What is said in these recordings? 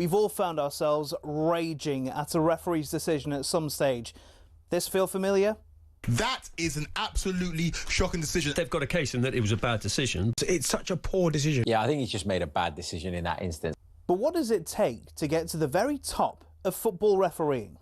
We've all found ourselves raging at a referee's decision at some stage. This feel familiar? That is an absolutely shocking decision. They've got a case in that it was a bad decision. It's such a poor decision. Yeah, I think he's just made a bad decision in that instance. But what does it take to get to the very top of football refereeing?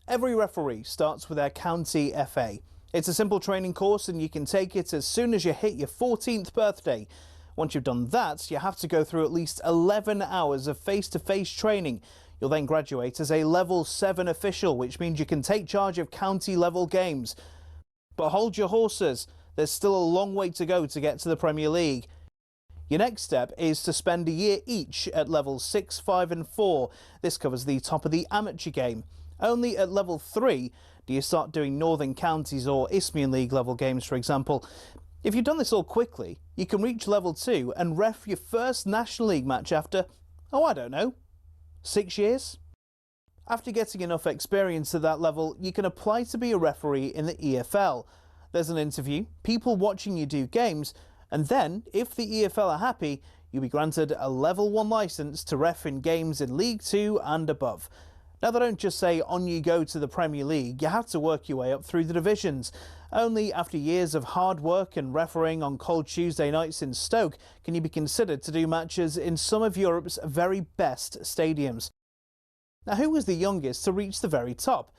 Every referee starts with their county FA. It's a simple training course and you can take it as soon as you hit your 14th birthday. Once you've done that, you have to go through at least 11 hours of face-to-face training. You'll then graduate as a Level 7 official, which means you can take charge of county-level games. But hold your horses, there's still a long way to go to get to the Premier League. Your next step is to spend a year each at Levels 6, 5 and 4. This covers the top of the amateur game. Only at Level 3 do you start doing Northern Counties or Isthmian League level games, for example. If you've done this all quickly, you can reach Level 2 and ref your first National League match after, I don't know, 6 years? After getting enough experience at that level, you can apply to be a referee in the EFL. There's an interview, people watching you do games, and then, if the EFL are happy, you'll be granted a Level 1 licence to ref in games in League 2 and above. Now, they don't just say on you go to the Premier League, you have to work your way up through the divisions. Only after years of hard work and refereeing on cold Tuesday nights in Stoke can you be considered to do matches in some of Europe's very best stadiums. Now, who was the youngest to reach the very top?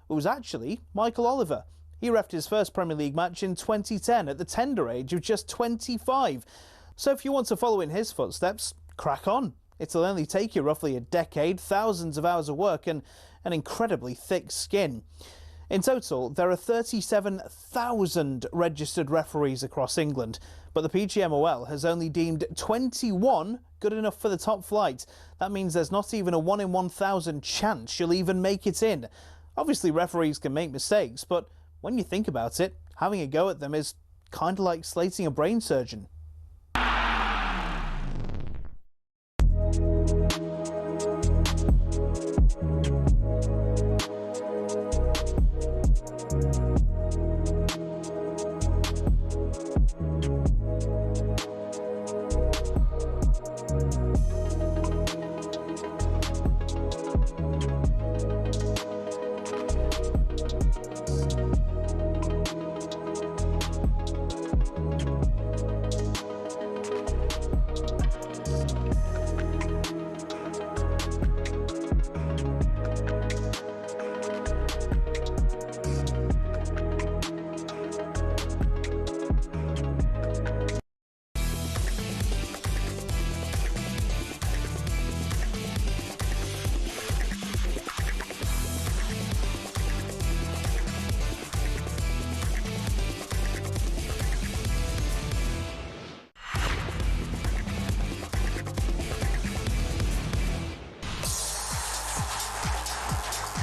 It was actually Michael Oliver. He refed his first Premier League match in 2010 at the tender age of just 25. So if you want to follow in his footsteps, crack on. It'll only take you roughly a decade, thousands of hours of work and an incredibly thick skin. In total, there are 37,000 registered referees across England, but the PGMOL has only deemed 21 good enough for the top flight. That means there's not even a 1 in 1,000 chance you'll even make it in. Obviously, referees can make mistakes, but when you think about it, having a go at them is kind of like slating a brain surgeon.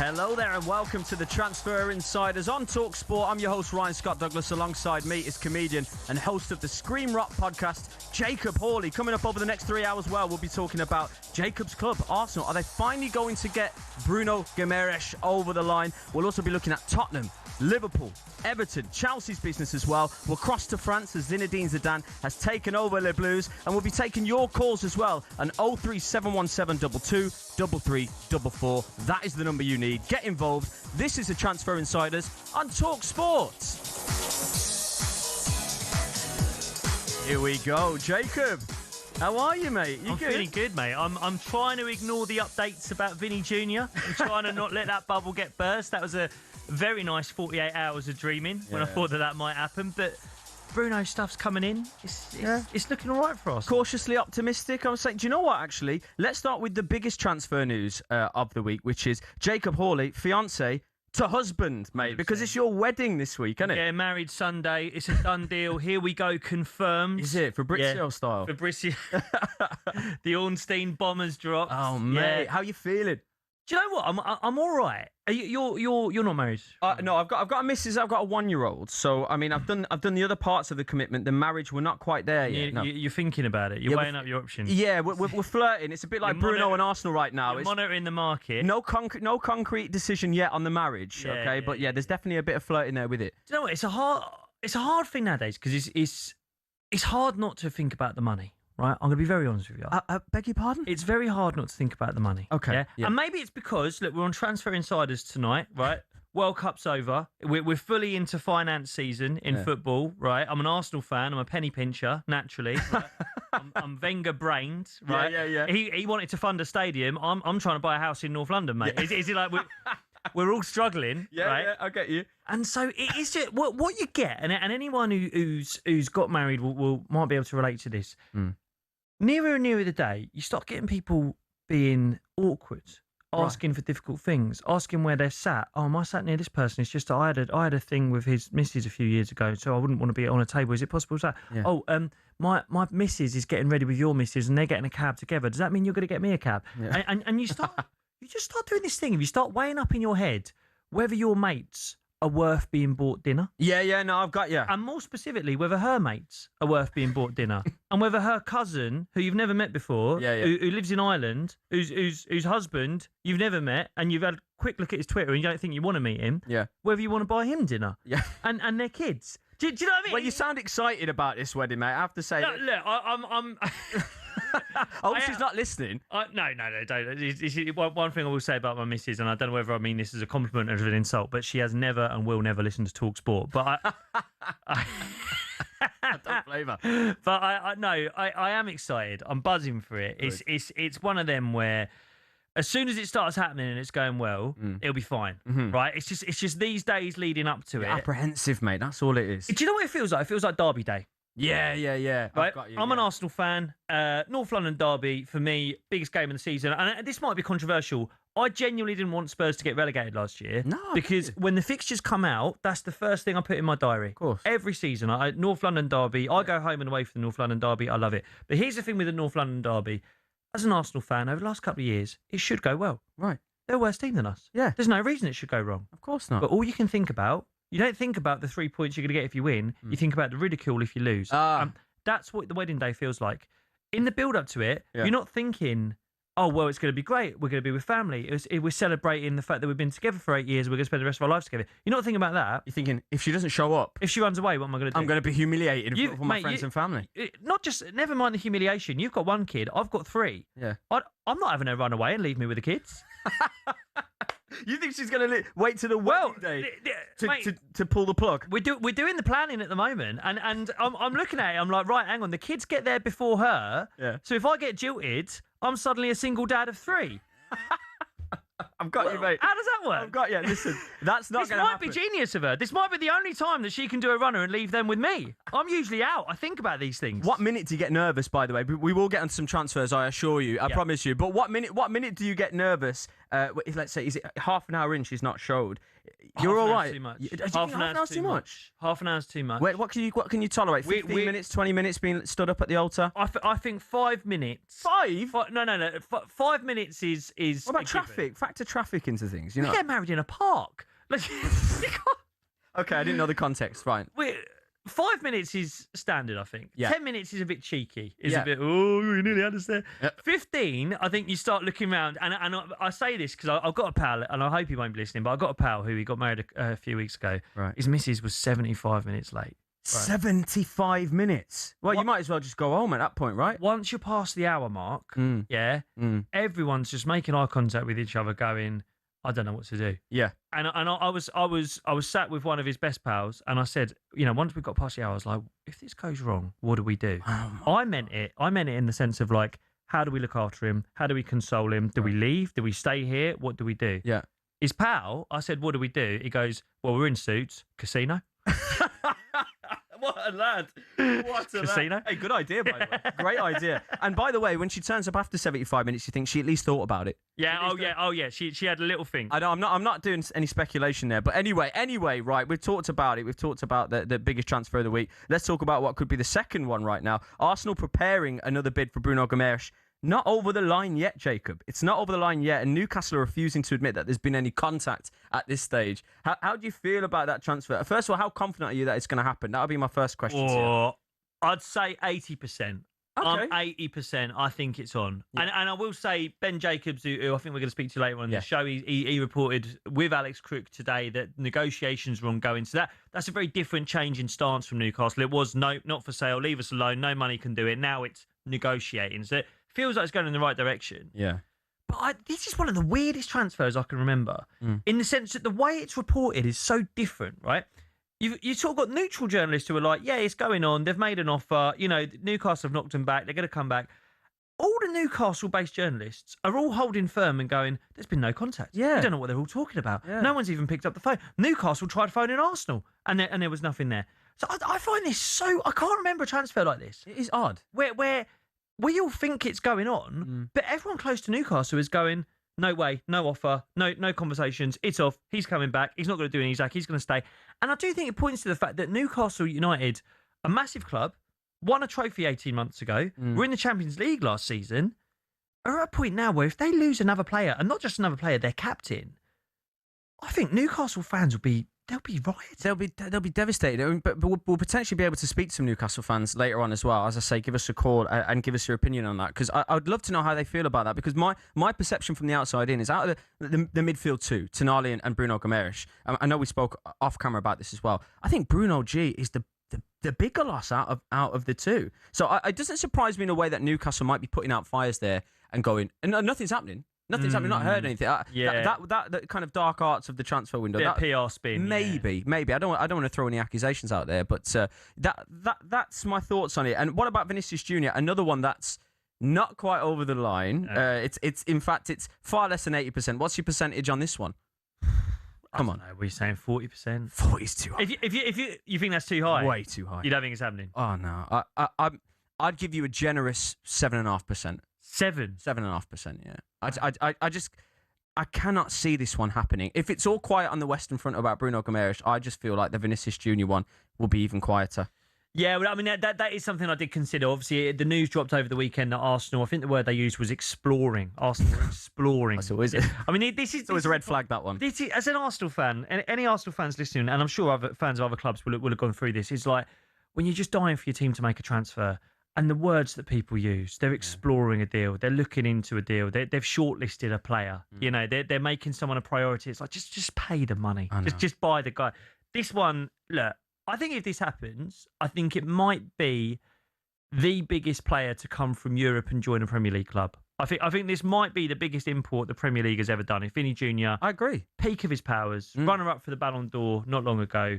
Hello there and welcome to the Transfer Insiders on talkSPORT. I'm your host Ryan Scott Douglas. Alongside me is comedian and host of the Scream Rock podcast, Jacob Hawley. Coming up over the next 3 hours, we'll be talking about Jacob's club, Arsenal. Are they finally going to get Bruno Guimaraes over the line? We'll also be looking at Tottenham, Liverpool, Everton, Chelsea's business as well. We'll cross to France as Zinedine Zidane has taken over Les Blues, and we'll be taking your calls as well on 0371722 3344. That is the number you need. Get involved. This is the Transfer Insiders on talkSPORT. Here we go, Jacob. How are you, mate? I'm feeling good, mate. I'm trying to ignore the updates about Vinny Jr. I'm trying to not let that bubble get burst. That was a very nice 48 hours of dreaming when I thought that might happen. But Bruno stuff's coming in. It's looking all right for us. Cautiously optimistic, I was saying. Do you know what, actually? Let's start with the biggest transfer news of the week, which is Jacob Hawley, fiancé to husband, mate, 100%. Because it's your wedding this week, isn't it? Yeah, married Sunday. It's a done deal. Here we go, confirmed. Is it? Fabrizio style? Fabrizio. The Ornstein bombers dropped. Oh, mate. Yeah. How you feeling? Do you know what? I'm all right. You're not married? No, I've got a missus. I've got a 1-year-old. So I mean, I've done the other parts of the commitment. The marriage, we're not quite there yet. No. You're thinking about it. You're weighing up your options. Yeah, we're flirting. It's a bit like Bruno and Arsenal right now. You're monitoring the market. No concrete decision yet on the marriage. Yeah, okay, but there's definitely a bit of flirting there with it. Do you know what? It's a hard thing nowadays because it's hard not to think about the money. right? I'm going to be very honest with you. Beg your pardon? It's very hard not to think about the money. Okay, Yeah? yeah. And maybe it's because, look, we're on Transfer Insiders tonight, right? World Cup's over. We're fully into finance season in football, right? I'm an Arsenal fan. I'm a penny pincher, naturally. Right? I'm Wenger-brained, right? Yeah. He wanted to fund a stadium. I'm trying to buy a house in North London, mate. Yeah. Is it like we're all struggling, right? Yeah, I get you. And so it is just what you get, and anyone who's got married might be able to relate to this. Nearer and nearer the day, you start getting people being awkward, asking for difficult things, asking where they're sat. Oh, am I sat near this person? It's just I had a thing with his missus a few years ago, so I wouldn't want to be on a table. Is it possible to? Yeah. Oh, my missus is getting ready with your missus, and they're getting a cab together. Does that mean you're going to get me a cab? Yeah. And you just start doing this thing. If you start weighing up in your head whether your mates are worth being bought dinner. Yeah, no, I've got you. And more specifically, whether her mates are worth being bought dinner. And whether her cousin, who you've never met before, who lives in Ireland, whose husband you've never met, and you've had a quick look at his Twitter and you don't think you want to meet him, whether you want to buy him dinner. Yeah. And their kids. Do you know what I mean? Well, you sound excited about this wedding, mate. I have to say. No, look, I'm she's not listening. No, don't. One thing I will say about my missus, and I don't know whether I mean this as a compliment or as an insult, but she has never and will never listen to talkSPORT. But I don't blame her. But I am excited. I'm buzzing for it. It's one of them where, as soon as it starts happening and it's going well, it'll be fine, right? It's just these days leading up to it. Apprehensive, mate. That's all it is. Do you know what it feels like? It feels like Derby Day. Yeah. Right? I'm an Arsenal fan. North London Derby, for me, biggest game of the season. And this might be controversial. I genuinely didn't want Spurs to get relegated last year. No. Because when the fixtures come out, that's the first thing I put in my diary. Of course. Every season. North London Derby. I go home and away for the North London Derby. I love it. But here's the thing with the North London Derby. As an Arsenal fan, over the last couple of years, it should go well. Right. They're a worse team than us. Yeah. There's no reason it should go wrong. Of course not. But all you can think about, you don't think about the 3 points you're going to get if you win. You think about the ridicule if you lose. That's what the wedding day feels like. In the build-up to it, you're not thinking, oh, well, it's going to be great. We're going to be with family. We're celebrating the fact that we've been together for 8 years. We're going to spend the rest of our lives together. You're not thinking about that. You're thinking, if she doesn't show up, if she runs away, what am I going to do? I'm going to be humiliated in front of my friends and family. Never mind the humiliation. You've got one kid. I've got 3. Yeah. I'm not having her run away and leave me with the kids. You think she's going to wait to the wedding day to pull the plug? We're doing the planning at the moment, and I'm looking at it. I'm like, right, hang on. The kids get there before her. Yeah. So if I get jilted, I'm suddenly a single dad of 3. I've got you, mate. How does that work? I've got you. Listen, that's not going to happen. This might be genius of her. This might be the only time that she can do a runner and leave them with me. I'm usually out. I think about these things. What minute do you get nervous, by the way? We will get on some transfers, I assure you. I promise you. But what minute do you get nervous? If, let's say, is it half an hour in she's not showed? You're all right. Too much. Half an hour's too much. Half an hour's too much. Wait, what can you tolerate? 15 minutes, 20 minutes being stood up at the altar? I think 5 minutes. 5? No. 5 minutes is. What about traffic? Factor traffic into things. You know. We get married in a park. Okay, I didn't know the context. Right. 5 minutes is standard, I think. Yeah. 10 minutes is a bit cheeky. A bit, we nearly had us there. Yep. 15, I think you start looking around, and I say this because I've got a pal, and I hope he won't be listening, but I've got a pal who he got married a few weeks ago. Right. His missus was 75 minutes late. Right. 75 minutes? Well, you might as well just go home at that point, right? Once you're past the hour mark, everyone's just making eye contact with each other going, I don't know what to do. Yeah. And I was sat with one of his best pals, and I said, once we got past the hour, I was like, if this goes wrong, what do we do? I meant it in the sense of like, how do we look after him? How do we console him? Do we leave? Do we stay here? What do we do? Yeah. His pal, I said, what do we do? He goes, well, we're in suits, casino. What a lad. What a Casino. Lad. Hey, good idea, by the way. Great idea. And by the way, when she turns up after 75 minutes, you think she at least thought about it. Yeah, oh yeah. She had a little thing. I know, I'm not doing any speculation there. But anyway, right, we've talked about it. We've talked about the biggest transfer of the week. Let's talk about what could be the second one right now. Arsenal preparing another bid for Bruno Gomes. Not over the line yet, Jacob. It's not over the line yet, and Newcastle are refusing to admit that there's been any contact at this stage. How do you feel about that transfer? First of all, how confident are you that it's going to happen? That would be my first question to you. I'd say 80%. I'm 80%. I think it's on. Yeah. And I will say, Ben Jacobs, who I think we're going to speak to later on in the show, he reported with Alex Crook today that negotiations were ongoing. So that's a very different change in stance from Newcastle. It was no, not for sale, leave us alone, no money can do it. Now it's negotiating. So it feels like it's going in the right direction. Yeah. But this is one of the weirdest transfers I can remember, in the sense that the way it's reported is so different, right? You sort of got neutral journalists who are like, yeah, it's going on. They've made an offer. You know, Newcastle have knocked them back. They're going to come back. All the Newcastle-based journalists are all holding firm and going, there's been no contact. Yeah. We don't know what they're all talking about. Yeah. No one's even picked up the phone. Newcastle tried phoning Arsenal, and there was nothing there. So I find this so... I can't remember a transfer like this. It is odd. Where we all think it's going on, but everyone close to Newcastle is going... No way, no offer, no conversations. It's off. He's coming back. He's not going to do anything, Zach. He's going to stay. And I do think it points to the fact that Newcastle United, a massive club, won a trophy 18 months ago, were in the Champions League last season, are at a point now where if they lose another player, and not just another player, their captain, I think Newcastle fans will be... They'll be rioting. They'll be devastated. I mean, but we'll potentially be able to speak to some Newcastle fans later on as well. As I say, give us a call and give us your opinion on that, because I'd love to know how they feel about that. Because my perception from the outside in is out of the midfield two, Tonali and Bruno Gomes. I know we spoke off camera about this as well. I think Bruno G is the bigger loss out of the two. So it doesn't surprise me in a way that Newcastle might be putting out fires there and going, and nothing's happening. Nothing's happening. Not heard anything. That kind of dark arts of the transfer window. That PR spin. Maybe. I don't want to throw any accusations out there, but that's my thoughts on it. And what about Vinicius Junior? Another one that's not quite over the line. It's in fact it's far less than 80%. What's your percentage on this one? Come on. We're saying 40%. 40 is too high. If you think that's too high, way too high. You don't think it's happening? Oh no. I'd give you a generous 7.5%. 7.5%, yeah. I cannot see this one happening. If it's all quiet on the Western Front about Bruno Gomes, I just feel like the Vinicius Junior one will be even quieter. Yeah, well, I mean, that is something I did consider. Obviously, the news dropped over the weekend that Arsenal, I think the word they used was exploring. Arsenal were exploring. That's always it. I mean, this is always a red flag, that one. As an Arsenal fan, and any Arsenal fans listening, and I'm sure other fans of other clubs will have gone through this, it's like when you're just dying for your team to make a transfer, and the words that people use, they're exploring a deal, they're looking into a deal, they've shortlisted a player, you know, they're making someone a priority. It's like, just pay the money, just buy the guy. This one, look, I think if this happens, I think it might be the biggest player to come from Europe and join a Premier League club. I think this might be the biggest import the Premier League has ever done. If Vinny Jr., I agree, peak of his powers, runner-up for the Ballon d'Or not long ago,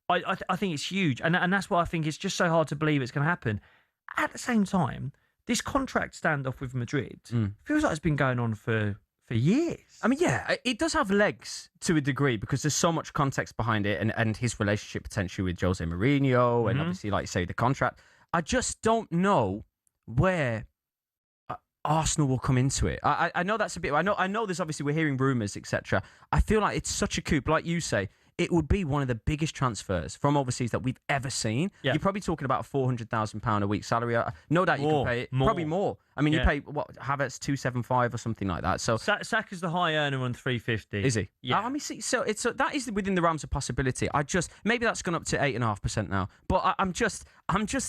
I think it's huge, and that's why I think it's just so hard to believe it's going to happen. At the same time, this contract standoff with Madrid feels like it's been going on for years. I mean, yeah, it does have legs to a degree because there's so much context behind it, and his relationship potentially with Jose Mourinho, and obviously, like you say, the contract. I just don't know where Arsenal will come into it. I know that's a bit... I know there's obviously, we're hearing rumours, etc. I feel like it's such a coup, like you say. It would be one of the biggest transfers from overseas that we've ever seen. Yeah. You're probably talking about a £400,000 a week salary. No doubt you can pay it. Probably more. I mean, you pay, Havertz 275 or something like that. So Saka's the high earner on 350. Is he? Yeah. I mean, see, so that is within the realms of possibility. Maybe that's gone up to 8.5% now. But I'm just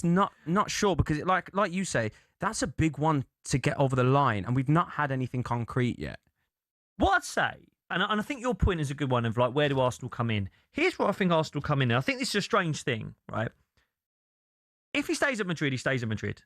not sure, because like you say, that's a big one to get over the line, and we've not had anything concrete yet. What I'd say, and I think your point is a good one of like, where do Arsenal come in? Here's where I think Arsenal come in. And I think this is a strange thing, right? If he stays at Madrid, he stays at Madrid.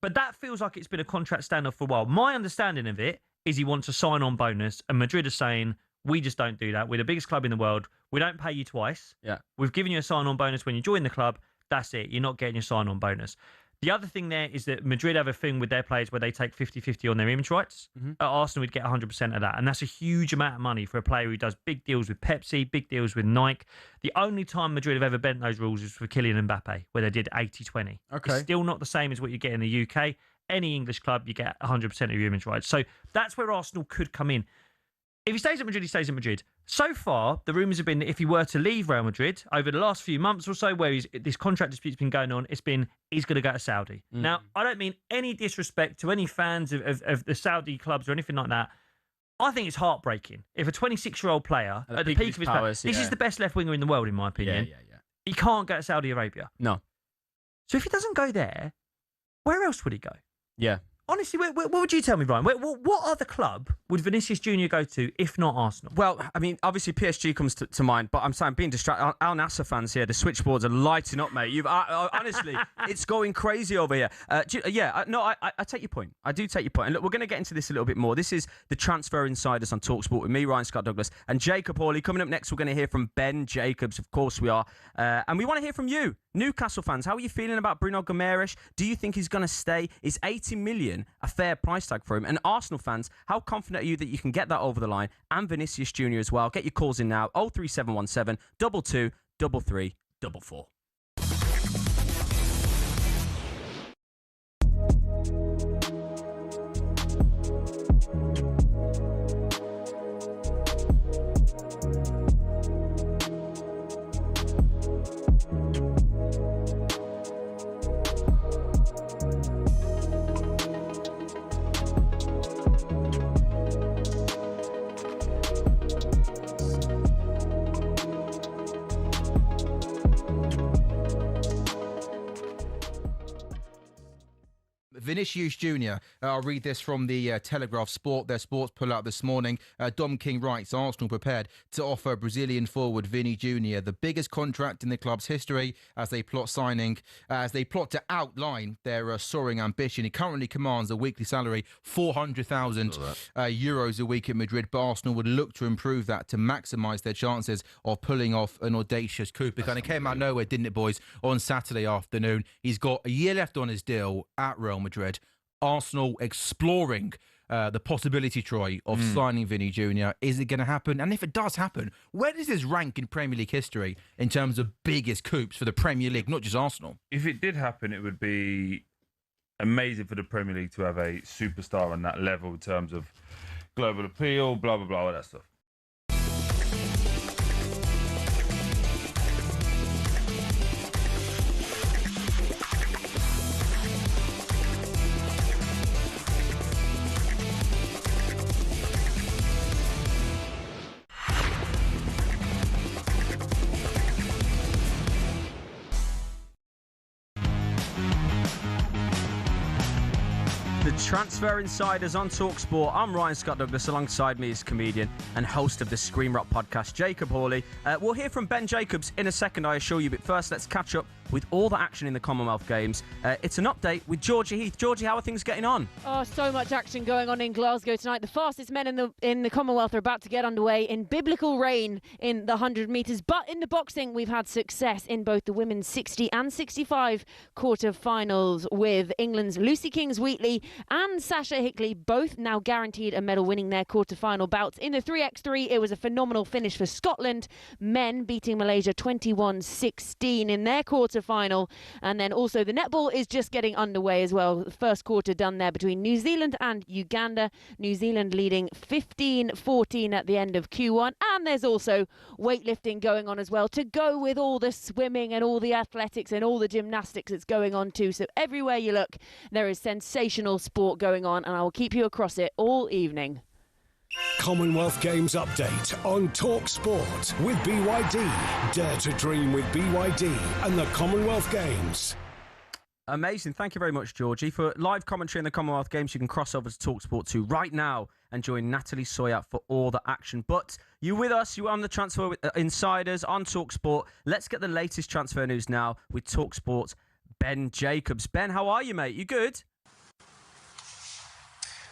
But that feels like it's been a contract standoff for a while. My understanding of it is he wants a sign-on bonus, and Madrid are saying, we just don't do that. We're the biggest club in the world. We don't pay you twice. Yeah. We've given you a sign-on bonus when you join the club. That's it. You're not getting your sign-on bonus. The other thing there is that Madrid have a thing with their players where they take 50-50 on their image rights. At Arsenal, we'd get 100% of that. And that's a huge amount of money for a player who does big deals with Pepsi, big deals with Nike. The only time Madrid have ever bent those rules is for Kylian Mbappe, where they did 80-20. Okay. It's still not the same as what you get in the UK. Any English club, you get 100% of your image rights. So that's where Arsenal could come in. If he stays at Madrid, he stays at Madrid. So far, the rumours have been that if he were to leave Real Madrid over the last few months or so, where this contract dispute's been going on, it's been he's going to go to Saudi. Now, I don't mean any disrespect to any fans of the Saudi clubs or anything like that. I think it's heartbreaking. If a 26-year-old player, at the peak of his powers, this is the best left winger in the world, in my opinion. Yeah. He can't go to Saudi Arabia. No. So if he doesn't go there, where else would he go? Yeah. Honestly, what would you tell me, Ryan? What other club would Vinicius Junior go to if not Arsenal? Well, I mean, obviously PSG comes to mind, but I'm saying being distracted. Al Nassr fans here, the switchboards are lighting up, mate. Honestly, it's going crazy over here. I take your point. I do take your point. And look, we're going to get into this a little bit more. This is the Transfer Insiders on talkSPORT with me, Ryan Scott Douglas, and Jacob Hawley. Coming up next, we're going to hear from Ben Jacobs. Of course we are. And we want to hear from you, Newcastle fans. How are you feeling about Bruno Guimaraes? Do you think he's going to stay? Is 80 million a fair price tag for him? And Arsenal fans, how confident are you that you can get that over the line? And Vinicius Junior as well. Get your calls in now. 03717 22 33 44. Vinicius Junior, I'll read this from the Telegraph Sport, their sports pull-out this morning. Dom King writes, Arsenal prepared to offer Brazilian forward Vini Junior the biggest contract in the club's history as they plot to outline their soaring ambition. He currently commands a weekly salary, 400,000 euros a week at Madrid, but Arsenal would look to improve that to maximise their chances of pulling off an audacious coup. It kind of came out of nowhere, didn't it, boys, on Saturday afternoon. He's got a year left on his deal at Real Madrid. Arsenal exploring the possibility, Troy, of signing Vini Junior. Is it going to happen? And if it does happen, where does this rank in Premier League history in terms of biggest coups for the Premier League, not just Arsenal? If it did happen, it would be amazing for the Premier League to have a superstar on that level in terms of global appeal, blah, blah, blah, all that stuff. Transfer Insiders on talkSPORT. I'm Ryan Scott Douglas. Alongside me is comedian and host of the Scream Rock podcast, Jacob Hawley. We'll hear from Ben Jacobs in a second, I assure you. But first, let's catch up with all the action in the Commonwealth Games. It's an update with Georgie Heath. Georgie, how are things getting on? Oh, so much action going on in Glasgow tonight. The fastest men in the Commonwealth are about to get underway in biblical rain in the 100 metres. But in the boxing, we've had success in both the women's 60 and 65 quarter-finals, with England's Lucy Kings-Wheatley and Sasha Hickley both now guaranteed a medal, winning their quarter-final bouts. In the 3x3, it was a phenomenal finish for Scotland, men beating Malaysia 21-16 in their quarter-final. And then also the netball is just getting underway as well. The first quarter done there between New Zealand and Uganda. New Zealand leading 15-14 at the end of Q1. And there's also weightlifting going on as well, to go with all the swimming and all the athletics and all the gymnastics that's going on too. So everywhere you look, there is sensational sport going on, and I will keep you across it all evening. Commonwealth Games update on talkSPORT with BYD. Dare to dream with BYD and the Commonwealth Games. Amazing. Thank you very much, Georgie. For live commentary in the Commonwealth Games, you can cross over to talkSPORT 2 right now and join Natalie Sawyer for all the action. But you with us, you're on the Transfer Insiders on talkSPORT. Let's get the latest transfer news now with talkSPORT's Ben Jacobs. Ben, how are you, mate? You good?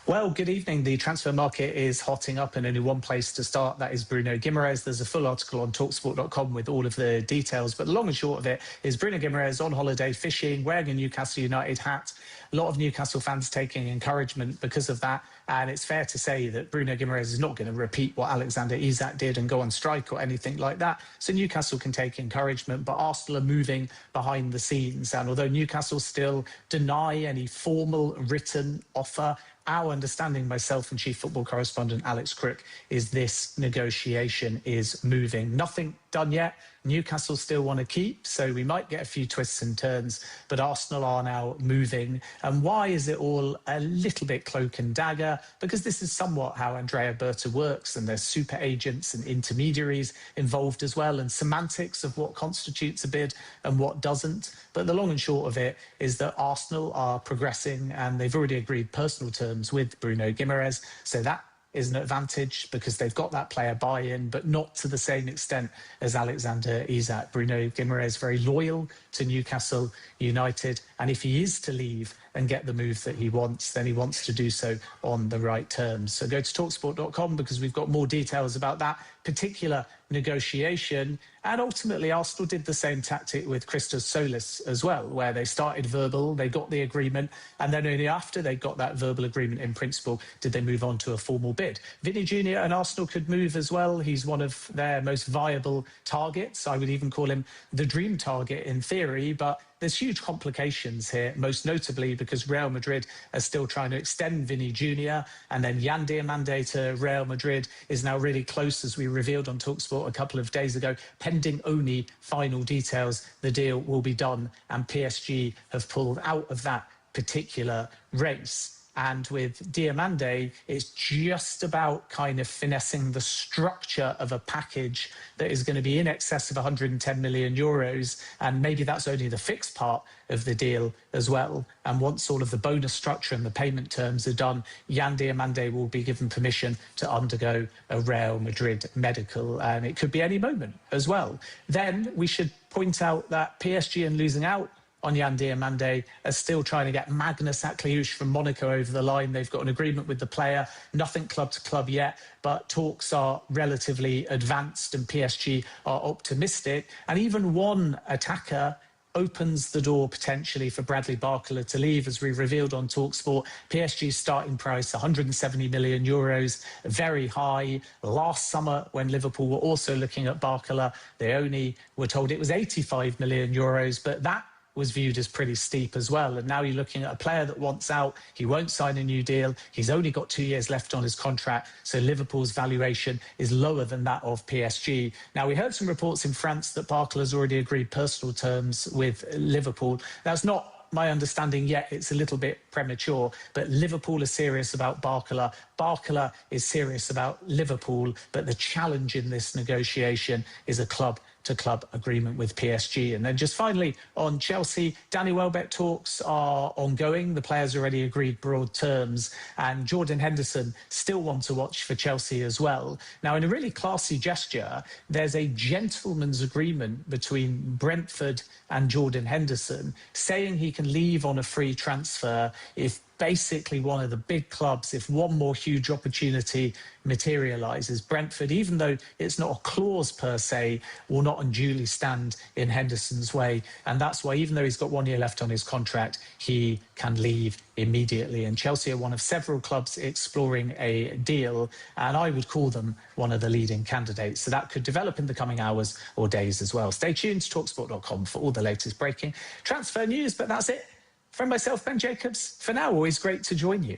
Well, good evening. The transfer market is hotting up, and only one place to start. That is Bruno Guimaraes. There's a full article on talksport.com with all of the details. But the long and short of it is Bruno Guimaraes on holiday fishing, wearing a Newcastle United hat. A lot of Newcastle fans taking encouragement because of that. And it's fair to say that Bruno Guimaraes is not going to repeat what Alexander Isak did and go on strike or anything like that. So Newcastle can take encouragement, but Arsenal are moving behind the scenes. And although Newcastle still deny any formal written offer, our understanding, myself and chief football correspondent Alex Crook, is this negotiation is moving. Nothing done yet. Newcastle still want to keep, so we might get a few twists and turns, but Arsenal are now moving. And why is it all a little bit cloak and dagger? Because this is somewhat how Andrea Berta works, and there's super agents and intermediaries involved as well, and semantics of what constitutes a bid and what doesn't. But the long and short of it is that Arsenal are progressing, and they've already agreed personal terms with Bruno Guimaraes, so that is an advantage because they've got that player buy-in, but not to the same extent as Alexander Isak. Bruno Guimaraes very loyal to Newcastle United, and if he is to leave and get the move that he wants, then he wants to do so on the right terms. So go to talksport.com because we've got more details about that particular negotiation. And ultimately, Arsenal did the same tactic with Christos Solis as well, where they started verbal, they got the agreement, and then only after they got that verbal agreement in principle did they move on to a formal bid. Vinny Jr. and Arsenal could move as well. He's one of their most viable targets. I would even call him the dream target in theory, but there's huge complications here, most notably because Real Madrid are still trying to extend Vinny Jr. and then Yan Diomande to Real Madrid is now really close, as we revealed on talkSPORT a couple of days ago. Pending only final details, the deal will be done, and PSG have pulled out of that particular race. And with Diomande, it's just about kind of finessing the structure of a package that is going to be in excess of 110 million euros. And maybe that's only the fixed part of the deal as well. And once all of the bonus structure and the payment terms are done, Yan Diomande will be given permission to undergo a Real Madrid medical. And it could be any moment as well. Then we should point out that PSG, in losing out on Yan Diomande, are still trying to get Magnus Akliouche from Monaco over the line. They've got an agreement with the player, nothing club to club yet, but talks are relatively advanced and PSG are optimistic. And even one attacker opens the door potentially for Bradley Barcola to leave, as we revealed on talkSPORT. PSG's starting price, 170 million euros, very high. Last summer, when Liverpool were also looking at Barcola, they only were told it was 85 million euros, but that was viewed as pretty steep as well. And now you're looking at a player that wants out. He won't sign a new deal. He's only got 2 years left on his contract. So Liverpool's valuation is lower than that of PSG. Now, we heard some reports in France that Barcola's already agreed personal terms with Liverpool. That's not my understanding yet. It's a little bit premature, but Liverpool is serious about Barcola. Barcola is serious about Liverpool, but the challenge in this negotiation is a club-to-club agreement with PSG. And then just finally on Chelsea, Danny Welbeck talks are ongoing. The players already agreed broad terms, and Jordan Henderson still want to watch for Chelsea as well. Now, in a really classy gesture, there's a gentleman's agreement between Brentford and Jordan Henderson saying he can leave on a free transfer if basically one of the big clubs, if one more huge opportunity materialises. Brentford, even though it's not a clause per se, will not unduly stand in Henderson's way. And that's why, even though he's got 1 year left on his contract, he can leave immediately. And Chelsea are one of several clubs exploring a deal, and I would call them one of the leading candidates. So that could develop in the coming hours or days as well. Stay tuned to talksport.com for all the latest breaking transfer news. But that's it from myself, Ben Jacobs. For now, always great to join you.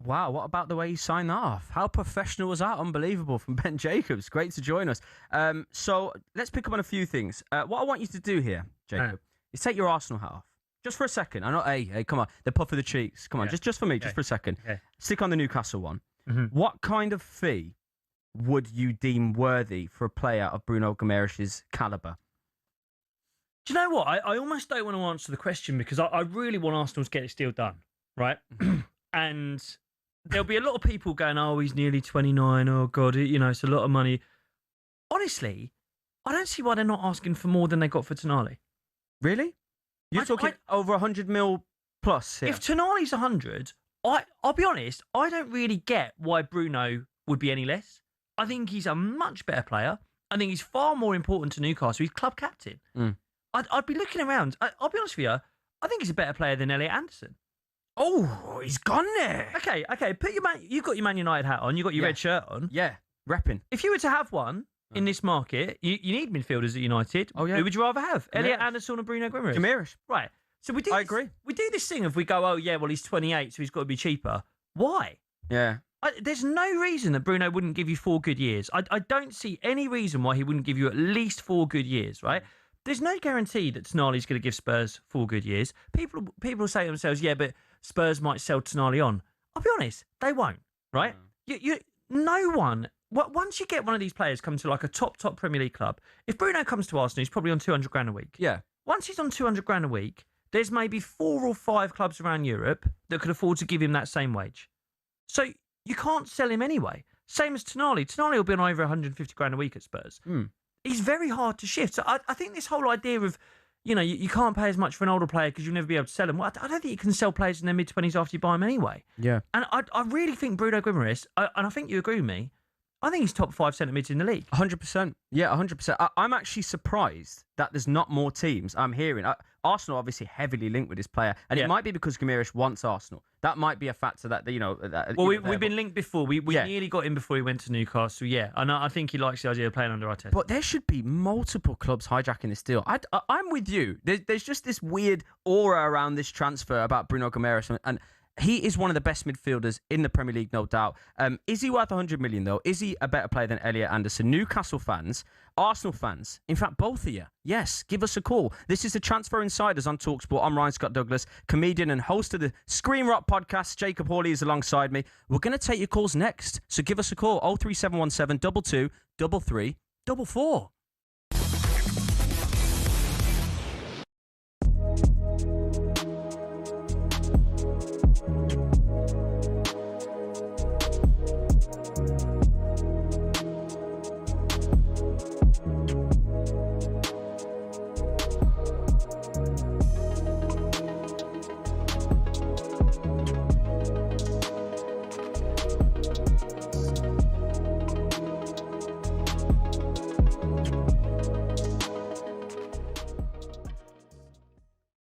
Wow, what about the way he signed that off? How professional was that? Unbelievable from Ben Jacobs. Great to join us. So let's pick up on a few things. What I want you to do here, Jacob, is take your Arsenal hat off. Just for a second. I know, hey, come on. The puff of the cheeks. Come on, just for me, just for a second. Stick on the Newcastle one. What kind of fee would you deem worthy for a player of Bruno Guimaraes' calibre? Do you know what? I almost don't want to answer the question because I really want Arsenal to get this deal done, right? And there'll be a lot of people going, oh, he's nearly 29. Oh, God, it's a lot of money. Honestly, I don't see why they're not asking for more than they got for Tonali. Really? You're talking over 100 mil plus here. If Tonali's 100, I'll be honest, I don't really get why Bruno would be any less. I think he's a much better player. I think he's far more important to Newcastle. He's club captain. I'd be looking around. I'll be honest with you. I think he's a better player than Elliot Anderson. Oh, he's gone there. Okay. Put you've got your Man United hat on. You've got your red shirt on. Yeah, repping. If you were to have one in this market, you need midfielders at United. Oh, yeah. Who would you rather have? Elliot Anderson or Bruno Guimaraes? Guimaraes. Right. So I agree. We do this thing if we go, oh, yeah, well, he's 28, so he's got to be cheaper. Why? Yeah. There's no reason that Bruno wouldn't give you 4 good years. I don't see any reason why he wouldn't give you at least 4 good years, right? There's no guarantee that Tonali's going to give Spurs 4 good years. People say to themselves, yeah, but Spurs might sell Tonali on. I'll be honest, they won't, right? No one. Once you get one of these players come to like a top Premier League club, if Bruno comes to Arsenal, he's probably on 200 grand a week. Yeah. Once he's on 200 grand a week, there's maybe 4 or 5 clubs around Europe that could afford to give him that same wage. So you can't sell him anyway. Same as Tonali. Tonali will be on over 150 grand a week at Spurs. He's very hard to shift. So I think this whole idea of, you can't pay as much for an older player because you'll never be able to sell him. Well, I don't think you can sell players in their mid-20s after you buy them anyway. Yeah. And I really think Bruno Guimaraes, and I think you agree with me, I think he's top 5 centre-mids in the league. 100%. Yeah, 100%. I'm actually surprised that there's not more teams I'm hearing. Arsenal obviously heavily linked with this player, and it might be because Guimaraes wants Arsenal. That might be a factor that, Well, we've been linked before. We nearly got him before he went to Newcastle, and I think he likes the idea of playing under Arteta. But there should be multiple clubs hijacking this deal. I'm with you. There's just this weird aura around this transfer about Bruno Guimaraes, and he is one of the best midfielders in the Premier League, no doubt. Is he worth 100 million, though? Is he a better player than Elliot Anderson? Newcastle fans, Arsenal fans, in fact, both of you, yes, give us a call. This is the Transfer Insiders on talkSPORT. I'm Ryan Scott Douglas, comedian and host of the Scream Rock podcast. Jacob Hawley is alongside me. We're going to take your calls next, so give us a call, 03717 22 33 44.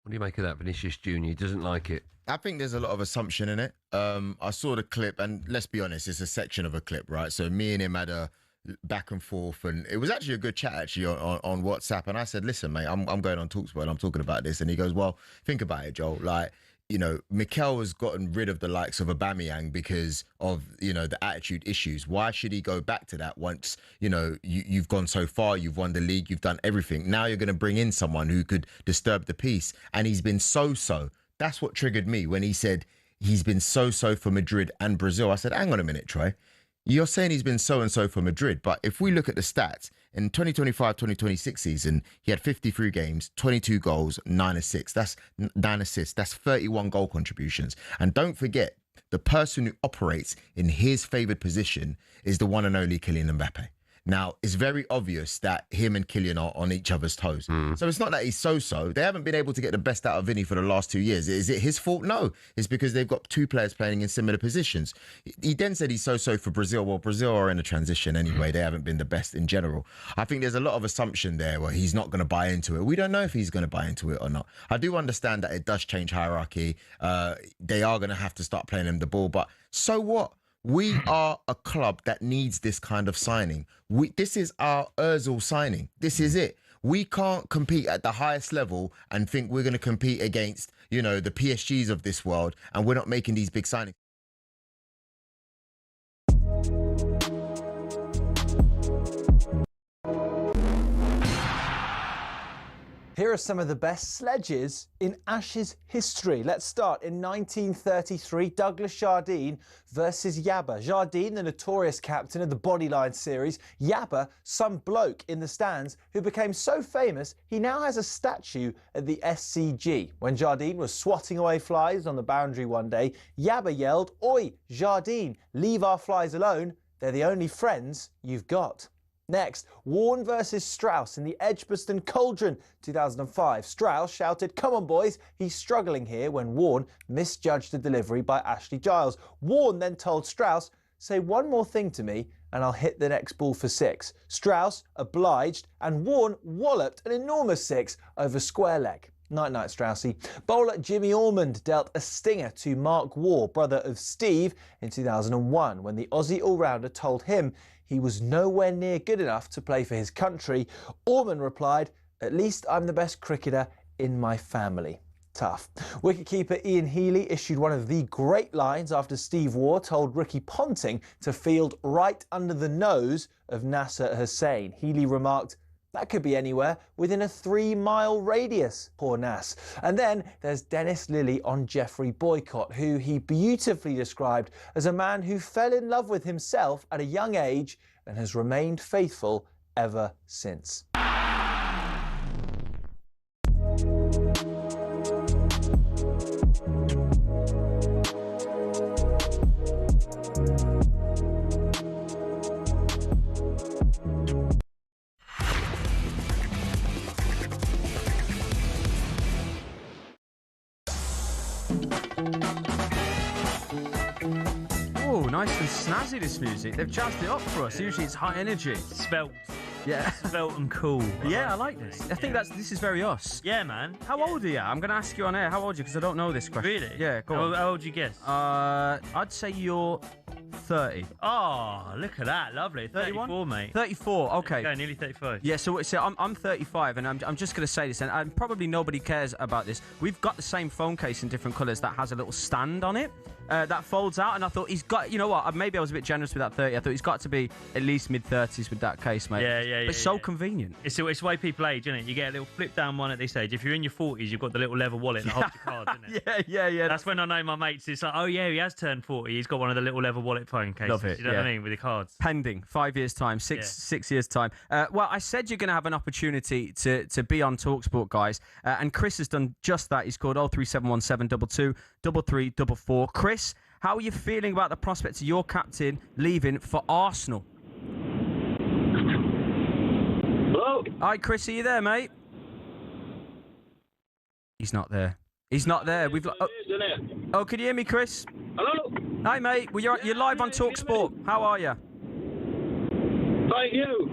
What do you make of that, Vinicius Junior? He doesn't like it. I think there's a lot of assumption in it. I saw the clip, and let's be honest, it's a section of a clip, right? So me and him had a back and forth, and it was actually a good chat actually on WhatsApp. And I said, listen, mate, I'm going on talkSPORT and I'm talking about this. And he goes, well, think about it, Joel. Like, Mikel has gotten rid of the likes of Aubameyang because of, the attitude issues. Why should he go back to that once, you've gone so far, you've won the league, you've done everything. Now you're going to bring in someone who could disturb the peace. And he's been so-so. That's what triggered me when he said he's been so-so for Madrid and Brazil. I said, hang on a minute, Troy. You're saying he's been so-and-so for Madrid, but if we look at the stats, in 2025-2026 season, he had 53 games, 22 goals, 9 assists. That's 9 assists. That's 31 goal contributions. And don't forget, the person who operates in his favoured position is the one and only Kylian Mbappe. Now, it's very obvious that him and Kylian are on each other's toes. So it's not that he's so-so. They haven't been able to get the best out of Vinny for the last 2 years. Is it his fault? No. It's because they've got 2 players playing in similar positions. He then said he's so-so for Brazil. Well, Brazil are in a transition anyway. They haven't been the best in general. I think there's a lot of assumption there where he's not going to buy into it. We don't know if he's going to buy into it or not. I do understand that it does change hierarchy. They are going to have to start playing him the ball. But so what? We are a club that needs this kind of signing. This is our Ozil signing. This is it. We can't compete at the highest level and think we're going to compete against, the PSGs of this world, and we're not making these big signings. Here are some of the best sledges in Ashes history. Let's start in 1933, Douglas Jardine versus Yabba. Jardine, the notorious captain of the Bodyline series. Yabba, some bloke in the stands who became so famous he now has a statue at the SCG. When Jardine was swatting away flies on the boundary one day, Yabba yelled, "Oi, Jardine, leave our flies alone. They're the only friends you've got." Next, Warne versus Strauss in the Edgbaston Cauldron 2005. Strauss shouted, "Come on boys, he's struggling here," when Warne misjudged the delivery by Ashley Giles. Warne then told Strauss, "Say one more thing to me and I'll hit the next ball for 6. Strauss obliged and Warne walloped an enormous 6 over square leg. Night-night, Straussy. Bowler Jimmy Ormond dealt a stinger to Mark Waugh, brother of Steve, in 2001 when the Aussie all-rounder told him he was nowhere near good enough to play for his country. Ormond replied, "At least I'm the best cricketer in my family." tough. Wicketkeeper Ian Healy issued one of the great lines after Steve Waugh told Ricky Ponting to field right under the nose of Nasser Hussain. Healy remarked, "That could be anywhere within a 3-mile radius." Poor Nas. And then there's Dennis Lilly on Jeffrey Boycott, who he beautifully described as a man who fell in love with himself at a young age and has remained faithful ever since. Oh, nice and snazzy, this music. They've jazzed it up for us. Usually it's high energy. Svelte. Yeah. Svelte and cool. Yeah, I like this. I think this is very us. Yeah, man. How old are you? I'm going to ask you on air. How old are you? Because I don't know this question. Really? Yeah, go on. How old do you guess? I'd say you're 30. Oh, look at that. Lovely. 31? 34, mate. 34, okay. Yeah, nearly 35. Yeah, so I'm 35, and I'm just going to say this, and probably nobody cares about this. We've got the same phone case in different colours that has a little stand on it that folds out, and I thought he's got, you know what, maybe I was a bit generous with that 30. I thought he's got to be at least mid-30s with that case, mate. Yeah. But so convenient. It's the way people age, isn't it? You get a little flip-down one at this age. If you're in your 40s, you've got the little leather wallet that holds your cards, isn't it? Yeah. That's when I know my mates. It's like, oh, yeah, he has turned 40. He's got one of the little leather wallet phone cases. Love it, You know what I mean? With the cards. Pending 5 years' time, six years' time. Well, I said you're going to have an opportunity to be on talkSPORT, guys, and Chris has done just that. He's called 03717 22 3344. Chris, how are you feeling about the prospect of your captain leaving for Arsenal? Hello? Hi, Chris, are you there, mate? He's not there. He's not there. Oh, can you hear me, Chris? Hello? Hi, mate. Well, you're live on talkSPORT. How are you? Thank you.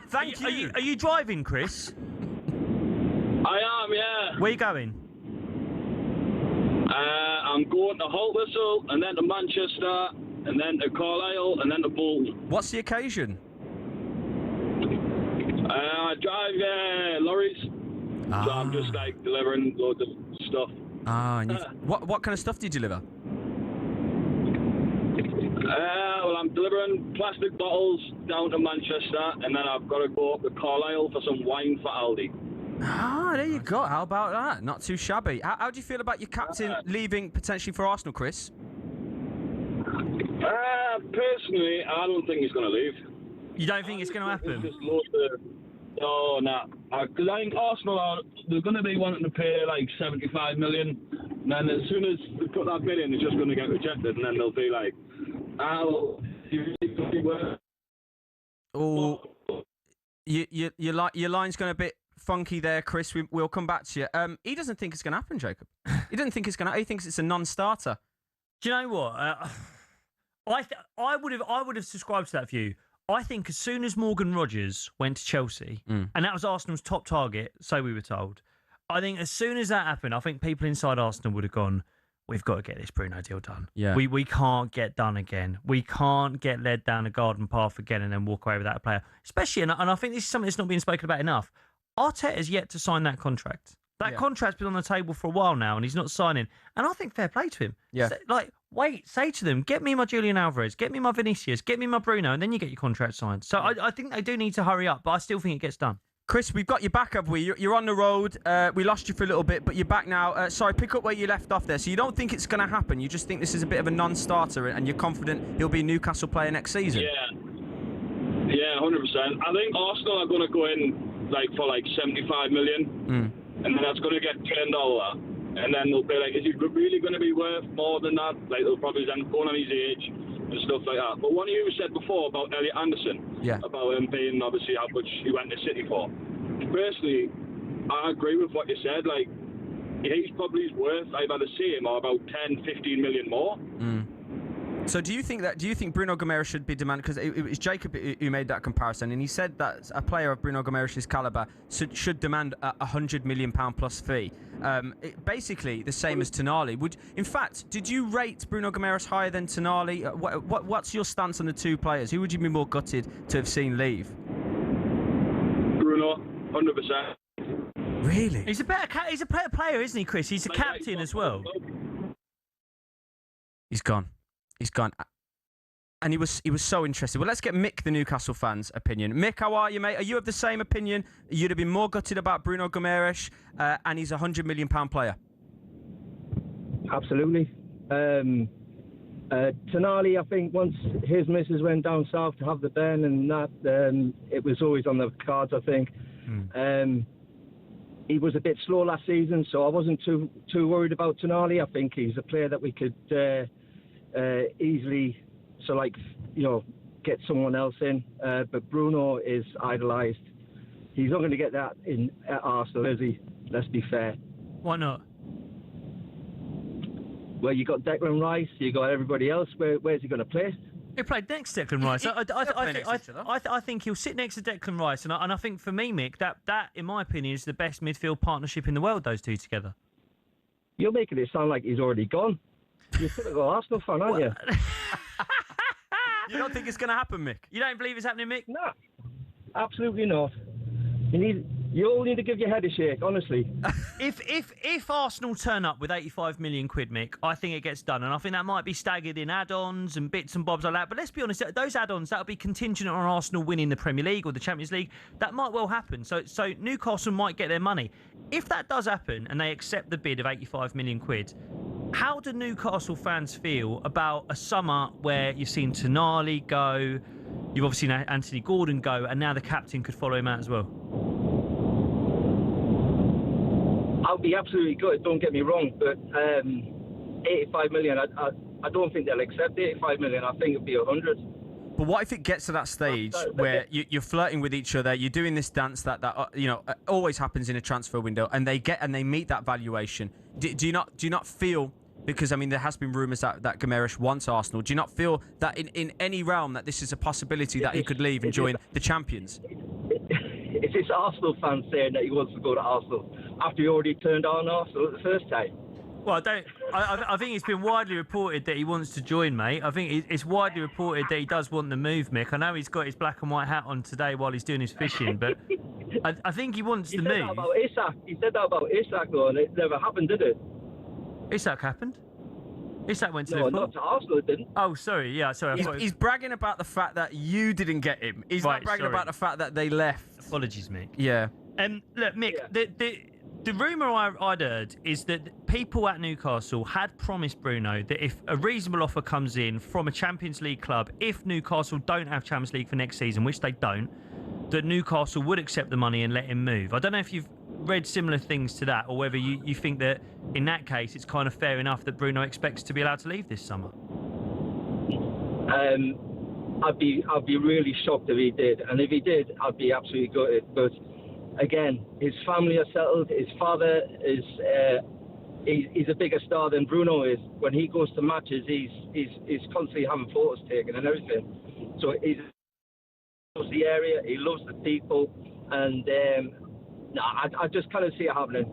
Thank you. Are you driving, Chris? I am, yeah. Where are you going? I'm going to Hawley, and then to Manchester, and then to Carlisle, and then to Bolton. What's the occasion? I drive lorries, so I'm just like delivering loads of stuff. And what kind of stuff do you deliver? Well, I'm delivering plastic bottles down to Manchester, and then I've got to go up to Carlisle for some wine for Aldi. There you go. How about that? Not too shabby. How do you feel about your captain leaving potentially for Arsenal, Chris? Personally, I don't think he's going to leave. You don't think it's going to happen? Just loads of... Oh, nah. Because I think Arsenal they're going to be wanting to pay like 75 million. And then as soon as they put that bid in, it's just going to get rejected. And then they'll be like, oh, your line's going a bit funky there, Chris. We'll come back to you. He doesn't think it's going to happen, Jacob. He doesn't think it's going to. He thinks it's a non-starter. Do you know what? I would have subscribed to that view. I think as soon as Morgan Rogers went to Chelsea, and that was Arsenal's top target, so we were told. I think as soon as that happened, I think people inside Arsenal would have gone, we've got to get this Bruno deal done. Yeah. We can't get done again. We can't get led down a garden path again and then walk away without a player. Especially, and I think this is something that's not being spoken about enough, Arteta's yet to sign that contract. That contract's been on the table for a while now, and he's not signing. And I think fair play to him. Yeah. Say to them, get me my Julian Alvarez, get me my Vinicius, get me my Bruno, and then you get your contract signed. So I think they do need to hurry up, but I still think it gets done. Chris, we've got you back, have we? You're on the road. We lost you for a little bit, but you're back now. Sorry, pick up where you left off there. So you don't think it's going to happen? You just think this is a bit of a non-starter, and you're confident he'll be a Newcastle player next season? Yeah, 100%. I think Arsenal are going to go in for 75 million, and then that's going to get turned over. And then they'll be like, is he really going to be worth more than that? They'll probably then go on his age and stuff like that. But one of you said before about Elliot Anderson, about him being obviously how much he went to City for. Personally, I agree with what you said. He's probably worth either the same or about 10, 15 million more. So do you think Bruno Guimaraes should be demanded? Because it was Jacob who made that comparison, and he said that a player of Bruno Guimaraes' calibre should demand a £100 million plus fee. Basically the same as Tonali. In fact, did you rate Bruno Guimaraes higher than Tonali? What's your stance on the two players? Who would you be more gutted to have seen leave? Bruno, 100%. Really? He's a better player, isn't he, Chris? He's a captain as well. He's gone. He's gone. And he was so interested. Well, let's get Mick, the Newcastle fan's opinion. Mick, how are you, mate? Are you of the same opinion? You'd have been more gutted about Bruno Guimaraes, and he's a £100 million player. Absolutely. Tonali, I think once his missus went down south to have the Ben and that, it was always on the cards, I think. He was a bit slow last season, so I wasn't too worried about Tonali. I think he's a player that we could easily, get someone else in. But Bruno is idolised. He's not going to get that at Arsenal, is he? Let's be fair. Why not? Well, you got Declan Rice, you got everybody else. Where's he going to play? He played next to Declan Rice. I think he'll sit next to Declan Rice, and I think for me, Mick, that in my opinion is the best midfield partnership in the world. Those two together. You're making it sound like he's already gone. You're a typical Arsenal fan, aren't you? You don't think it's going to happen, Mick? You don't believe it's happening, Mick? No, absolutely not. You all need to give your head a shake, honestly. If Arsenal turn up with 85 million quid, Mick, I think it gets done, and I think that might be staggered in add-ons and bits and bobs like that. But let's be honest, those add-ons, that'll be contingent on Arsenal winning the Premier League or the Champions League. That might well happen. So Newcastle might get their money. If that does happen and they accept the bid of 85 million quid, how do Newcastle fans feel about a summer where you've seen Tonali go, you've obviously seen Anthony Gordon go, and now the captain could follow him out as well? I'll be absolutely good, don't get me wrong, but 85 million, I don't think they'll accept 85 million. I think it'll be 100. But what if it gets to that stage where you're flirting with each other, you're doing this dance that always happens in a transfer window, and they meet that valuation? Do you not feel, because I mean there has been rumours that Guimaraes wants Arsenal, do you not feel that in any realm that this is a possibility that he could leave and join the champions? Is this Arsenal fan saying that he wants to go to Arsenal after he already turned on Arsenal the first time? Well, I think it's been widely reported that he wants to join, mate. I think it's widely reported that he does want the move, Mick. I know he's got his black and white hat on today while he's doing his fishing, but I think he wants the move. He said that about Isak, though, and it never happened, did it? Isak happened? Isak went to Liverpool. No, not to Arsenal, it didn't. Oh, sorry. Yeah, sorry. He's bragging about the fact that you didn't get him. He's not bragging about the fact that they left. Apologies, Mick. Yeah. Look, Mick, the rumour I'd heard is that people at Newcastle had promised Bruno that if a reasonable offer comes in from a Champions League club, if Newcastle don't have Champions League for next season, which they don't, that Newcastle would accept the money and let him move. I don't know if you've read similar things to that, or whether you think that in that case it's kind of fair enough that Bruno expects to be allowed to leave this summer. I'd be really shocked if he did, and if he did, I'd be absolutely gutted. But again, his family are settled. His father is he's a bigger star than Bruno is. When he goes to matches, he's constantly having photos taken and everything. So he loves the area, he loves the people, and I just can't see it happening.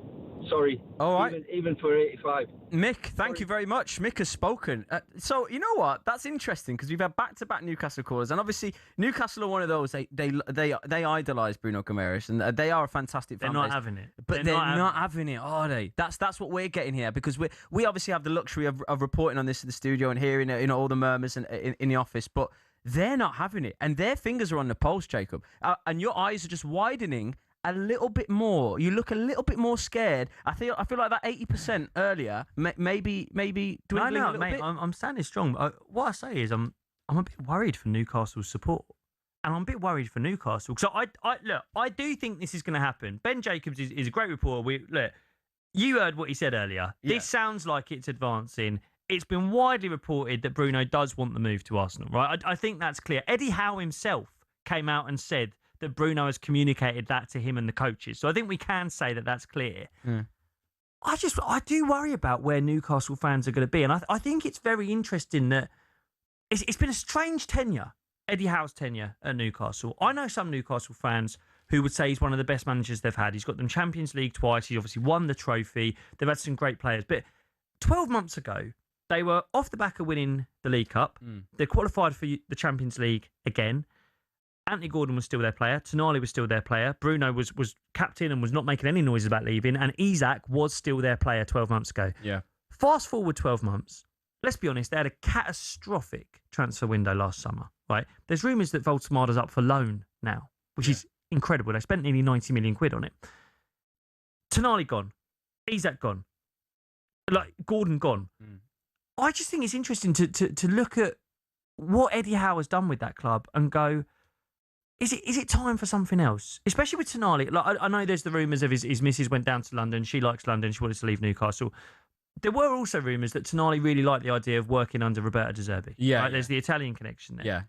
Sorry. All right. Even for 85. Mick, thank you very much. Mick has spoken. So you know what? That's interesting because we've had back-to-back Newcastle callers, and obviously Newcastle are one of those. They idolise Bruno Guimaraes, and they are a fantastic fan. They're not having it. But they're not having it, are they? That's what we're getting here, because we obviously have the luxury of reporting on this in the studio and hearing all the murmurs in the office, but they're not having it, and their fingers are on the pulse, Jacob, and your eyes are just widening a little bit more. You look a little bit more scared. I feel like that 80% earlier, maybe dwindling a little mate, bit. I'm standing strong. What I say is I'm a bit worried for Newcastle's support, and I'm a bit worried for Newcastle. So I do think this is going to happen. Ben Jacobs is a great reporter. You heard what he said earlier. Yeah. This sounds like it's advancing. It's been widely reported that Bruno does want the move to Arsenal, right? I think that's clear. Eddie Howe himself came out and said that Bruno has communicated that to him and the coaches. So I think we can say that that's clear. Mm. I do worry about where Newcastle fans are going to be. And I think it's very interesting that it's been a strange tenure, Eddie Howe's tenure at Newcastle. I know some Newcastle fans who would say he's one of the best managers they've had. He's got them Champions League twice. He's obviously won the trophy. They've had some great players. But 12 months ago, they were off the back of winning the League Cup. They qualified for the Champions League again. Anthony Gordon was still their player. Tonali was still their player. Bruno was captain and was not making any noises about leaving. And Isak was still their player 12 months ago. Yeah. Fast forward 12 months. Let's be honest, they had a catastrophic transfer window last summer, right? There's rumours that Voltemada's up for loan now, which is incredible. They spent nearly 90 million quid on it. Tonali gone. Isak gone. Like, Gordon gone. I just think it's interesting to look at what Eddie Howe has done with that club and go, is it time for something else? Especially with Tonali. Like, I know there's the rumours of his missus went down to London. She likes London. She wanted to leave Newcastle. There were also rumours that Tonali really liked the idea of working under Roberto De Zerbi. Yeah, right? There's the Italian connection there. Yeah.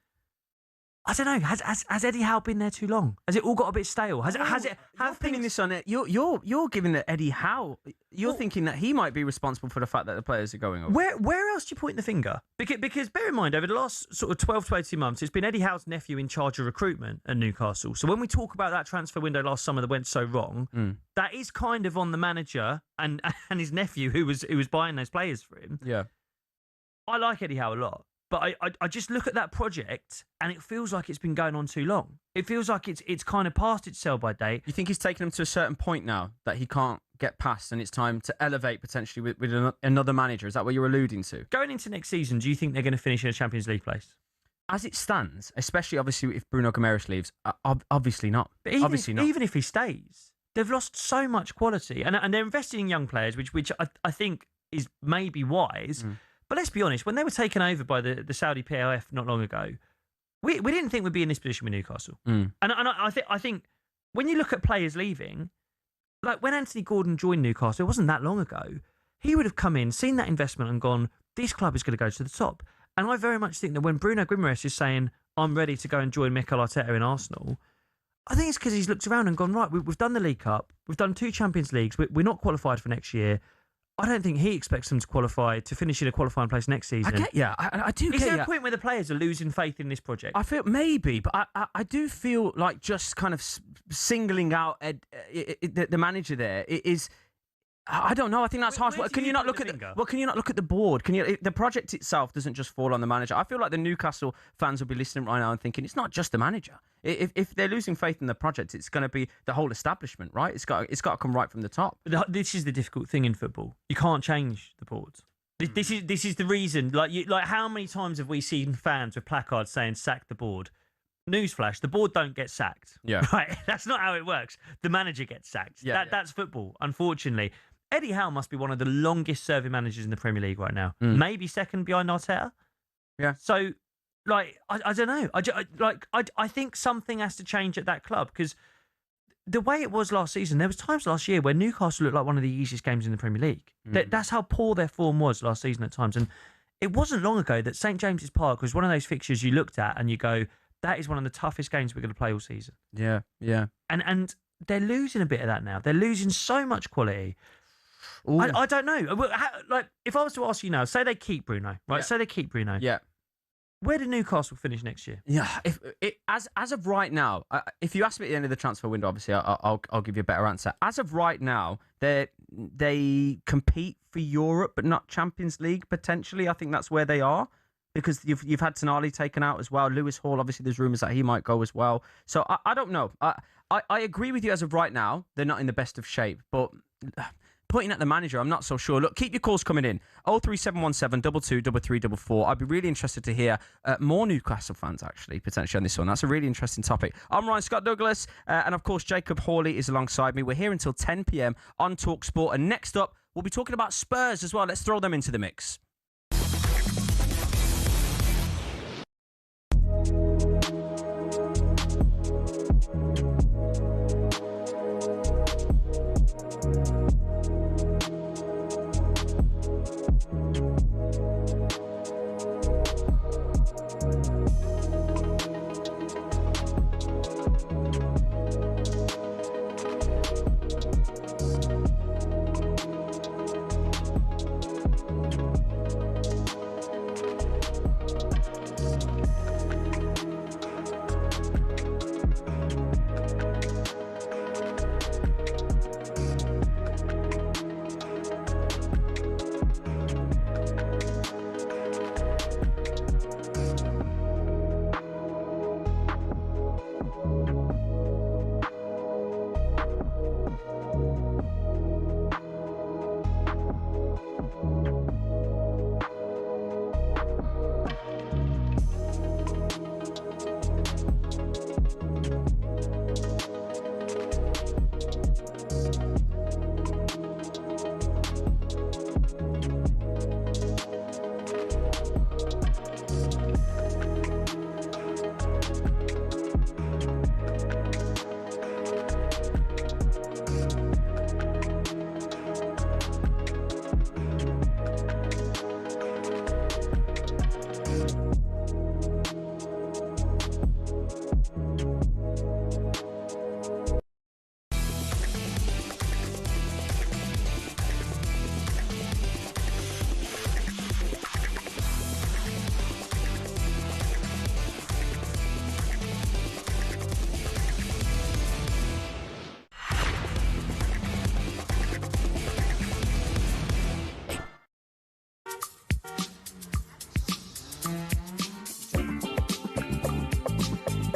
I don't know. Has Eddie Howe been there too long? Has it all got a bit stale? Has it? Have pinning this on it. You're giving it Eddie Howe. You're thinking that he might be responsible for the fact that the players are going over. Where else do you point the finger? Because bear in mind, over the last sort of 12 to 18 months, it's been Eddie Howe's nephew in charge of recruitment at Newcastle. So when we talk about that transfer window last summer that went so wrong, that is kind of on the manager and his nephew who was buying those players for him. Yeah. I like Eddie Howe a lot. But I just look at that project and it feels like it's been going on too long. It feels like it's kind of past its sell-by date. You think he's taken him to a certain point now that he can't get past and it's time to elevate potentially with another manager? Is that what you're alluding to? Going into next season, do you think they're going to finish in a Champions League place? As it stands, especially obviously if Bruno Guimaraes leaves, obviously not. But not. Even if he stays, they've lost so much quality. And they're investing in young players, which I think is maybe wise. But let's be honest, when they were taken over by the Saudi PLF not long ago, we didn't think we'd be in this position with Newcastle. And I think when you look at players leaving, like when Anthony Gordon joined Newcastle, it wasn't that long ago, he would have come in, seen that investment and gone, this club is going to go to the top. And I very much think that when Bruno Guimaraes is saying, I'm ready to go and join Mikel Arteta in Arsenal, I think it's because he's looked around and gone, right, we've done the League Cup, we've done 2 Champions Leagues, we're not qualified for next year. I don't think he expects them to qualify to finish in a qualifying place next season. I get, yeah, I do get. Is there a point where the players are losing faith in this project? I feel maybe, but I do feel like just kind of singling out the manager there is. I don't know. I think that's harsh. Can you not look at the board? The project itself doesn't just fall on the manager. I feel like the Newcastle fans will be listening right now and thinking it's not just the manager. If they're losing faith in the project, it's going to be the whole establishment, right? It's got to come right from the top. This is the difficult thing in football. You can't change the boards. This is the reason. Like how many times have we seen fans with placards saying "sack the board"? Newsflash: the board don't get sacked. Yeah, right. That's not how it works. The manager gets sacked. That's football. Unfortunately. Eddie Howe must be one of the longest-serving managers in the Premier League right now. Maybe second behind Arteta. Yeah. So, I don't know. I think something has to change at that club because the way it was last season, there was times last year where Newcastle looked like one of the easiest games in the Premier League. That's how poor their form was last season at times. And it wasn't long ago that St James's Park was one of those fixtures you looked at and you go, that is one of the toughest games we're going to play all season. Yeah, yeah. And they're losing a bit of that now. They're losing so much quality. I don't know. Like, if I was to ask you now, say they keep Bruno, right? Yeah. Say they keep Bruno. Yeah. Where did Newcastle finish next year? Yeah. As of right now, if you ask me at the end of the transfer window, obviously I'll give you a better answer. As of right now, they compete for Europe, but not Champions League potentially. I think that's where they are because you've had Tonali taken out as well. Lewis Hall, obviously, there's rumours that he might go as well. So I don't know. I agree with you. As of right now, they're not in the best of shape, but. Pointing at the manager, I'm not so sure. Look, keep your calls coming in. 03717 223344. I'd be really interested to hear more Newcastle fans, actually, potentially on this one. That's a really interesting topic. I'm Ryan Scott Douglas, and of course, Jacob Hawley is alongside me. We're here until 10 p.m. on talkSPORT. And next up, we'll be talking about Spurs as well. Let's throw them into the mix.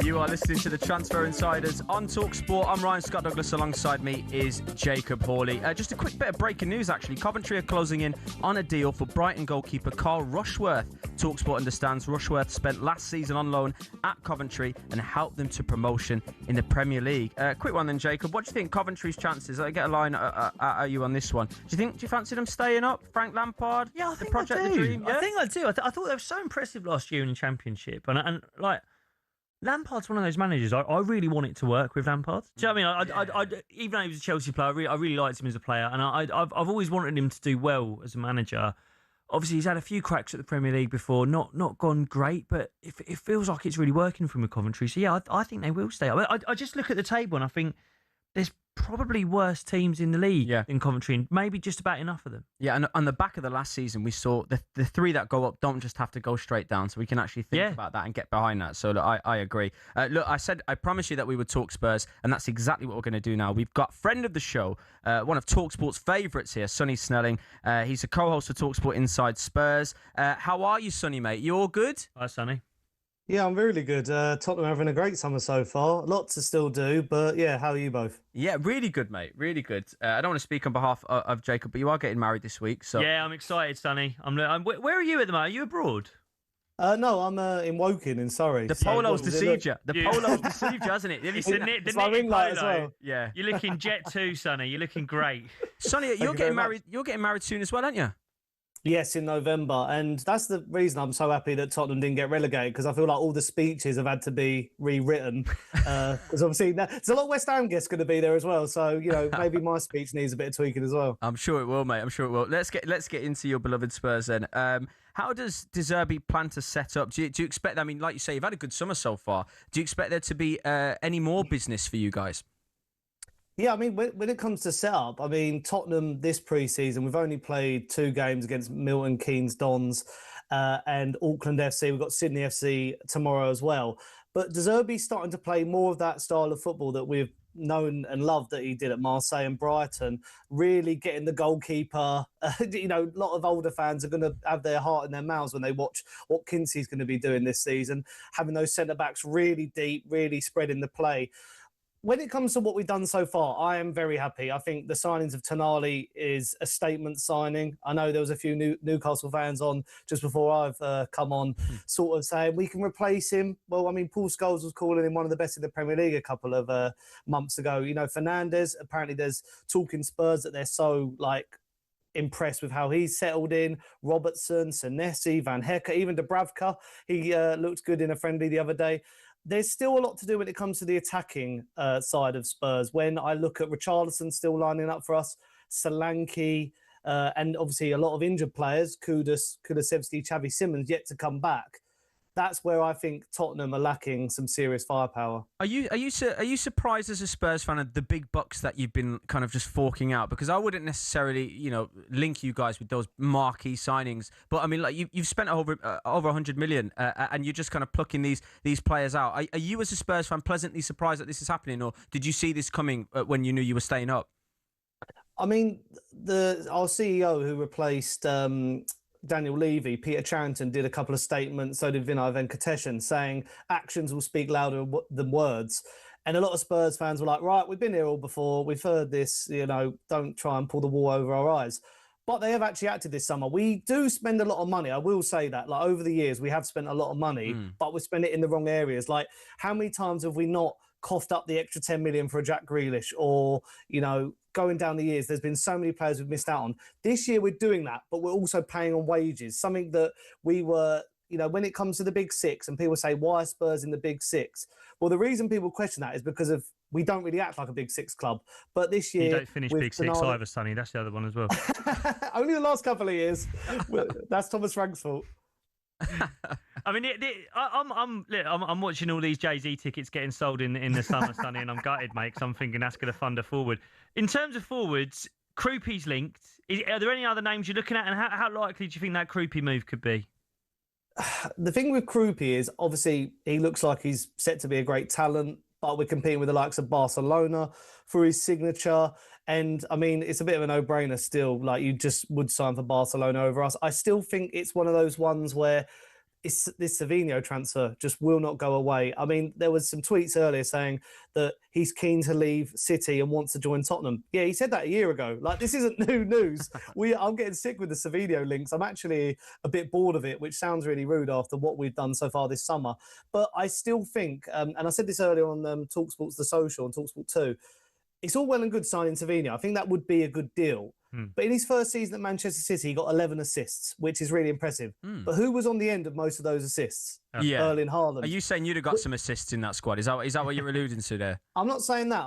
You are listening to the Transfer Insiders on talkSPORT. I'm Ryan Scott Douglas. Alongside me is Jacob Hawley. Just a quick bit of breaking news, actually. Coventry are closing in on a deal for Brighton goalkeeper Carl Rushworth. talkSPORT understands Rushworth spent last season on loan at Coventry and helped them to promotion in the Premier League. Quick one then, Jacob. What do you think Coventry's chances? I get a line at you on this one. Do you fancy them staying up? Frank Lampard? Yeah, I think the project, I do. the dream? Yeah? I think I do. I thought they were so impressive last year in the Championship, and like. Lampard's one of those managers. I really want it to work with Lampard. Do you know what I mean? I even though he was a Chelsea player, I really liked him as a player, and I've always wanted him to do well as a manager. Obviously, he's had a few cracks at the Premier League before, not gone great, but it feels like it's really working for him with Coventry. So yeah, I think they will stay. I just look at the table and I think there's probably worse teams in the league than Coventry, and maybe just about enough of them. Yeah, and on the back of the last season, we saw the three that go up don't just have to go straight down, so we can actually think about that and get behind that. So look, I agree. Look, I promised you that we would talk Spurs, and that's exactly what we're going to do now. We've got friend of the show, one of talkSPORT's favourites here, Sonny Snelling. He's a co-host of talkSPORT Inside Spurs. How are you, Sonny, mate? You all good? Hi, Sonny. Yeah, I'm really good. Tottenham are having a great summer so far. Lots to still do, but yeah, how are you both? Yeah, really good, mate. Really good. I don't want to speak on behalf of Jacob, but you are getting married this week, so yeah, I'm excited, Sonny. Where are you at the moment? Are you abroad? No, I'm in Woking in Surrey. The polo's deceived you. The polo's deceived you, hasn't it? It's my ring light as well. Yeah, you're looking jet too, Sonny. You're looking great. Sonny, you're getting married. You're getting married soon as well, aren't you? Yes, in November, and that's the reason I'm so happy that Tottenham didn't get relegated, because I feel like all the speeches have had to be rewritten, because obviously there's a lot of West Ham guests going to be there as well, so you know maybe my speech needs a bit of tweaking as well. I'm sure it will, mate. I'm sure it will. Let's get into your beloved Spurs then. How does De Zerbi plan to set up? Do you expect? I mean, like you say, you've had a good summer so far. Do you expect there to be any more business for you guys? Yeah, I mean, when it comes to setup, I mean, Tottenham this pre-season, we've only played 2 games against Milton Keynes Dons and Auckland FC. We've got Sydney FC tomorrow as well. But De Zerbi's starting to play more of that style of football that we've known and loved that he did at Marseille and Brighton, really getting the goalkeeper. You know, a lot of older fans are going to have their heart in their mouths when they watch what Kinsey's going to be doing this season, having those centre-backs really deep, really spreading the play. When it comes to what we've done so far, I am very happy. I think the signings of Tonali is a statement signing. I know there was a few Newcastle fans on just before I've come on sort of saying we can replace him. Well, I mean, Paul Scholes was calling him one of the best in the Premier League a couple of months ago. You know, Fernandes, apparently there's talk in Spurs that they're so, impressed with how he's settled in. Robertson, Senesi, Van Hecke, even Dubravka. He looked good in a friendly the other day. There's still a lot to do when it comes to the attacking side of Spurs. When I look at Richarlison still lining up for us, Solanke, and obviously a lot of injured players, Kudus, Kulusevski, Xavi Simons, yet to come back. That's where I think Tottenham are lacking some serious firepower. Are you surprised as a Spurs fan at the big bucks that you've been kind of just forking out? Because I wouldn't necessarily, link you guys with those marquee signings. But I mean, like you've spent over 100 million, and you're just kind of plucking these players out. Are you as a Spurs fan pleasantly surprised that this is happening, or did you see this coming when you knew you were staying up? I mean, our CEO who replaced Daniel Levy, Peter Charrington, did a couple of statements, so did Vinay Venkateshan, saying actions will speak louder than words. And a lot of Spurs fans were like, right, we've been here all before, we've heard this, don't try and pull the wool over our eyes. But they have actually acted this summer. We do spend a lot of money, I will say that. Like over the years, we have spent a lot of money, but we spend it in the wrong areas. Like how many times have we not coughed up the extra 10 million for a Jack Grealish, or, going down the years, there's been so many players we've missed out on. This year we're doing that, but we're also paying on wages, something that we were, when it comes to the big six and people say, why are Spurs in the big six? Well, the reason people question that is because we don't really act like a big six club. But this year... You don't finish big six either, Sonny. That's the other one as well. Only the last couple of years. That's Thomas Frank's fault. I mean, I'm watching all these Jay-Z tickets getting sold in the summer, Sonny, and I'm gutted, mate, because I'm thinking that's going to fund a forward. In terms of forwards, Krupi's linked. Are there any other names you're looking at, and how likely do you think that Krupi move could be? The thing with Krupi is, obviously, he looks like he's set to be a great talent, but we're competing with the likes of Barcelona for his signature. And, I mean, it's a bit of a no-brainer still. Like, you just would sign for Barcelona over us. I still think it's one of those ones where this Savinho transfer just will not go away. I mean, there was some tweets earlier saying that he's keen to leave City and wants to join Tottenham. Yeah, he said that a year ago. Like, this isn't new news. I'm getting sick with the Savinho links. I'm actually a bit bored of it, which sounds really rude after what we've done so far this summer. But I still think, and I said this earlier on talkSPORT's The Social and talkSPORT 2, it's all well and good signing Savinho. I think that would be a good deal. But in his first season at Manchester City, he got 11 assists, which is really impressive. But who was on the end of most of those assists? Erling Haaland. Are you saying you'd have got some assists in that squad? Is that what you're alluding to there? I'm not saying that.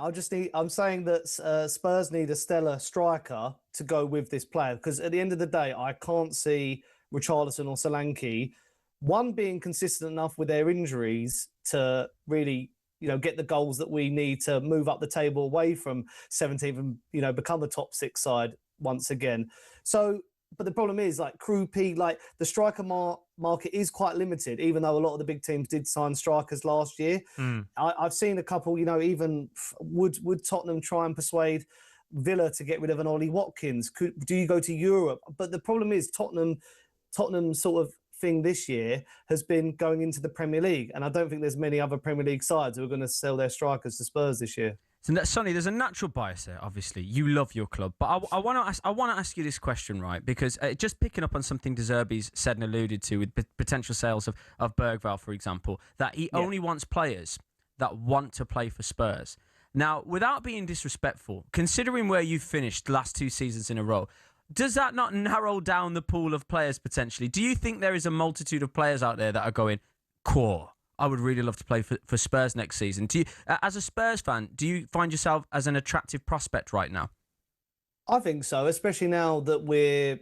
I'm saying that Spurs need a stellar striker to go with this player, because at the end of the day, I can't see Richarlison or Solanke, one, being consistent enough with their injuries to really, get the goals that we need to move up the table away from 17th and, become a top 6 side once again. So, but the problem is, like, Krupi, like, the striker market is quite limited, even though a lot of the big teams did sign strikers last year. I've seen a couple, even would Tottenham try and persuade Villa to get rid of an Ollie Watkins? Do you go to Europe? But the problem is Tottenham sort of thing this year has been going into the Premier League, and I don't think there's many other Premier League sides who are going to sell their strikers to Spurs this year. So, Sonny, there's a natural bias there. Obviously, you love your club, but I want to ask you this question, right? Because just picking up on something De Zerbi's said and alluded to with potential sales of Bergvall, for example, that he only wants players that want to play for Spurs. Now, without being disrespectful, considering where you've finished the last 2 seasons in a row, does that not narrow down the pool of players potentially? Do you think there is a multitude of players out there that are going, core, I would really love to play for Spurs next season? Do you, as a Spurs fan, do you find yourself as an attractive prospect right now? I think so, especially now that we're,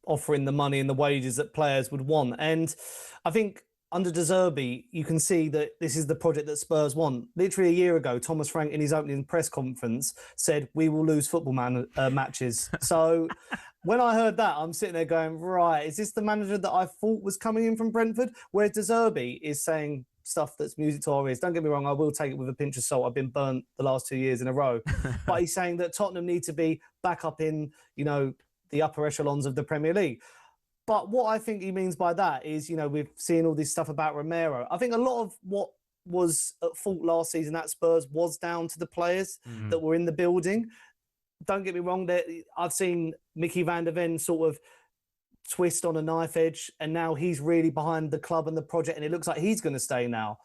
offering the money and the wages that players would want. And I think under De Zerbi, you can see that this is the project that Spurs want. Literally a year ago, Thomas Frank, in his opening press conference, said, we will lose football matches. So when I heard that, I'm sitting there going, right, is this the manager that I thought was coming in from Brentford? Where De Zerbi is saying stuff that's music to our ears. Don't get me wrong, I will take it with a pinch of salt. I've been burnt the last 2 years in a row. But he's saying that Tottenham need to be back up in, the upper echelons of the Premier League. But what I think he means by that is, we've seen all this stuff about Romero. I think a lot of what was at fault last season at Spurs was down to the players that were in the building. Don't get me wrong, I've seen Mickey van der Ven sort of twist on a knife edge, and now he's really behind the club and the project, and it looks like he's going to stay now.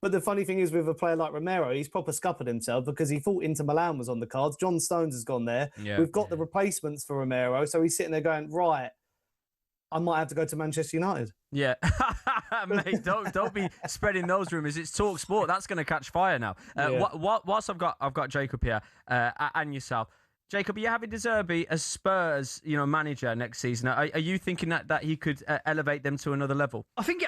But the funny thing is, with a player like Romero, he's proper scuppered himself because he thought Inter Milan was on the cards. John Stones has gone there. Yeah. We've got the replacements for Romero, so he's sitting there going, right, I might have to go to Manchester United. Yeah, mate, don't be spreading those rumours. It's talkSPORT. That's going to catch fire now. Whilst I've got Jacob here and yourself, Jacob, are you having De Zerbi as Spurs, manager next season? Are you thinking that he could elevate them to another level? I think,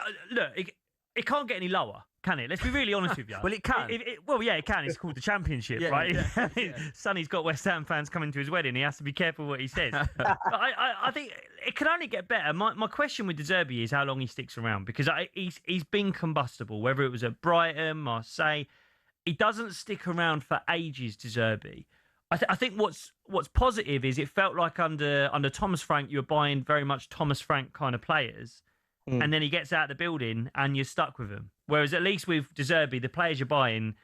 it can't get any lower, can it? Let's be really honest with you. Well, it can. It can. It's called the Championship, right? Sonny's got West Ham fans coming to his wedding. He has to be careful what he says. But I think it can only get better. My question with De Zerbi is how long he sticks around, because he's been combustible, whether it was at Brighton, Marseille. He doesn't stick around for ages, De Zerbi. I think what's positive is it felt like under Thomas Frank, you were buying very much Thomas Frank kind of players. And then he gets out of the building and you're stuck with him. Whereas at least with De Zerbi, the players you're buying,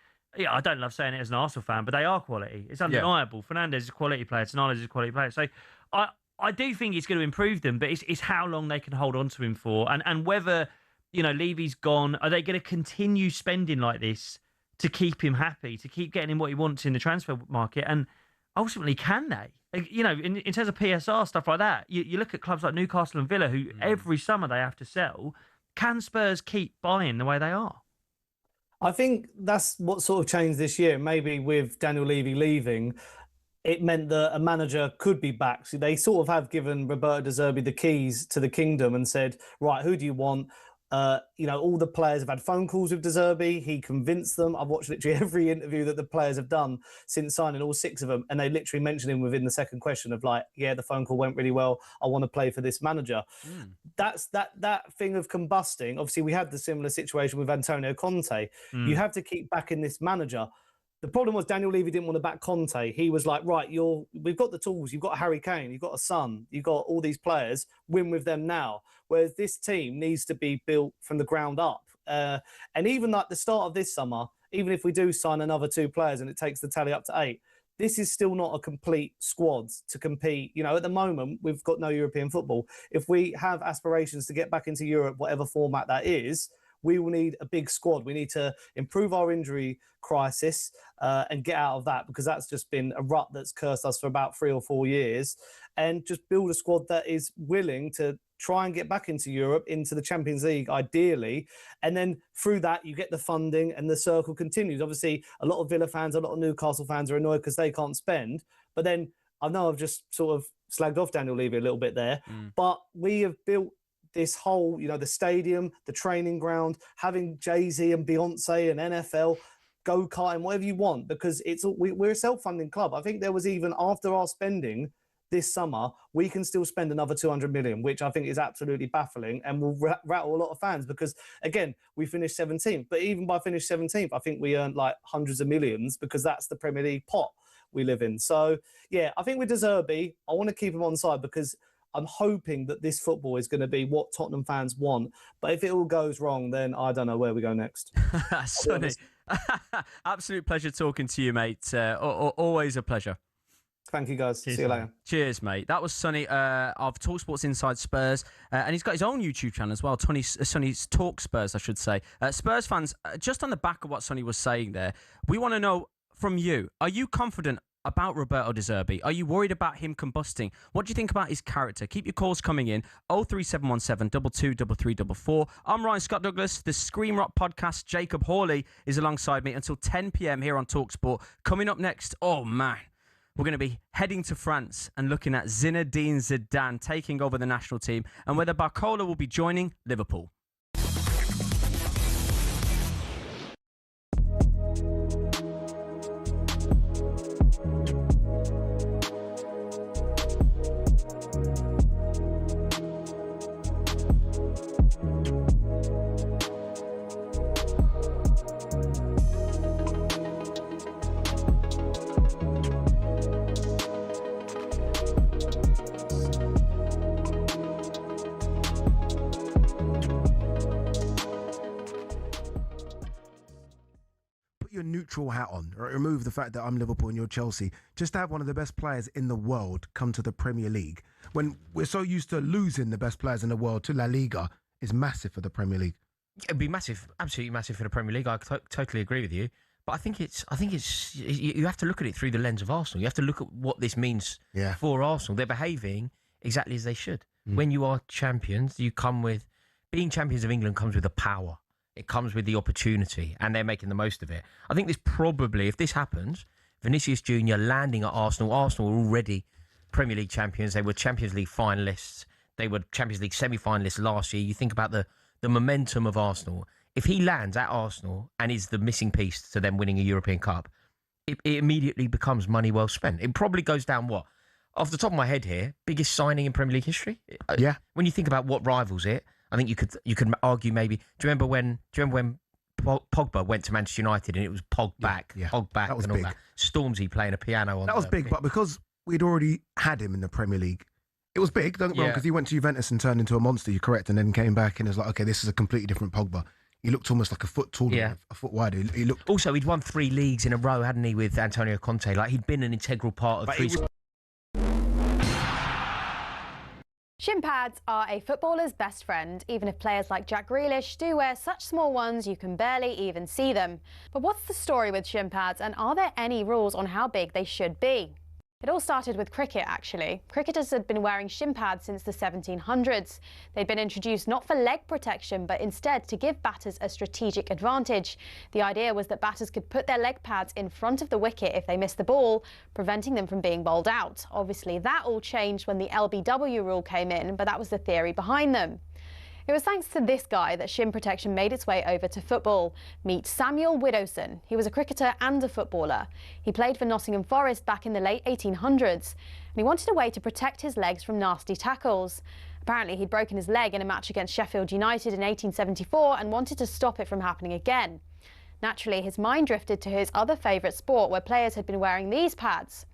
I don't love saying it as an Arsenal fan, but they are quality. It's undeniable. Yeah. Fernandes is a quality player. Tonali is a quality player. So I do think it's going to improve them, but it's how long they can hold on to him for. And whether, Levy's gone, are they going to continue spending like this to keep him happy, to keep getting him what he wants in the transfer market? And ultimately, can they? In terms of PSR, stuff like that, you look at clubs like Newcastle and Villa, who every summer they have to sell. Can Spurs keep buying the way they are? I think that's what sort of changed this year. Maybe with Daniel Levy leaving, it meant that a manager could be back. So they sort of have given Roberto De Zerbi the keys to the kingdom and said, right, who do you want? All the players have had phone calls with De Zerbi. He convinced them. I've watched literally every interview that the players have done since signing, all 6 of them, and they literally mentioned him within the second question of like, yeah, the phone call went really well. I want to play for this manager. That's that thing of combusting. Obviously, we had the similar situation with Antonio Conte. You have to keep backing this manager. The problem was Daniel Levy didn't want to back Conte. He was like, right, we've got the tools. You've got Harry Kane. You've got a Son. You've got all these players. Win with them now. Whereas this team needs to be built from the ground up. And even at the start of this summer, even if we do sign another 2 players and it takes the tally up to 8, this is still not a complete squad to compete. You know, at the moment, we've got no European football. If we have aspirations to get back into Europe, whatever format that is, we will need a big squad. We need to improve our injury crisis and get out of that, because that's just been a rut that's cursed us for about 3 or 4 years, and just build a squad that is willing to try and get back into Europe, into the Champions League, ideally. And then through that, you get the funding and the circle continues. Obviously, a lot of Villa fans, a lot of Newcastle fans are annoyed because they can't spend. But then I know I've just sort of slagged off Daniel Levy a little bit there, but we have built this whole, the stadium, the training ground, having Jay-Z and Beyonce and NFL, go-karting, whatever you want, because we're a self-funding club. I think there was, even after our spending this summer, we can still spend another 200 million, which I think is absolutely baffling and will rattle a lot of fans, because, again, we finished 17th. But even by finish 17th, I think we earned like hundreds of millions, because that's the Premier League pot we live in. So, yeah, I think with De Zerbi, I want to keep him on side, because I'm hoping that this football is going to be what Tottenham fans want. But if it all goes wrong, then I don't know where we go next. Sonny, absolute pleasure talking to you, mate. Always a pleasure. Thank you, guys. See you later. Cheers, mate. That was Sonny of talkSPORT's Inside Spurs. And he's got his own YouTube channel as well, Sonny's Talk Spurs, I should say. Spurs fans, just on the back of what Sonny was saying there, we want to know from you, are you confident about Roberto De Zerbi? Are you worried about him combusting? What do you think about his character? Keep your calls coming in. 03717 223344. I'm Ryan Scott Douglas. The Scream Rock podcast, Jacob Hawley, is alongside me until 10 p.m. here on talkSPORT. Coming up next, oh man, we're going to be heading to France and looking at Zinedine Zidane taking over the national team, and whether Barcola will be joining Liverpool. Your neutral hat on, right? Remove the fact that I'm Liverpool and you're Chelsea. Just to have one of the best players in the world come to the Premier League, when we're so used to losing the best players in the world to La Liga, is massive for the Premier League. It'd be massive, absolutely massive for the Premier League. I totally agree with you. But I think it's you have to look at it through the lens of Arsenal. You have to look at what this means for Arsenal. They're behaving exactly as they should. When you are champions, you come with being champions of England comes with the power. It comes with the opportunity, and they're making the most of it. I think this probably, if this happens, Vinicius Jr. landing at Arsenal. Arsenal were already Premier League champions. They were Champions League finalists. They were Champions League semi-finalists last year. You think about the momentum of Arsenal. If he lands at Arsenal and is the missing piece to them winning a European Cup, it immediately becomes money well spent. It probably goes down, what? Off the top of my head here, biggest signing in Premier League history? Yeah. When you think about what rivals it, I think you could argue maybe. Do you remember when Pogba went to Manchester United and it was Pog back, Pog back, that was and all big. that? Stormzy playing a piano on. That was big, but because we'd already had him in the Premier League, it was big. Don't get me wrong, because he went to Juventus and turned into a monster. You're correct, and then came back and it was like, okay, this is a completely different Pogba. He looked almost like a foot taller, a foot wider. He looked. Also, he'd won 3 leagues in a row, hadn't he, with Antonio Conte? Like, he'd been an integral part of 3. Shin pads are a footballer's best friend, even if players like Jack Grealish do wear such small ones you can barely even see them. But what's the story with shin pads, and are there any rules on how big they should be? It all started with cricket, actually. Cricketers had been wearing shin pads since the 1700s. They'd been introduced not for leg protection, but instead to give batters a strategic advantage. The idea was that batters could put their leg pads in front of the wicket if they missed the ball, preventing them from being bowled out. Obviously, that all changed when the LBW rule came in, but that was the theory behind them. It was thanks to this guy that shin protection made its way over to football. Meet Samuel Widdowson. He was a cricketer and a footballer. He played for Nottingham Forest back in the late 1800s, and he wanted a way to protect his legs from nasty tackles. Apparently, he'd broken his leg in a match against Sheffield United in 1874 and wanted to stop it from happening again. Naturally, his mind drifted to his other favourite sport where players had been wearing these pads.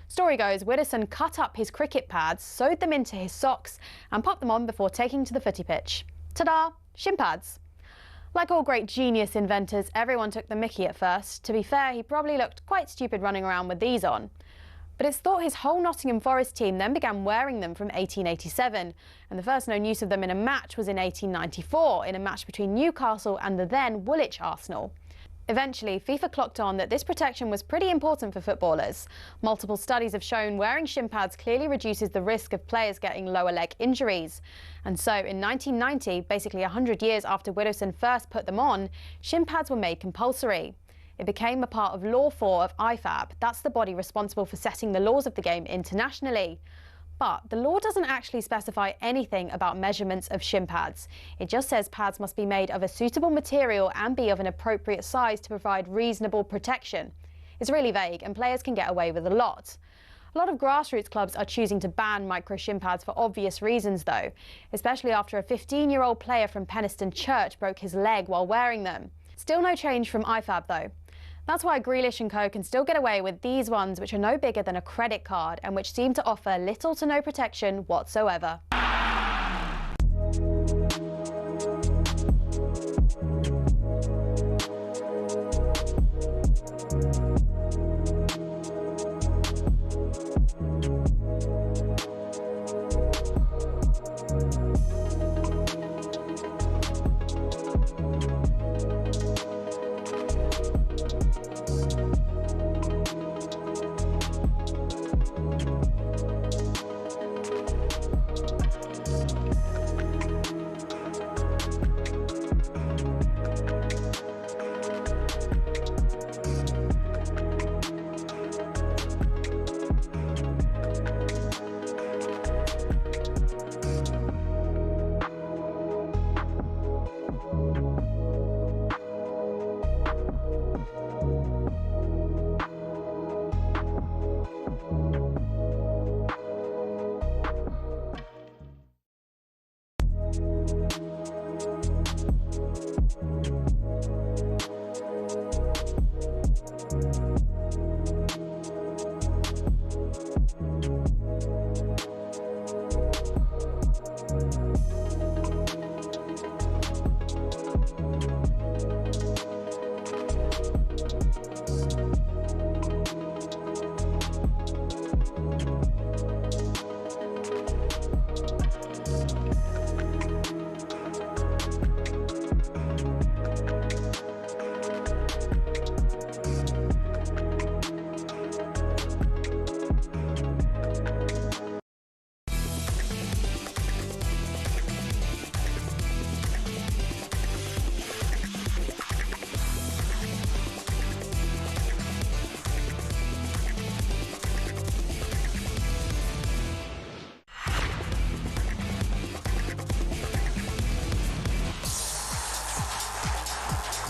Story goes, Widdowson cut up his cricket pads, sewed them into his socks and popped them on before taking to the footy pitch. Ta-da! Shin pads. Like all great genius inventors, everyone took the mickey at first. To be fair, he probably looked quite stupid running around with these on. But it's thought his whole Nottingham Forest team then began wearing them from 1887, and the first known use of them in a match was in 1894, in a match between Newcastle and the then Woolwich Arsenal. Eventually, FIFA clocked on that this protection was pretty important for footballers. Multiple studies have shown wearing shin pads clearly reduces the risk of players getting lower leg injuries. And so, in 1990, basically 100 years after Widdowson first put them on, shin pads were made compulsory. It became a part of Law 4 of IFAB. That's the body responsible for setting the laws of the game internationally. But the law doesn't actually specify anything about measurements of shin pads. It just says pads must be made of a suitable material and be of an appropriate size to provide reasonable protection. It's really vague and players can get away with a lot. A lot of grassroots clubs are choosing to ban micro shin pads for obvious reasons though, especially after a 15-year-old player from Penistone Church broke his leg while wearing them. Still no change from IFAB though. That's why Grealish and co can still get away with these ones, which are no bigger than a credit card and which seem to offer little to no protection whatsoever.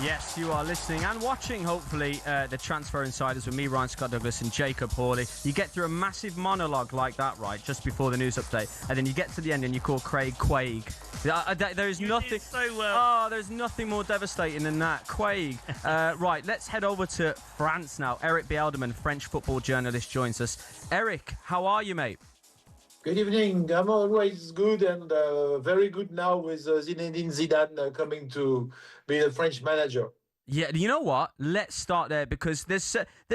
Yes, you are listening and watching, hopefully, the Transfer Insiders with me, Ryan Scott Douglas, and Jacob Hawley. You get through a massive monologue like that, right, just before the news update, and then you get to the end and you call Craig Quaig. There's nothing. So well. Oh, there's nothing more devastating than that, Quaig. Right, let's head over to France now. Eric Bielderman, French football journalist, joins us. Eric, how are you, mate? Good evening. I'm always good and very good now with Zinedine Zidane coming to be the French manager. Yeah, you know what? Let's start there because there's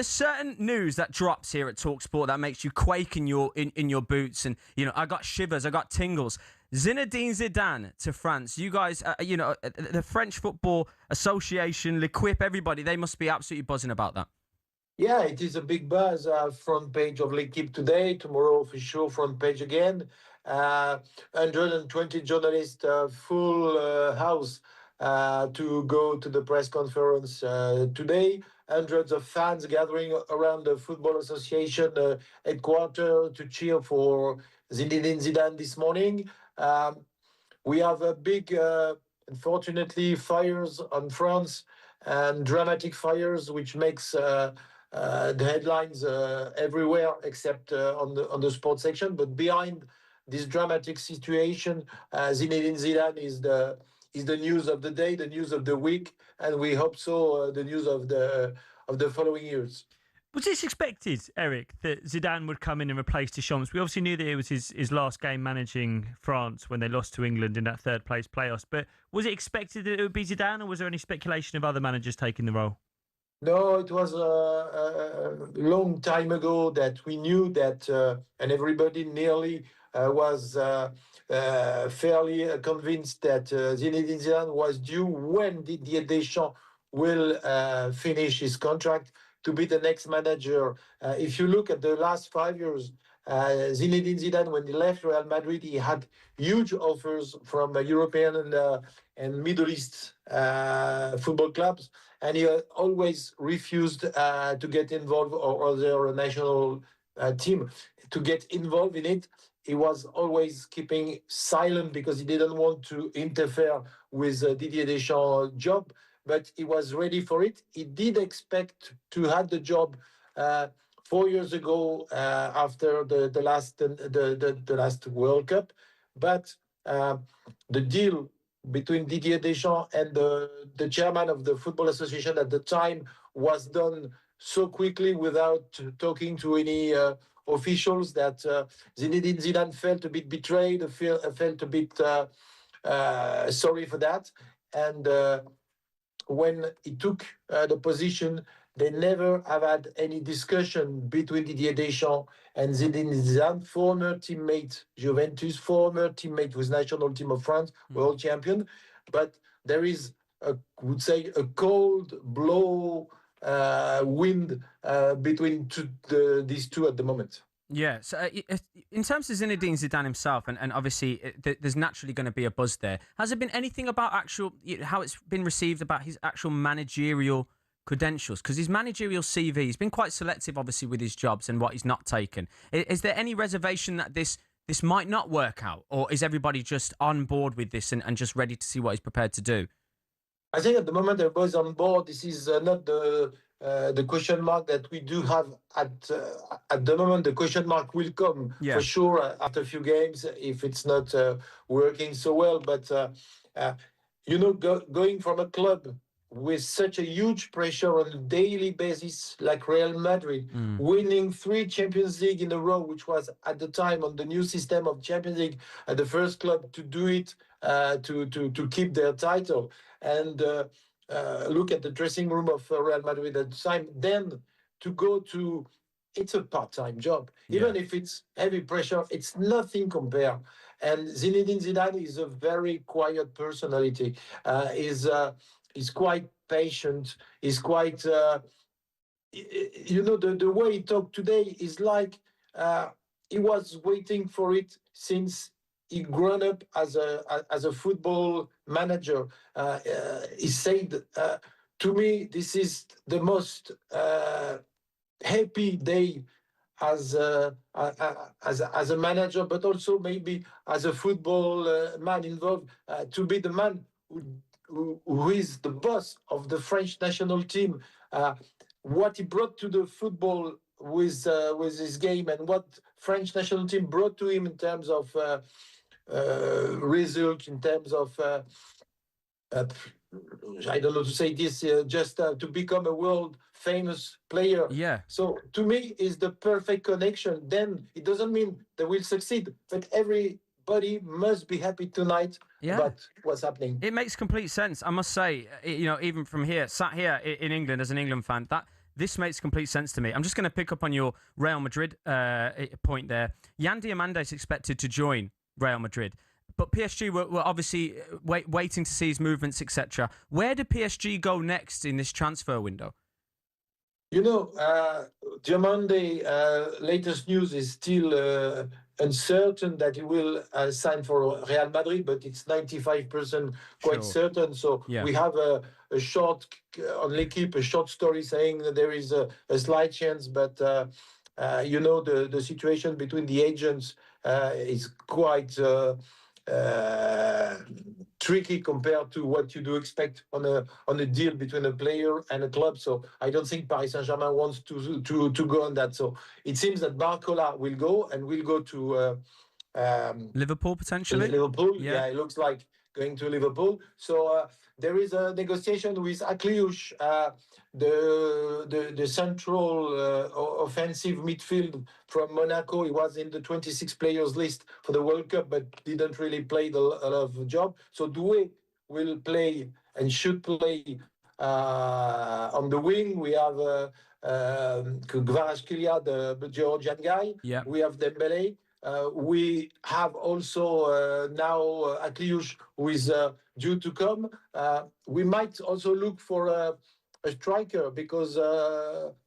certain news that drops here at talkSPORT that makes you quake in your boots, and I got shivers, I got tingles. Zinedine Zidane to France. You guys, the French Football Association, L'Equipe, everybody, they must be absolutely buzzing about that. Yeah, it is a big buzz. Front page of L'Equipe today. Tomorrow, for sure, front page again. 120 journalists, full house to go to the press conference today. Hundreds of fans gathering around the Football Association headquarters to cheer for Zinedine Zidane this morning. We have a big, unfortunately, fires on France and dramatic fires, which makes the headlines everywhere except on the sports section. But behind this dramatic situation, Zinedine Zidane is the news of the day, the news of the week, and we hope so the news of the following years. Was this expected, Eric, that Zidane would come in and replace Deschamps? We obviously knew that it was his last game managing France when they lost to England in that third place playoffs. But was it expected that it would be Zidane, or was there any speculation of other managers taking the role? No, it was a long time ago that we knew that, and everybody nearly was fairly convinced that Zinedine Zidane was due when Didier Deschamps will finish his contract to be the next manager. If you look at the last 5 years, Zinedine Zidane, when he left Real Madrid, he had huge offers from European and Middle East football clubs, and he always refused to get involved or other national team to get involved in it. He was always keeping silent because he didn't want to interfere with Didier Deschamps' job, but he was ready for it. He did expect to have the job 4 years ago after the last World Cup, but the deal between Didier Deschamps and the chairman of the Football Association at the time was done so quickly without talking to any officials that Zinedine Zidane felt a bit betrayed, felt a bit sorry for that. And when he took the position, they never have had any discussion between Didier Deschamps and Zinedine Zidane, former teammate Juventus, former teammate with national team of France, world champion. But there is, would say, a cold blow wind between these two at the moment. Yeah, so in terms of Zinedine Zidane himself, and obviously there's naturally going to be a buzz there. Has there been anything about how it's been received about his actual managerial credentials? Because his managerial CV, he's been quite selective, obviously, with his jobs and what he's not taken. Is there any reservation that this might not work out, or is everybody just on board with this and just ready to see what he's prepared to do? I think at the moment everybody's on board. This is not the question mark that we do have at the moment. The question mark will come for sure after a few games if it's not working so well. But going from a club with such a huge pressure on a daily basis like Real Madrid, winning 3 Champions League in a row, which was at the time on the new system of Champions League, the first club to do it, to keep their title, and look at the dressing room of Real Madrid at the time, then to go to, it's a part-time job. Even if it's heavy pressure, it's nothing compared. And Zinedine Zidane is a very quiet personality. He's quite patient. He's quite, the way he talked today is like he was waiting for it since he grown up as a football manager. He said, to me, this is the most happy day as a manager, but also maybe as a football man involved, to be the man who is the boss of the French national team. What he brought to the football with his game, and what French national team brought to him in terms of result, in terms of I don't know to say this, just to become a world famous player. Yeah. So to me, is the perfect connection. Then it doesn't mean they will succeed, but everybody must be happy tonight about what's happening. It makes complete sense. I must say, even from here, sat here in England as an England fan, this makes complete sense to me. I'm just going to pick up on your Real Madrid point there. Yan Diomande is expected to join Real Madrid, but PSG were obviously waiting to see his movements, etc. Where do PSG go next in this transfer window? Diomande, latest news is still uncertain that he will sign for Real Madrid, but it's 95% quite certain. So we have a short, on L'Equipe, a short story saying that there is a slight chance, but the situation between the agents is quite tricky compared to what you do expect on a deal between a player and a club. So I don't think Paris Saint-Germain wants to go on that. So it seems that Barcola will go to Liverpool potentially. Liverpool, it looks like going to Liverpool. So there is a negotiation with Akliouche, the central offensive midfield from Monaco. He was in the 26 players list for the World Cup, but didn't really play a lot of job. So Doué will play and should play on the wing. We have Kvaratskhelia, the Georgian guy. Yeah. We have Dembele. We have also now Akliouche, who is due to come. We might also look for a striker because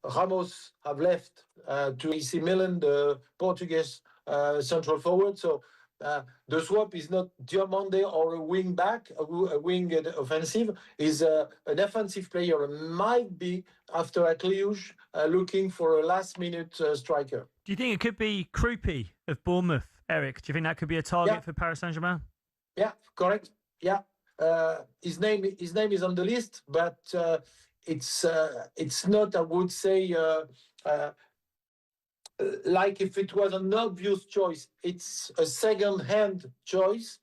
Ramos have left to AC Milan, the Portuguese central forward. So the swap is not Diomande or a wing back, a wing offensive, is an offensive player. Might be after Akliouche looking for a last-minute striker. Do you think it could be Krupi of Bournemouth, Eric? Do you think that could be a target for Paris Saint-Germain? Yeah, correct. Yeah, his name is on the list, but it's not. I would say like if it was an obvious choice, it's a second-hand choice.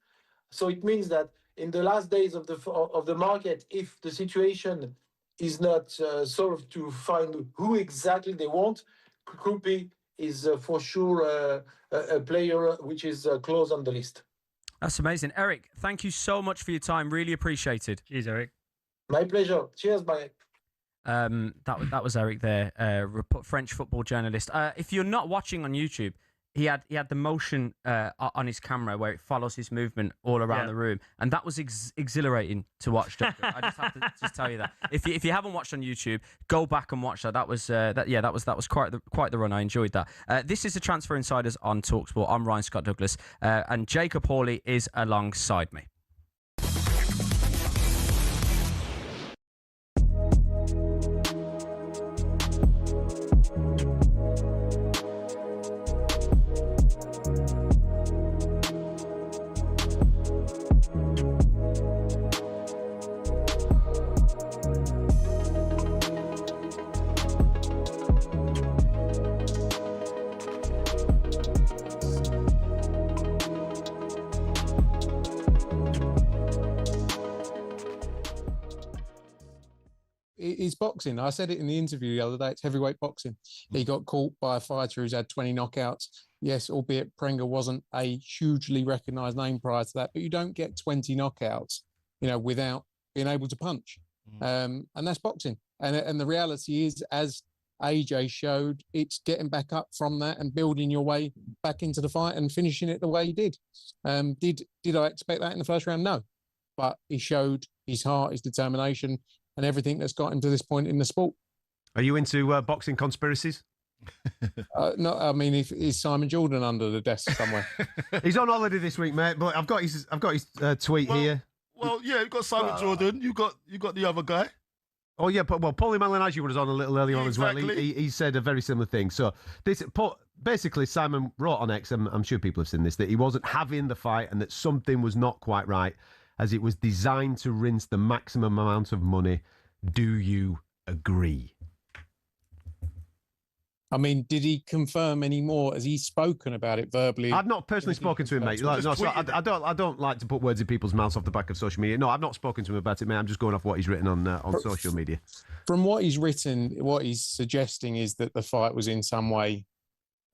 So it means that in the last days of the market, if the situation is not solved to find who exactly they want, Krupi is for sure a player which is close on the list. That's amazing. Eric, thank you so much for your time. Really appreciated. Cheers, Eric. My pleasure. Cheers, bye. That was Eric there, French football journalist. If you're not watching on YouTube, he had the motion on his camera where it follows his movement all around the room, and that was exhilarating to watch. I just have to just tell you that. If you haven't watched on YouTube, go back and watch that. That was quite the run. I enjoyed that. This is the Transfer Insiders on talkSPORT. I'm Ryan Scott Douglas, and Jacob Hawley is alongside me. It's boxing. I said it in the interview the other day. It's heavyweight boxing. He got caught by a fighter who's had 20 knockouts. Yes, albeit Prenga wasn't a hugely recognised name prior to that, but you don't get 20 knockouts, without being able to punch. And that's boxing. And the reality is, as AJ showed, it's getting back up from that and building your way back into the fight and finishing it the way he did. Did I expect that in the first round? No. But he showed his heart, his determination, and everything that's got him to this point in the sport. Are you into boxing conspiracies? No, I mean, is Simon Jordan under the desk somewhere? He's on holiday this week, mate. But I've got his tweet here. Well, yeah, you've got Simon Jordan. You got the other guy. Oh yeah, but Paulie Malignaggi was on a little earlier on as well. He said a very similar thing. So basically, Simon wrote on X, and I'm sure people have seen this, that he wasn't having the fight and that something was not quite right, as it was designed to rinse the maximum amount of money. Do you agree? I mean, did he confirm any more? Has he spoken about it verbally? I've not personally spoken to him, mate. I don't like to put words in people's mouths off the back of social media. No, I've not spoken to him about it, mate. I'm just going off what he's written on social media. From what he's written, what he's suggesting is that the fight was in some way,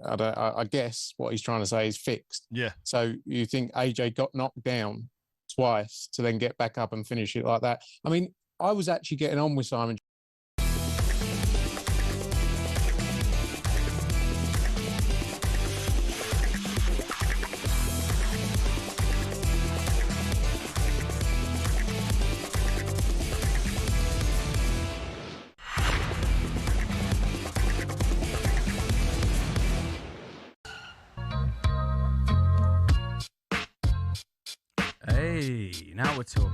I guess what he's trying to say is fixed. Yeah. So you think AJ got knocked down twice to then get back up and finish it like that? I mean, I was actually getting on with Simon. Hey, now we're talking.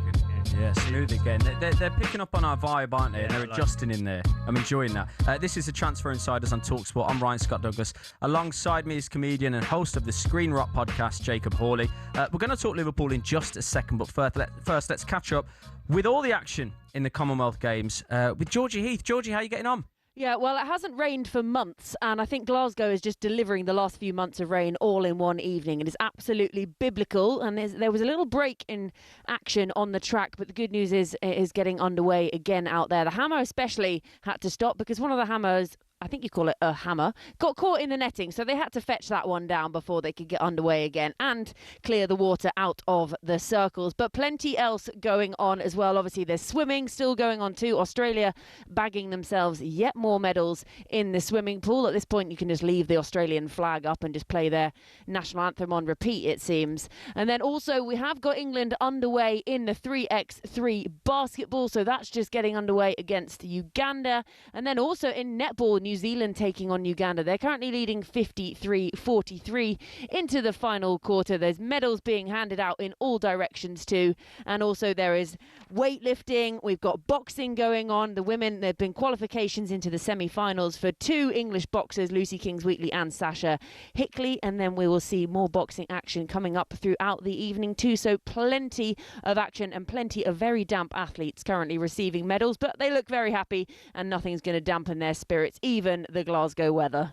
Yeah, smooth again. They're picking up on our vibe, aren't they? And they're adjusting in there. I'm enjoying that. This is the Transfer Insiders on talkSPORT. I'm Ryan Scott Douglas. Alongside me is comedian and host of the Screen Rock podcast, Jacob Hawley. We're going to talk Liverpool in just a second, but first let's catch up with all the action in the Commonwealth Games with Georgie Heath. Georgie, how are you getting on? Yeah, well, it hasn't rained for months, and I think Glasgow is just delivering the last few months of rain all in one evening. It is absolutely biblical, and there was a little break in action on the track, but the good news is it is getting underway again out there. The hammer especially had to stop because one of the hammers, I think you call it a hammer, got caught in the netting, so they had to fetch that one down before they could get underway again and clear the water out of the circles. But plenty else going on as well. Obviously, there's swimming still going on too. Australia bagging themselves yet more medals in the swimming pool. At this point, you can just leave the Australian flag up and just play their national anthem on repeat, it seems. And then also, we have got England underway in the 3x3 basketball, so that's just getting underway against Uganda. And then also in netball, New Zealand taking on Uganda. They're currently leading 53-43 into the final quarter. There's medals being handed out in all directions too. And also there is weightlifting. We've got boxing going on. The women, there have been qualifications into the semi-finals for 2 English boxers, Lucy Kings-Wheatley and Sasha Hickley. And then we will see more boxing action coming up throughout the evening too. So plenty of action and plenty of very damp athletes currently receiving medals, but they look very happy and nothing's going to dampen their spirits, even the Glasgow weather.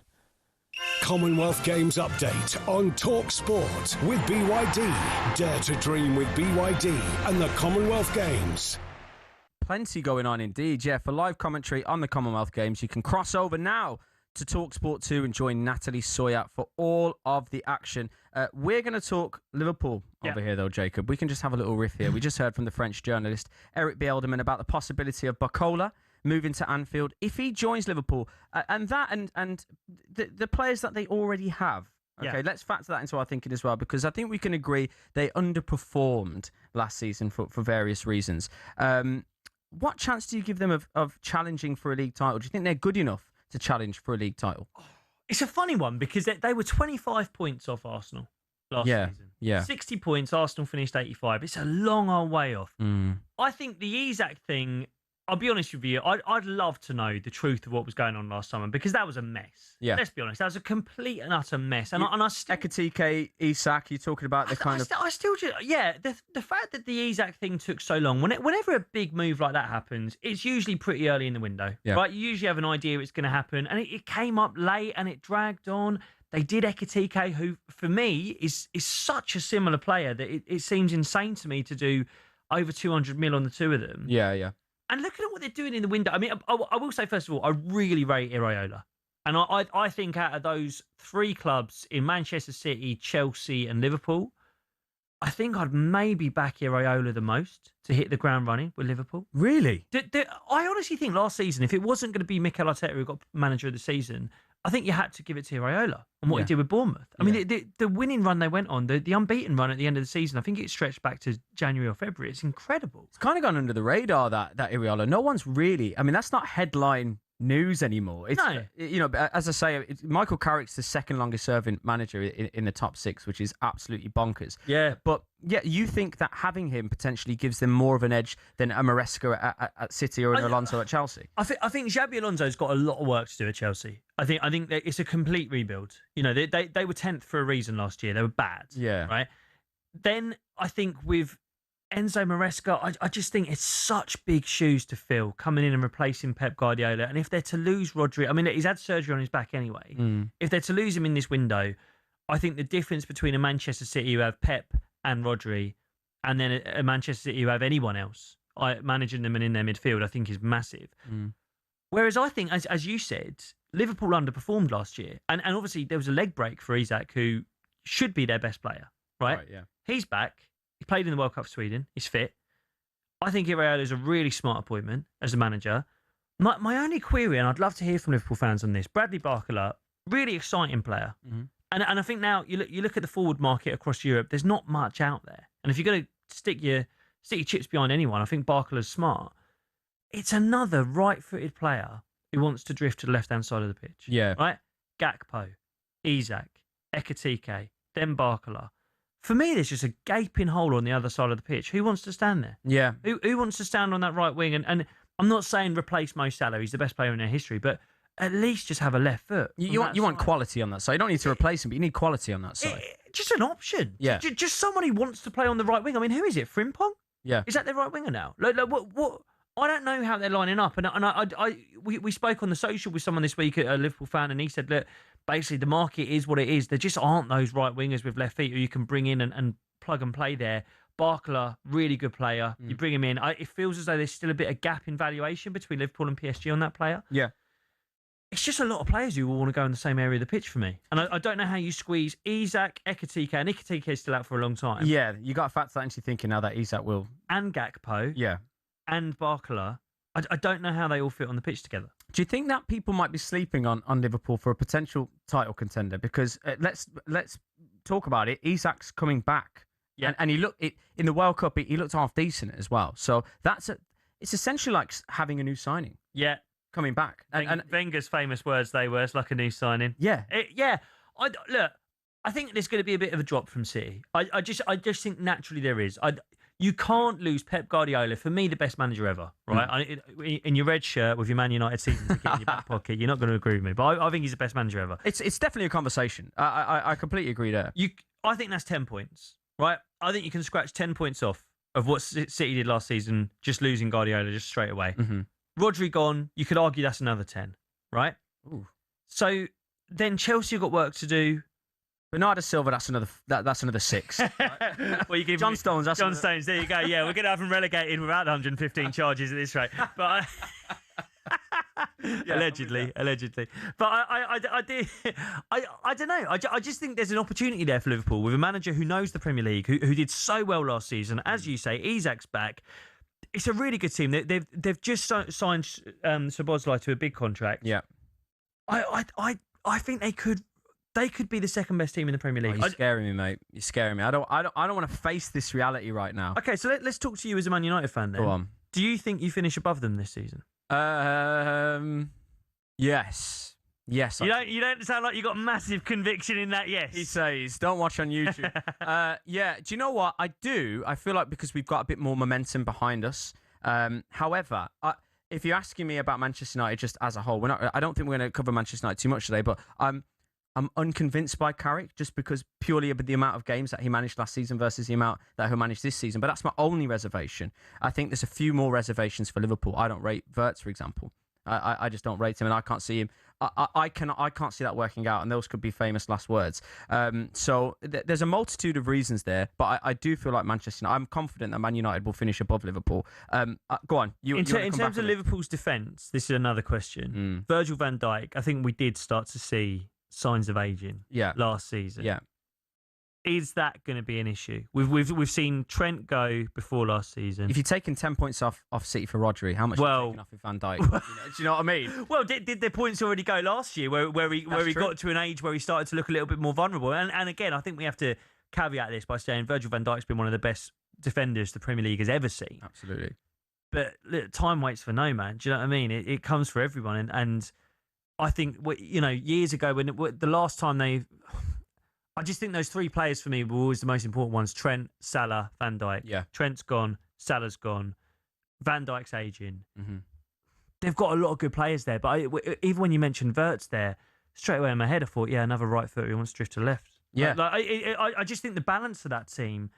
Commonwealth Games update on talkSPORT with BYD. Dare to dream with BYD and the Commonwealth Games. Plenty going on indeed, yeah. For live commentary on the Commonwealth Games, you can cross over now to talkSPORT 2 and join Natalie Sawyer for all of the action. We're going to talk Liverpool over here, though, Jacob. We can just have a little riff here. We just heard from the French journalist Eric Bielderman about the possibility of Barcola moving to Anfield if he joins Liverpool, and the players that they already have. Okay, let's factor that into our thinking as well, because I think we can agree they underperformed last season for various reasons. What chance do you give them of challenging for a league title? Do you think they're good enough to challenge for a league title? It's a funny one because they were 25 points off Arsenal last season. Yeah. 60 points, Arsenal finished 85. It's a long old way off. I think the Isak thing, I'll be honest with you, I'd love to know the truth of what was going on last summer, because that was a mess. Yeah. Let's be honest, that was a complete and utter mess. And I still... Ekitike, Isak, you're talking about the kind of... I still just... Yeah, the fact that the Isak thing took so long, whenever a big move like that happens, it's usually pretty early in the window, right? You usually have an idea it's going to happen, and it came up late and it dragged on. They did Ekitike, who, for me, is such a similar player that it seems insane to me to do over 200 mil on the two of them. Yeah. And looking at what they're doing in the window, I mean, I will say, first of all, I really rate Iraola. And I think out of those 3 clubs in Manchester City, Chelsea and Liverpool, I think I'd maybe back Iraola the most to hit the ground running with Liverpool. Really? I honestly think last season, if it wasn't going to be Mikel Arteta who got manager of the season, I think you had to give it to Iraola and what he did with Bournemouth. I mean, the winning run they went on, the unbeaten run at the end of the season, I think it stretched back to January or February. It's incredible. It's kind of gone under the radar, that Iraola. No one's really... I mean, that's not headline news anymore. It's, no. You know, as I say, Michael Carrick's the second longest serving manager in the top 6, which is absolutely bonkers. Yeah. But yeah, you think that having him potentially gives them more of an edge than a Maresca at City or an Alonso at Chelsea? I think Xabi Alonso's got a lot of work to do at Chelsea. I think that it's a complete rebuild. You know, they were 10th for a reason last year. They were bad. Yeah. Right. Then I think with Enzo Maresca, I just think it's such big shoes to fill, coming in and replacing Pep Guardiola. And if they're to lose Rodri, I mean, he's had surgery on his back anyway. If they're to lose him in this window, I think the difference between a Manchester City who have Pep and Rodri and then a Manchester City who have anyone else managing them and in their midfield, I think is massive. Whereas I think, as you said, Liverpool underperformed last year. And obviously there was a leg break for Isak, who should be their best player, right? Yeah. He's back. He played in the World Cup for Sweden. He's fit. I think Iraola is a really smart appointment as a manager. My only query, and I'd love to hear from Liverpool fans on this, Bradley Barcola, really exciting player. And I think now you look at the forward market across Europe, there's not much out there. And if you're going to stick your chips behind anyone, I think Barcola's smart. It's another right-footed player who wants to drift to the left-hand side of the pitch. Yeah. Right? Gakpo, Isak, Ekitike, then Barcola. For me, there's just a gaping hole on the other side of the pitch. Who wants to stand there? Yeah. Who wants to stand on that right wing? And I'm not saying replace Mo Salah. He's the best player in their history, but at least just have a left foot. You want quality on that side. You don't need to replace him, but you need quality on that side. Just an option. Yeah. Just someone who wants to play on the right wing. I mean, who is it? Frimpong? Yeah. Is that their right winger now? Like what? I don't know how they're lining up, and we spoke on the social with someone this week, a Liverpool fan, and he said that basically the market is what it is. There just aren't those right wingers with left feet who you can bring in and plug and play there. Barcola, really good player. You bring him in. It feels as though there's still a bit of gap in valuation between Liverpool and PSG on that player. Yeah. It's just a lot of players who will want to go in the same area of the pitch for me. And I don't know how you squeeze Isak, Ekitike, and Ekitike is still out for a long time. Yeah, you got to factor that into thinking now that Isak will. And Gakpo. Yeah. And Barcola. I don't know how they all fit on the pitch together. Do you think that people might be sleeping on Liverpool for a potential title contender? Because let's talk about it. Isak's coming back. Yeah. And he looked in the World Cup. He looked half decent as well. So it's essentially like having a new signing. Yeah. Coming back. And Wenger's famous words, they were, it's like a new signing. Yeah. Look, I think there's going to be a bit of a drop from City. I just think naturally there is. You can't lose Pep Guardiola, for me, the best manager ever, right? In your red shirt with your Man United season ticket in your back pocket, you're not going to agree with me, but I think he's the best manager ever. It's definitely a conversation. I completely agree there. I think that's 10 points, right? I think you can scratch 10 points off of what City did last season, just losing Guardiola just straight away. Mm-hmm. Rodri gone, you could argue that's another 10, right? Ooh. So then Chelsea have got work to do. Bernardo Silva, that's another 6. Right? Well, you give John Stones. John Stones. There you go. Yeah, we're going to have him relegated without 115 charges at this rate. But allegedly. But I don't know. I just think there's an opportunity there for Liverpool with a manager who knows the Premier League, who did so well last season. As you say, Isak's back. It's a really good team. They've just signed Szoboszlai to a big contract. Yeah. I think they could be the second best team in the Premier League. You're scaring me, mate. You're scaring me. I don't want to face this reality right now. Okay, so let's talk to you as a Man United fan then. Go on. Do you think you finish above them this season? Yes. Yes. You don't sound like you got massive conviction in that. Yes. He says, don't watch on YouTube. Yeah. Do you know what I do? I feel like because we've got a bit more momentum behind us. However, if you're asking me about Manchester United just as a whole, I don't think we're going to cover Manchester United too much today, but I'm unconvinced by Carrick just because purely about the amount of games that he managed last season versus the amount that he'll manage this season. But that's my only reservation. I think there's a few more reservations for Liverpool. I don't rate Wirtz, for example. I just don't rate him, and I can't see him. I can't see that working out, and those could be famous last words. So there's a multitude of reasons there, but I do feel like Manchester United, I'm confident that Man United will finish above Liverpool. Go on. In terms of Liverpool's defence, this is another question. Virgil van Dijk, I think we did start to see signs of ageing last season. Yeah. Is that going to be an issue? We've seen Trent go before last season. If you're taking 10 points off City for Rodri, how much are you taking off with Van Dijk? Do you know what I mean? Well, did the points already go last year where he got to an age where he started to look a little bit more vulnerable? And again, I think we have to caveat this by saying Virgil van Dijk's been one of the best defenders the Premier League has ever seen. Absolutely. But look, time waits for no man. Do you know what I mean? It comes for everyone. And I think, years ago, when the last time I just think those three players for me were always the most important ones. Trent, Salah, Van Dijk. Yeah. Trent's gone. Salah's gone. Van Dijk's ageing. Mm-hmm. They've got a lot of good players there. But even when you mentioned Wirtz there, straight away in my head, I thought, another right foot who wants to drift to the left. Yeah. I just think the balance of that team,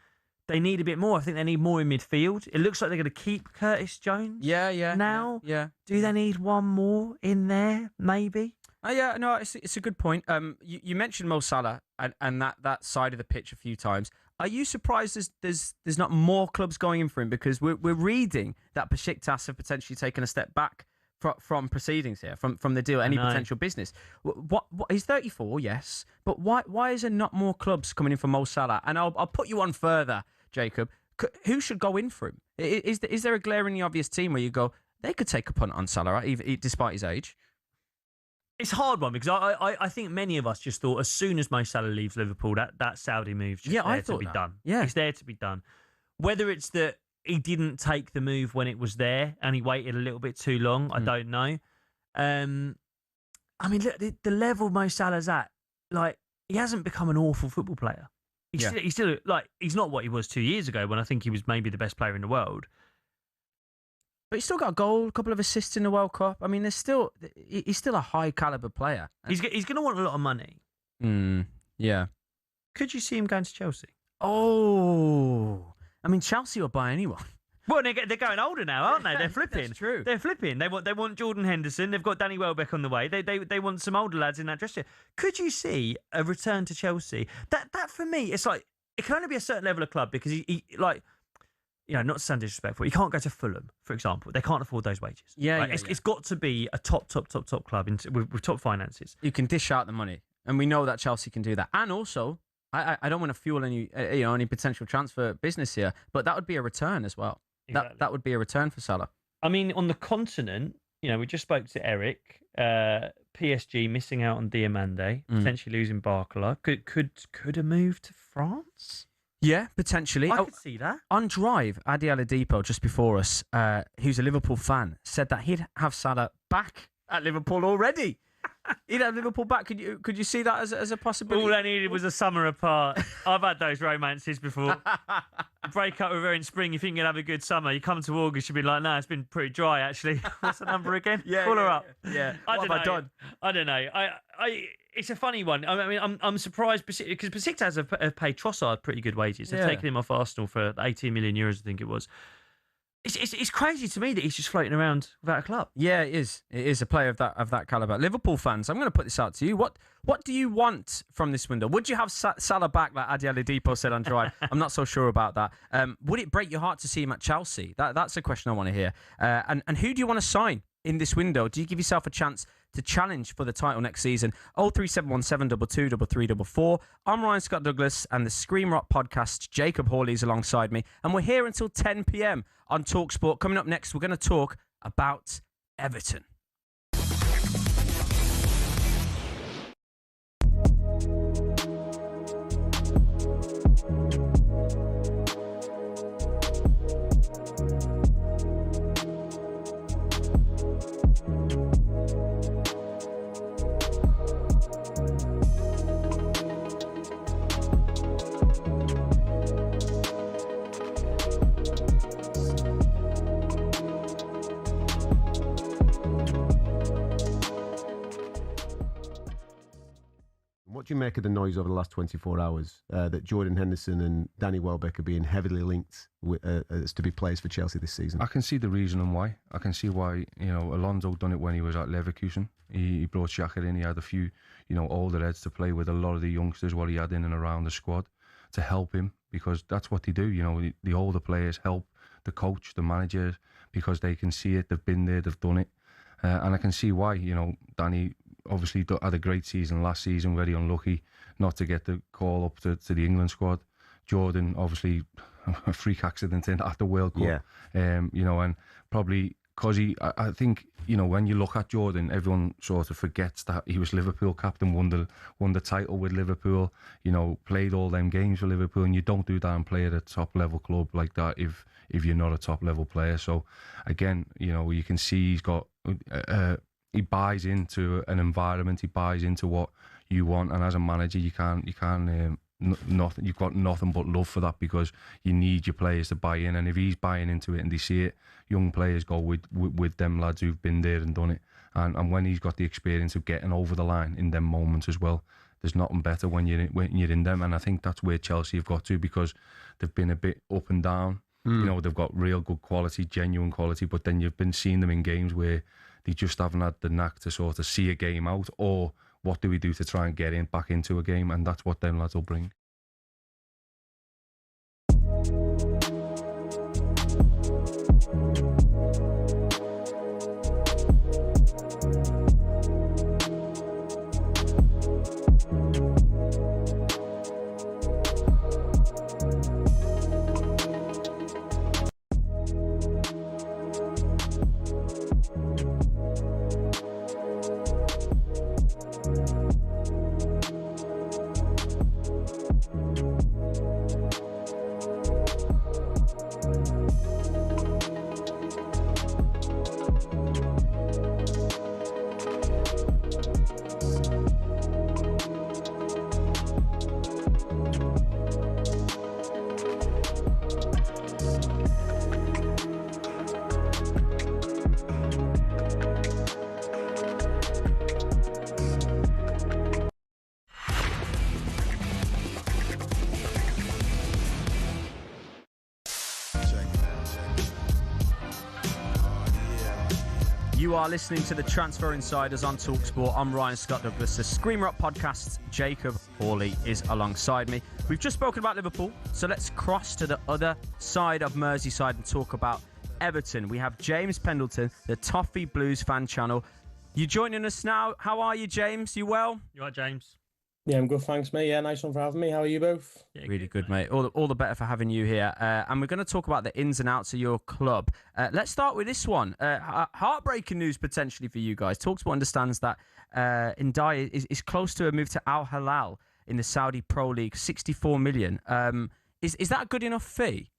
they need a bit more. I think they need more in midfield. It looks like they're going to keep Curtis Jones. Yeah. Now. Yeah. Do they need one more in there? Maybe. Yeah, no, it's a good point. You mentioned Mo Salah and that side of the pitch a few times. Are you surprised there's not more clubs going in for him? Because we're reading that Besiktas have potentially taken a step back from proceedings here, from the deal, any potential business. What he's 34, yes, but why is there not more clubs coming in for Mo Salah? And I'll put you on further, Jacob. Who should go in for him? Is there a glaringly obvious team where you go, they could take a punt on Salah, right, even despite his age? It's a hard one because I think many of us just thought as soon as Mo Salah leaves Liverpool, that Saudi move's just there to be done. Yeah. It's there to be done. Whether it's that he didn't take the move when it was there and he waited a little bit too long, I don't know. I mean, look, the level Mo Salah's at, like, he hasn't become an awful football player. He's still like, he's not what he was 2 years ago when I think he was maybe the best player in the world. But he's still got a goal, a couple of assists in the World Cup. I mean, he's still a high caliber player. He's going to want a lot of money. Yeah. Could you see him going to Chelsea? Oh, I mean, Chelsea will buy anyone. Well, they're going older now, aren't they? They're flipping. That's true. They're flipping. They want Jordan Henderson. They've got Danny Welbeck on the way. They want some older lads in that dressing room. Could you see a return to Chelsea? That for me, it's like it can only be a certain level of club because he like. You know, not to sound disrespectful, you can't go to Fulham, for example. They can't afford those wages. It's got to be a top club with top finances. You can dish out the money, and we know that Chelsea can do that. And also, I don't want to fuel any potential transfer business here, but that would be a return as well. Exactly. That would be a return for Salah. I mean, on the continent, we just spoke to Eric. PSG missing out on Diomande, potentially losing Barcola. Could a move to France? Yeah, potentially. I could see that. On Drive, Adi Aladipo, just before us, who's a Liverpool fan, said that he'd have Salah back at Liverpool already. He'd have Liverpool back. Could you see that as a possibility? All I needed was a summer apart. I've had those romances before. Break up with her in spring, you think you'll have a good summer. You come to August, you'll be like, no, it's been pretty dry, actually. What's the number again? Call her up. Yeah. What have I done? I don't know. It's a funny one. I mean, I'm surprised because Besiktas have paid Trossard pretty good wages. They've taken him off Arsenal for 18 million euros, I think it was. It's crazy to me that he's just floating around without a club. Yeah, it is. It is a player of that caliber. Liverpool fans, I'm going to put this out to you. What do you want from this window? Would you have Salah back, like Adi Aladipo said on Drive? I'm not so sure about that. Would it break your heart to see him at Chelsea? That's a question I want to hear. And who do you want to sign in this window? Do you give yourself a chance to challenge for the title next season? 03717 223344. I'm Ryan Scott Douglas, and the Scream Rock podcast, Jacob Hawley is alongside me, and we're here until 10 p.m. on talkSPORT. Coming up next, we're going to talk about Everton. What do you make of the noise over the last 24 hours that Jordan Henderson and Danny Welbeck are being heavily linked as to be players for Chelsea this season? I can see the reason and why. I can see why, Alonso done it when he was at Leverkusen. He brought Xhaka in. He had a few, older heads to play with, a lot of the youngsters, what he had in and around the squad to help him, because that's what they do. The older players help the coach, the manager, because they can see it. They've been there, they've done it. And I can see why, Danny obviously had a great season last season, very unlucky not to get the call up to the England squad. Jordan, obviously, a freak accident at the World Cup. Yeah. And probably because I think, when you look at Jordan, everyone sort of forgets that he was Liverpool captain, won the title with Liverpool, played all them games for Liverpool, and you don't do that and play at a top level club like that if you're not a top level player. So again, you can see he's got he buys into an environment, he buys into what you want, and as a manager, you've got nothing but love for that, because you need your players to buy in, and if he's buying into it and they see it, young players go with them lads who've been there and done it, and when he's got the experience of getting over the line in them moments as well, there's nothing better when you're in them, and I think that's where Chelsea have got to, because they've been a bit up and down. They've got real good quality, genuine quality, but then you've been seeing them in games where they just haven't had the knack to sort of see a game out, or what do we do to try and get back into a game, and that's what them lads will bring. You are listening to the Transfer Insiders on talkSPORT. I'm Ryan Scott Douglas. The Scream Rock Podcast's Jacob Hawley is alongside me. We've just spoken about Liverpool, so let's cross to the other side of Merseyside and talk about Everton. We have James Pendleton, the Toffee Blues fan channel. You joining us now? How are you, James? You well? You all right, James? Yeah, I'm good, thanks, mate. Yeah, nice one for having me. How are you both? Yeah, really good, mate. All the better for having you here. And we're going to talk about the ins and outs of your club. Let's start with this one. Heartbreaking news potentially for you guys. talkSPORT understands that Ndiaye is close to a move to Al Hilal in the Saudi Pro League, 64 million. Is that a good enough fee?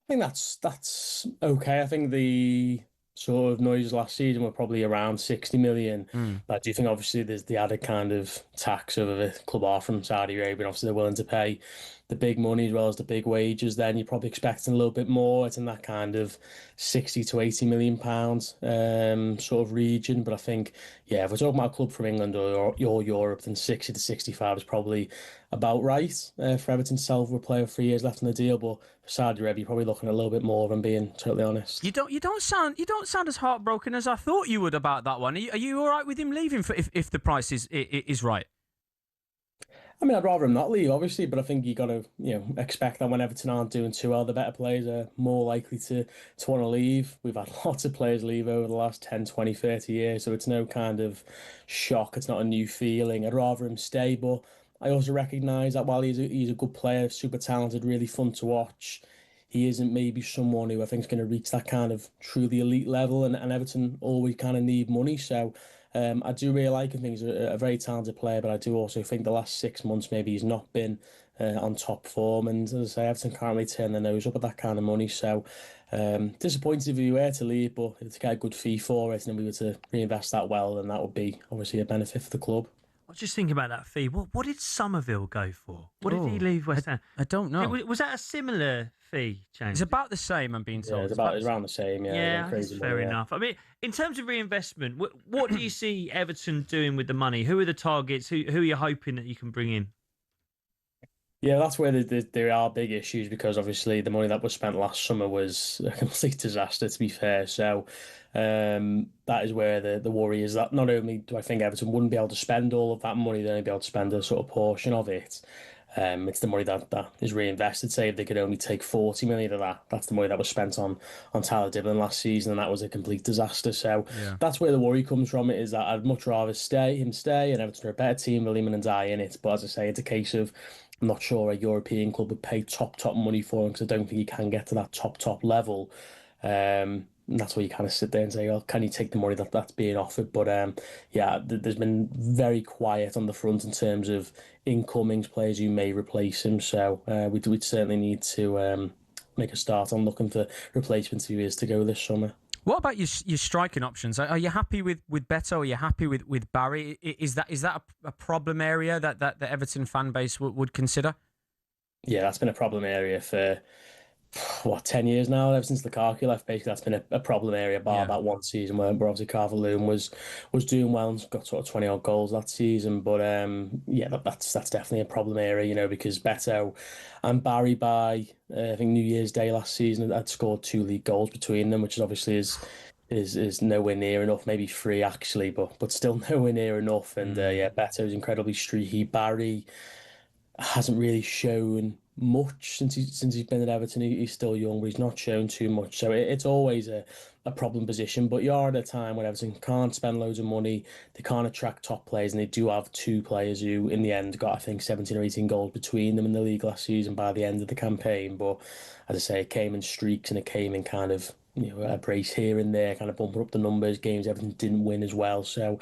I think that's okay. I think the sort of noises last season were probably around 60 million. But I do think obviously there's the added kind of tax over the club are from Saudi Arabia, and obviously they're willing to pay the big money as well as the big wages. Then you're probably expecting a little bit more. It's in that kind of 60 to 80 million pounds sort of region. But I think, yeah, if we're talking about a club from England or Europe, then 60 to 65 is probably about right for Everton to sell for a player with 3 years left on the deal. But for Saudi Arabia, you're probably looking at a little bit more, if I'm being totally honest. You don't sound as heartbroken as I thought you would about that one. Are you all right with him leaving if the price is right? I mean, I'd rather him not leave, obviously, but I think you got to, expect that when Everton aren't doing too well, the better players are more likely to want to leave. We've had lots of players leave over the last 10, 20, 30 years, so it's no kind of shock. It's not a new feeling. I'd rather him stay, but I also recognise that while he's a good player, super talented, really fun to watch, he isn't maybe someone who I think is going to reach that kind of truly elite level, and Everton always kind of need money, so I do really like him. He's a very talented player, but I do also think the last 6 months maybe he's not been on top form. And as I say, Everton can't really turn their nose up at that kind of money. So disappointed if he were to leave, but if to get a good fee for it and we were to reinvest that well, then that would be obviously a benefit for the club. I was just thinking about that fee. What did Somerville go for? What did he leave West Ham? I don't know. Was that a similar fee, James? It's about the same, I'm being told. Yeah, it's around the same, yeah. Yeah, that's fair enough. I mean, in terms of reinvestment, what do you see Everton doing with the money? Who are the targets? Who are you hoping that you can bring in? Yeah, that's where there are big issues, because obviously the money that was spent last summer was a complete disaster, to be fair. So that is where the worry is, that not only do I think Everton wouldn't be able to spend all of that money, they'd only be able to spend a sort of portion of it. It's the money that is reinvested. Say if they could only take 40 million of that, that's the money that was spent on Tyler Dibblin last season, and that was a complete disaster. So that's where the worry comes from. It is that I'd much rather him stay, and Everton are a better team with Lehman and Ndiaye in it. But as I say, it's a case of I'm not sure a European club would pay top money for him, because I don't think he can get to that top level. And that's where you kind of sit there and say, oh, can you take the money that's being offered? But yeah, there's been very quiet on the front in terms of incomings, players who may replace him. So we'd certainly need to make a start on looking for replacements if he is to go this summer. What about your striking options? Are you happy with Beto? Are you happy with Barry? Is that a problem area that the Everton fan base would consider? Yeah, that's been a problem area for 10 years now, ever since Lukaku left. Basically, that's been a problem area, bar that one season where obviously Calvert-Lewin was doing well and got sort of 20 odd goals that season. But yeah, that's definitely a problem area, because Beto and Barry by I think New Year's Day last season had scored 2 league goals between them, which is obviously is nowhere near enough, maybe 3 actually, but still nowhere near enough. And yeah, Beto's incredibly streaky. Barry hasn't really shown much since he's been at Everton. He's still young, but he's not shown too much. So it's always a problem position. But you are at a time when Everton can't spend loads of money. They can't attract top players, and they do have 2 players who, in the end, got I think 17 or 18 goals between them in the league last season by the end of the campaign. But as I say, it came in streaks, and it came in kind of a brace here and there, kind of bumping up the numbers. Games Everton didn't win as well. So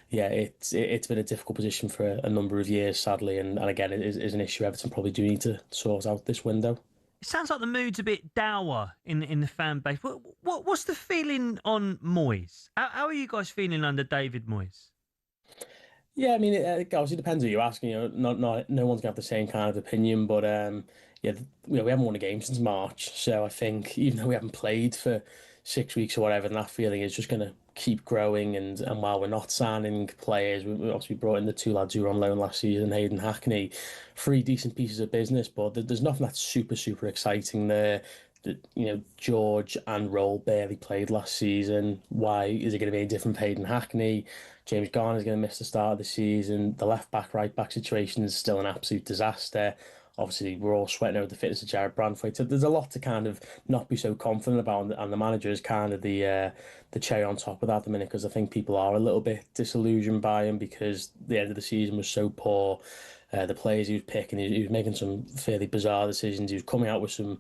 yeah, it's been a difficult position for a number of years, sadly, and again, it is an issue Everton probably do need to sort out this window. It sounds like the mood's a bit dour in the fan base. What's the feeling on Moyes? How are you guys feeling under David Moyes? Yeah, I mean, it obviously depends who you're asking. No one's gonna have the same kind of opinion, but yeah, we haven't won a game since March, so I think even though we haven't played for 6 weeks or whatever, that feeling is just going to keep growing. And while we're not signing players, we obviously brought in the 2 lads who were on loan last season, Hayden Hackney, 3 decent pieces of business, but there's nothing that's super exciting there. George and Roll barely played last season. Why is it going to be any different paid in Hackney? James Garner's going to miss the start of the season. The left back, right back situation is still an absolute disaster. Obviously, we're all sweating over the fitness of Jared Branthwaite. So there's a lot to kind of not be so confident about, and the manager is kind of the cherry on top of that at the minute, because I think people are a little bit disillusioned by him because the end of the season was so poor. The players he was picking, he was making some fairly bizarre decisions. He was coming out with some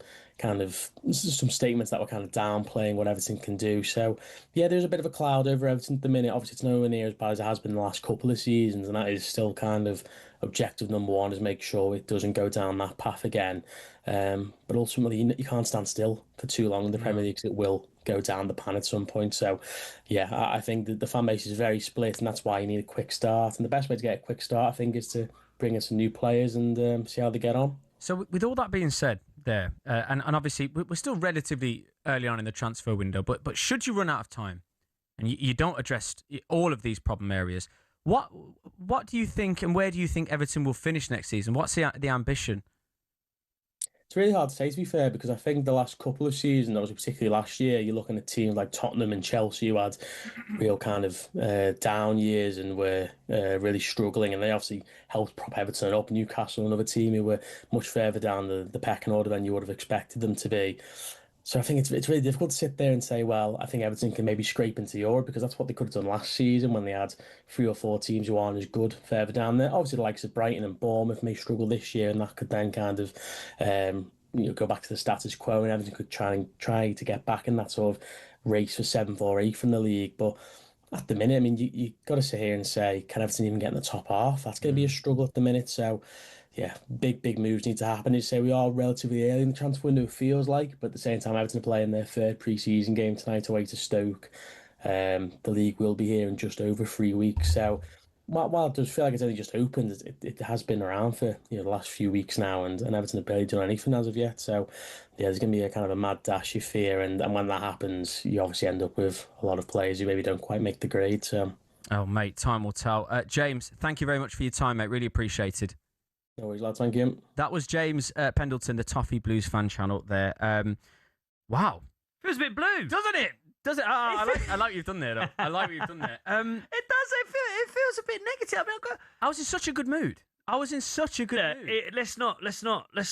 statements that were kind of downplaying what Everton can do. So, yeah, there's a bit of a cloud over Everton at the minute. Obviously, it's nowhere near as bad as it has been the last couple of seasons, and that is still kind of objective number one, is make sure it doesn't go down that path again. But ultimately, you can't stand still for too long in the Premier League, because it will go down the pan at some point. So, yeah, I think that the fan base is very split, and that's why you need a quick start. And the best way to get a quick start, I think, is to bring in some new players and see how they get on. So with all that being said there, and obviously we're still relatively early on in the transfer window, but should you run out of time and you don't address all of these problem areas, what do you think, and where do you think Everton will finish next season? What's the ambition? It's really hard to say, to be fair, because I think the last couple of seasons, obviously particularly last year, you're looking at teams like Tottenham and Chelsea who had real kind of down years and were really struggling, and they obviously helped prop Everton up. Newcastle, another team who were much further down the pecking order than you would have expected them to be. So I think it's really difficult to sit there and say, well, I think Everton can maybe scrape into Europe, because that's what they could have done last season when they had 3 or 4 teams who aren't as good further down there. Obviously, the likes of Brighton and Bournemouth may struggle this year, and that could then kind of go back to the status quo, and Everton could try to get back in that sort of race for 7th or 8th in the league. But at the minute, I mean, you got to sit here and say, can Everton even get in the top half? That's going to be a struggle at the minute. So, yeah, big moves need to happen. You say we are relatively early in the transfer window, it feels like, but at the same time, Everton are playing their 3rd pre-season game tonight away to Stoke. The league will be here in just over 3 weeks. So, while it does feel like it's only just opened, it has been around for the last few weeks now, and Everton have barely done anything as of yet. So, yeah, there's going to be a kind of a mad dash, you fear, and when that happens, you obviously end up with a lot of players who maybe don't quite make the grade. So. Oh, mate, time will tell. James, thank you very much for your time, mate. Really appreciated. No worries, lads. Thank you. That was James Pendleton, the Toffee Blues fan channel there. Wow. Feels a bit blue, doesn't it? Does it? I like what you've done there, though. I like what you've done there. It does. It feels a bit negative. I mean, I was in such a good mood. Let's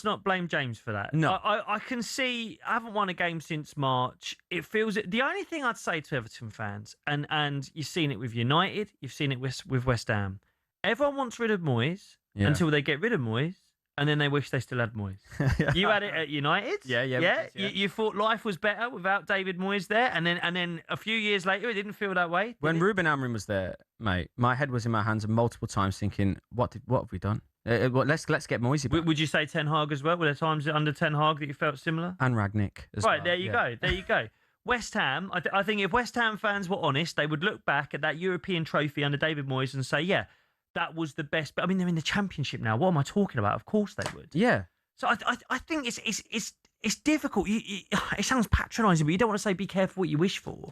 not blame James for that. No. I can see. I haven't won a game since March. It feels. The only thing I'd say to Everton fans, and you've seen it with United, you've seen it with West Ham. Everyone wants rid of Moyes until they get rid of Moyes. And then they wish they still had Moyes. You had it at United. Yeah. You thought life was better without David Moyes there, and then a few years later, it didn't feel that way. When Ruben Amorim was there, mate, my head was in my hands multiple times, thinking, "What have we done? Let's get Moyes back." Would you say Ten Hag as well? Were there times under Ten Hag that you felt similar? And Ragnick as well. There you go. West Ham. I think if West Ham fans were honest, they would look back at that European trophy under David Moyes and say, "Yeah, that was the best." But I mean, they're in the Championship now. What am I talking about? Of course they would. Yeah. So I think it's difficult. It sounds patronising, but you don't want to say be careful what you wish for.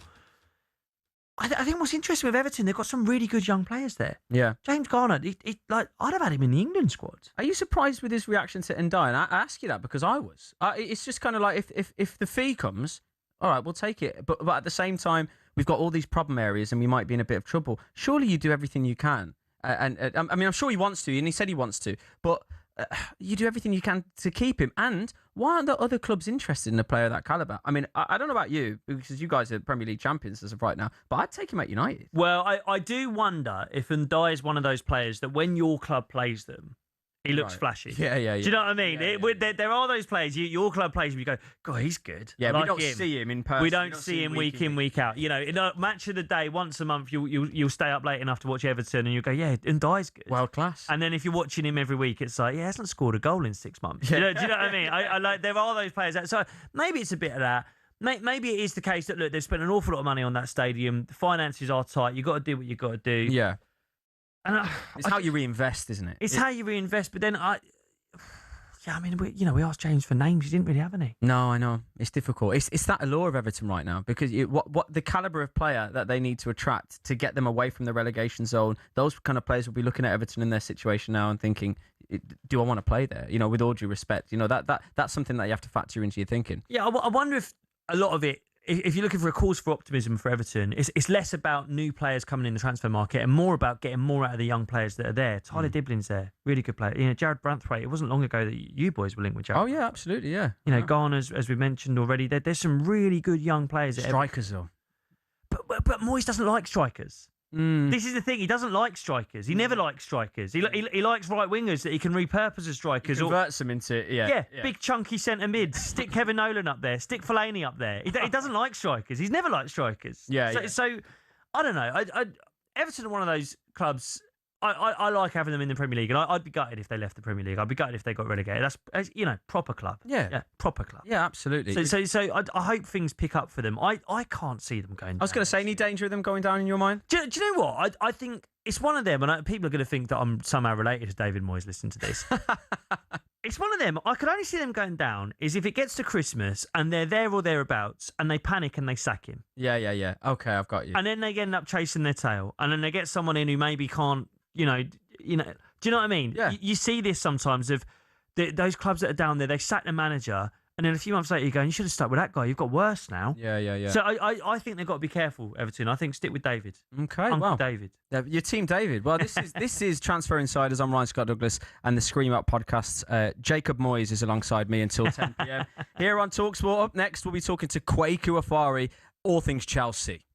I think what's interesting with Everton, they've got some really good young players there. Yeah. James Garner, I'd have had him in the England squad. Are you surprised with his reaction to Ndiaye? And I ask you that because I was. It's just kind of like if the fee comes, all right, we'll take it. But at the same time, we've got all these problem areas and we might be in a bit of trouble. Surely you do everything you can. I mean, I'm sure he wants to, and he said he wants to, but you do everything you can to keep him. And why aren't the other clubs interested in a player of that calibre? I mean, I don't know about you, because you guys are Premier League champions as of right now, but I'd take him at United. Well, I do wonder if Ndiaye is one of those players that when your club plays them, he looks flashy. Yeah. Do you know what I mean? There are those players, your club plays him, you go, God, he's good. Yeah, like we don't him. see him in person. We don't see him week in, week out. You know, in a match of the day, once a month, you'll stay up late enough to watch Everton and you go, yeah, Ndiaye's good. World class. And then if you're watching him every week, it's like, yeah, he hasn't scored a goal in 6 months. Do you know what I mean? I like, there are those players. So maybe it's a bit of that. Maybe it is the case that, look, they've spent an awful lot of money on that stadium. The finances are tight. You've got to do what you've got to do. Yeah. And it's how you reinvest, isn't it? It's how you reinvest. But then Yeah, I mean, we asked James for names. He didn't really have any. No, I know. It's difficult. It's that allure of Everton right now because what the calibre of player that they need to attract to get them away from the relegation zone, those kind of players will be looking at Everton in their situation now and thinking, do I want to play there? With all due respect, that's something that you have to factor into your thinking. Yeah, I wonder if a lot of it, if you're looking for a cause for optimism for Everton, it's less about new players coming in the transfer market and more about getting more out of the young players that are there. Tyler Diblin's there, really good player. Jared Branthwaite, it wasn't long ago that you boys were linked with Jared. Oh, yeah, absolutely, yeah. Garner's, as we mentioned already, there's some really good young players. Strikers, though. But Moyes doesn't like strikers. This is the thing. He doesn't like strikers. He never likes strikers. He likes right wingers that he can repurpose as strikers. He converts them into big chunky centre mids. Stick Kevin Nolan up there. Stick Fellaini up there. He doesn't like strikers. He's never liked strikers. So I don't know. Everton are one of those clubs. I like having them in the Premier League, and I'd be gutted if they left the Premier League. I'd be gutted if they got relegated. That's proper club. Yeah, proper club. Yeah, absolutely. So I hope things pick up for them. I can't see them going down. I was going to say, any danger of them going down in your mind? Do you know what? I think it's one of them, and people are going to think that I'm somehow related to David Moyes listening to this. It's one of them. I could only see them going down is if it gets to Christmas and they're there or thereabouts and they panic and they sack him. Yeah. Okay, I've got you. And then they end up chasing their tail, and then they get someone in who maybe can't. Do you know what I mean? Yeah. You see this sometimes of those clubs that are down there. They sack the manager, and then a few months later, you're going, you should have stuck with that guy. You've got worse now. Yeah. So I think they've got to be careful, Everton. I think stick with David. Okay, Uncle David. Your team, David. Well, this is Transfer Insiders. I'm Ryan Scott Douglas and the Scream Up podcast. Jacob Moyes is alongside me until 10 p.m. Here on talkSPORT. Up next, we'll be talking to Kwaku Afari, all things Chelsea.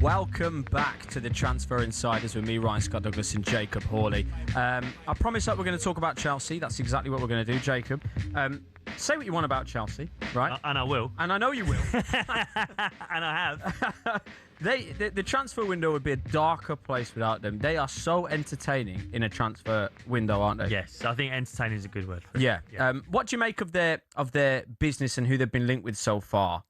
Welcome back to the Transfer Insiders with me, Ryan Scott Douglas, and Jacob Hawley. I promised that we're going to talk about Chelsea. That's exactly what we're going to do, Jacob. Say what you want about Chelsea, right? And I will. And I know you will. And I have. The transfer window would be a darker place without them. They are so entertaining in a transfer window, aren't they? Yes, I think entertaining is a good word for it. Yeah. What do you make of their business and who they've been linked with so far?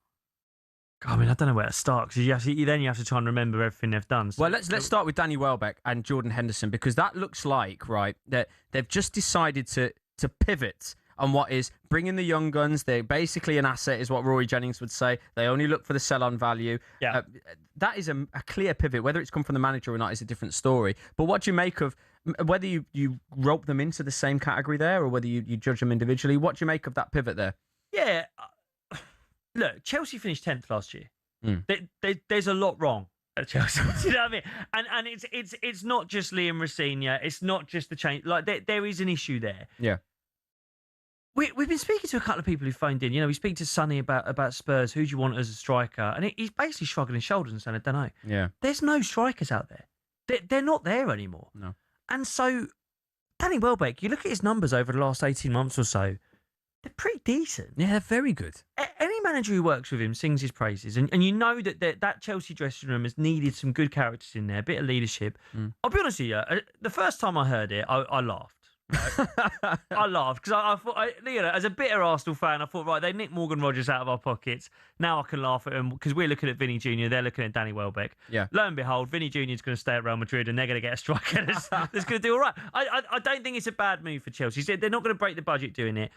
I mean, I don't know where to start because you have to try and remember everything they've done. So. Well, let's start with Danny Welbeck and Jordan Henderson, because that looks like, right, that they've just decided to pivot on what is bringing the young guns. They're basically an asset, is what Rory Jennings would say. They only look for the sell-on value. Yeah. That is a clear pivot. Whether it's come from the manager or not is a different story. But what do you make of, whether you rope them into the same category there or whether you judge them individually, what do you make of that pivot there? Yeah. Look, Chelsea finished 10th last year. There's a lot wrong at Chelsea. Do you know what I mean? And it's not just Liam Rosenior. It's not just the change. Like there is an issue there. Yeah. We've been speaking to a couple of people who phoned in. You know, we speak to Sonny about Spurs. Who do you want as a striker? And he's basically shrugging his shoulders and saying, I don't know. Yeah. There's no strikers out there. They're not there anymore. No. And so, Danny Welbeck, you look at his numbers over the last 18 months or so, they're pretty decent. Yeah, they're very good. Any manager who works with him sings his praises. And you know that Chelsea dressing room has needed some good characters in there, a bit of leadership. I'll be honest with you, the first time I heard it, I laughed. Right? I laughed because I thought, as a bitter Arsenal fan, I thought, right, they nicked Morgan Rogers out of our pockets. Now I can laugh at them because we're looking at Vinny Jr., they're looking at Danny Welbeck. Yeah. Lo and behold, Vinny Jr. is going to stay at Real Madrid and they're going to get a striker that's going to do all right. I don't think it's a bad move for Chelsea. They're not going to break the budget doing it.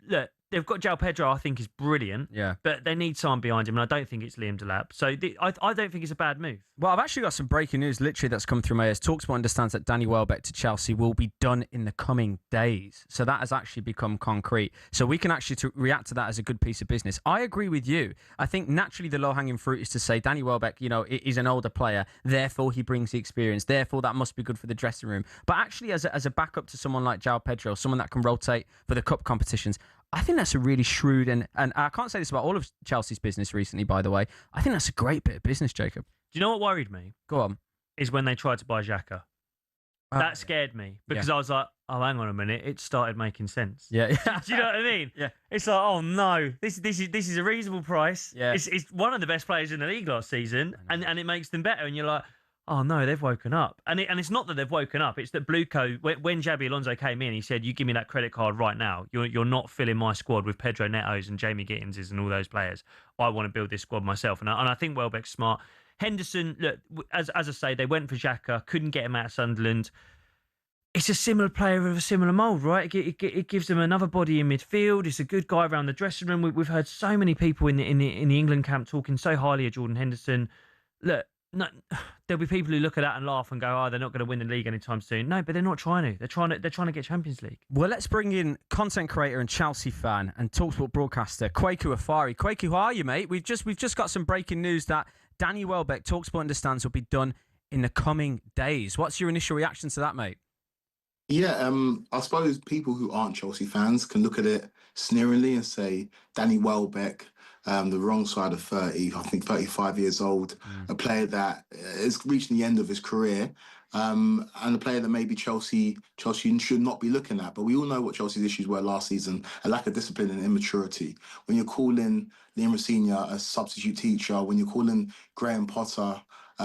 Look, they've got João Pedro, I think, is brilliant. Yeah. But they need someone behind him, and I don't think it's Liam Delap. So I don't think it's a bad move. Well, I've actually got some breaking news, literally, that's come through my ears. talkSPORT understands that Danny Welbeck to Chelsea will be done in the coming days. So that has actually become concrete. So we can actually react to that as a good piece of business. I agree with you. I think naturally the low-hanging fruit is to say Danny Welbeck, is an older player, therefore he brings the experience, therefore that must be good for the dressing room. But actually as a backup to someone like João Pedro, someone that can rotate for the cup competitions, I think that's a really shrewd, and I can't say this about all of Chelsea's business recently, by the way. I think that's a great bit of business, Jacob. Do you know what worried me? Go on. Is when they tried to buy Xhaka. That scared me because I was like, oh, hang on a minute. It started making sense. Yeah. Do you know what I mean? Yeah. It's like, oh no, this is a reasonable price. Yeah. It's one of the best players in the league last season, and it makes them better. And you're like, oh no, they've woken up. And it's not that they've woken up. It's that Bluco, when Xabi Alonso came in, he said, you give me that credit card right now. You're not filling my squad with Pedro Neto's and Jamie Gittinses and all those players. I want to build this squad myself. And I think Welbeck's smart. Henderson, look, as I say, they went for Xhaka, couldn't get him out of Sunderland. It's a similar player of a similar mould, right? It gives them another body in midfield. It's a good guy around the dressing room. We've heard so many people in the England camp talking so highly of Jordan Henderson. Look, no, there'll be people who look at that and laugh and go, "Oh, they're not going to win the league anytime soon." No, but they're not trying to. They're trying to get Champions League. Well, let's bring in content creator and Chelsea fan and talkSPORT broadcaster Kwaku Afari. Kwaku, how are you, mate? We've just got some breaking news that Danny Welbeck, talkSPORT understands, will be done in the coming days. What's your initial reaction to that, mate? Yeah, I suppose people who aren't Chelsea fans can look at it sneeringly and say Danny Welbeck, the wrong side of 30, I think 35 years old, a player that is reaching the end of his career, and a player that maybe Chelsea should not be looking at. But we all know what Chelsea's issues were last season, a lack of discipline and immaturity. When you're calling Liam Rosenior a substitute teacher, when you're calling Graham Potter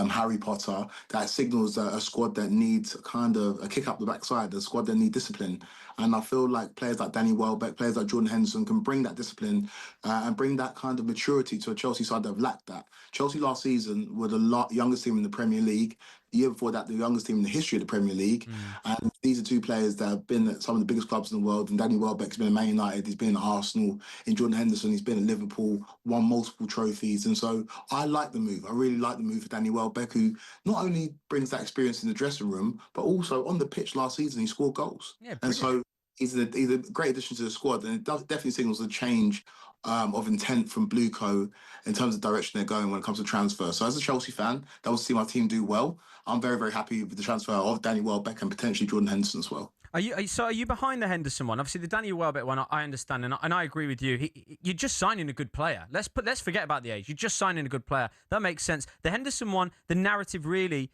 Harry Potter, that signals a squad that needs kind of a kick up the backside, a squad that needs discipline. And I feel like players like Danny Welbeck, players like Jordan Henderson can bring that discipline and bring that kind of maturity to a Chelsea side that have lacked that. Chelsea last season were the youngest team in the Premier League. The year before that, the youngest team in the history of the Premier League. And these are two players that have been at some of the biggest clubs in the world. And Danny Welbeck's been at Man United, he's been at Arsenal. In Jordan Henderson, he's been at Liverpool, won multiple trophies. And so I like the move. I really like the move for Danny Welbeck, who not only brings that experience in the dressing room, but also on the pitch last season, he scored goals. Yeah, and so he's a great addition to the squad. And it definitely signals a change of intent from Bluco in terms of the direction they're going when it comes to transfer. So as a Chelsea fan, that will see my team do well. I'm very, very happy with the transfer of Danny Welbeck and potentially Jordan Henderson as well. Are you behind the Henderson one? Obviously, the Daniel Welbeck one, I understand, and I agree with you. You're just signing a good player. Let's forget about the age. You're just signing a good player. That makes sense. The Henderson one, the narrative really,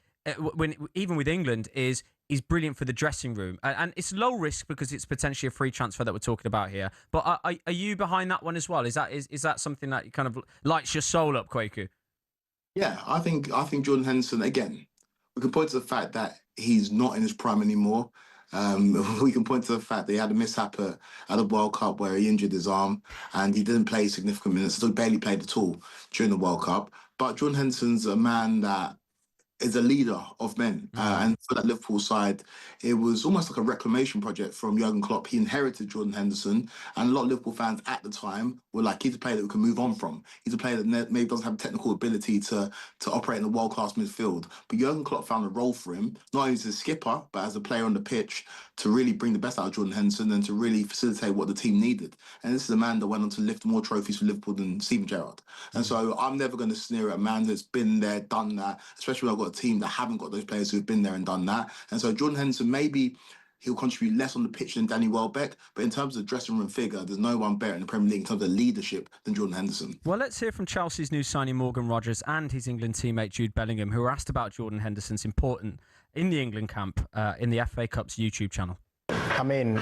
even with England, is brilliant for the dressing room, and it's low risk because it's potentially a free transfer that we're talking about here. But are you behind that one as well? Is that something that kind of lights your soul up, Kwaku? Yeah, I think Jordan Henderson, again, we can point to the fact that he's not in his prime anymore. We can point to the fact that he had a mishap at the World Cup where he injured his arm and he didn't play significant minutes, so he barely played at all during the World Cup. But Jordan Henderson's a man that is a leader of men. And for that Liverpool side, it was almost like a reclamation project from Jurgen Klopp. He inherited Jordan Henderson, and a lot of Liverpool fans at the time were like, he's a player that we can move on from. He's a player that maybe doesn't have technical ability to operate in a world-class midfield. But Jurgen Klopp found a role for him, not only as a skipper, but as a player on the pitch, to really bring the best out of Jordan Henderson and to really facilitate what the team needed. And this is a man that went on to lift more trophies for Liverpool than Steven Gerrard. And so I'm never going to sneer at a man that's been there, done that, especially when I've got a team that haven't got those players who've been there and done that. And so Jordan Henderson, maybe he'll contribute less on the pitch than Danny Welbeck, but in terms of dressing room figure, there's no one better in the Premier League in terms of leadership than Jordan Henderson. Well, let's hear from Chelsea's new signing Morgan Rogers and his England teammate Jude Bellingham, who were asked about Jordan Henderson's importance in the England camp in the FA Cup's YouTube channel. I mean,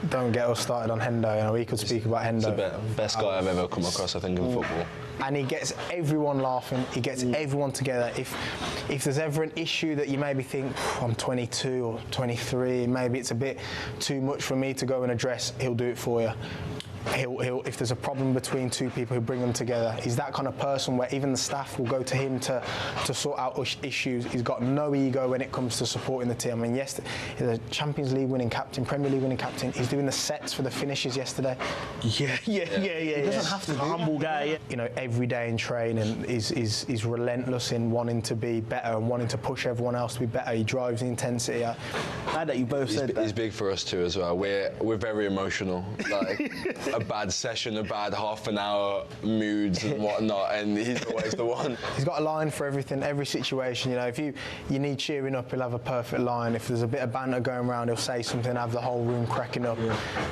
don't get us started on Hendo. You know, we could speak about Hendo. He's the best guy I've ever come across, I think, in football. And he gets everyone laughing. He gets everyone together. If there's ever an issue that you maybe think, I'm 22 or 23, maybe it's a bit too much for me to go and address, he'll do it for you. He'll if there's a problem between two people, he'll bring them together. He's that kind of person where even the staff will go to him to sort out issues. He's got no ego when it comes to supporting the team. I mean, yes, he's a Champions League winning captain, Premier League winning captain. He's doing the sets for the finishes yesterday. Yeah. He doesn't have to. Humble guy. Yeah. You know, every day in training, he's relentless in wanting to be better and wanting to push everyone else to be better. He drives the intensity. Glad that you both said that. He's big for us too as well. We're very emotional. Like. A bad session, a bad half an hour, moods and whatnot, and he's always the one. He's got a line for everything, every situation. You know, if you need cheering up, he'll have a perfect line. If there's a bit of banter going around, he'll say something, have the whole room cracking up.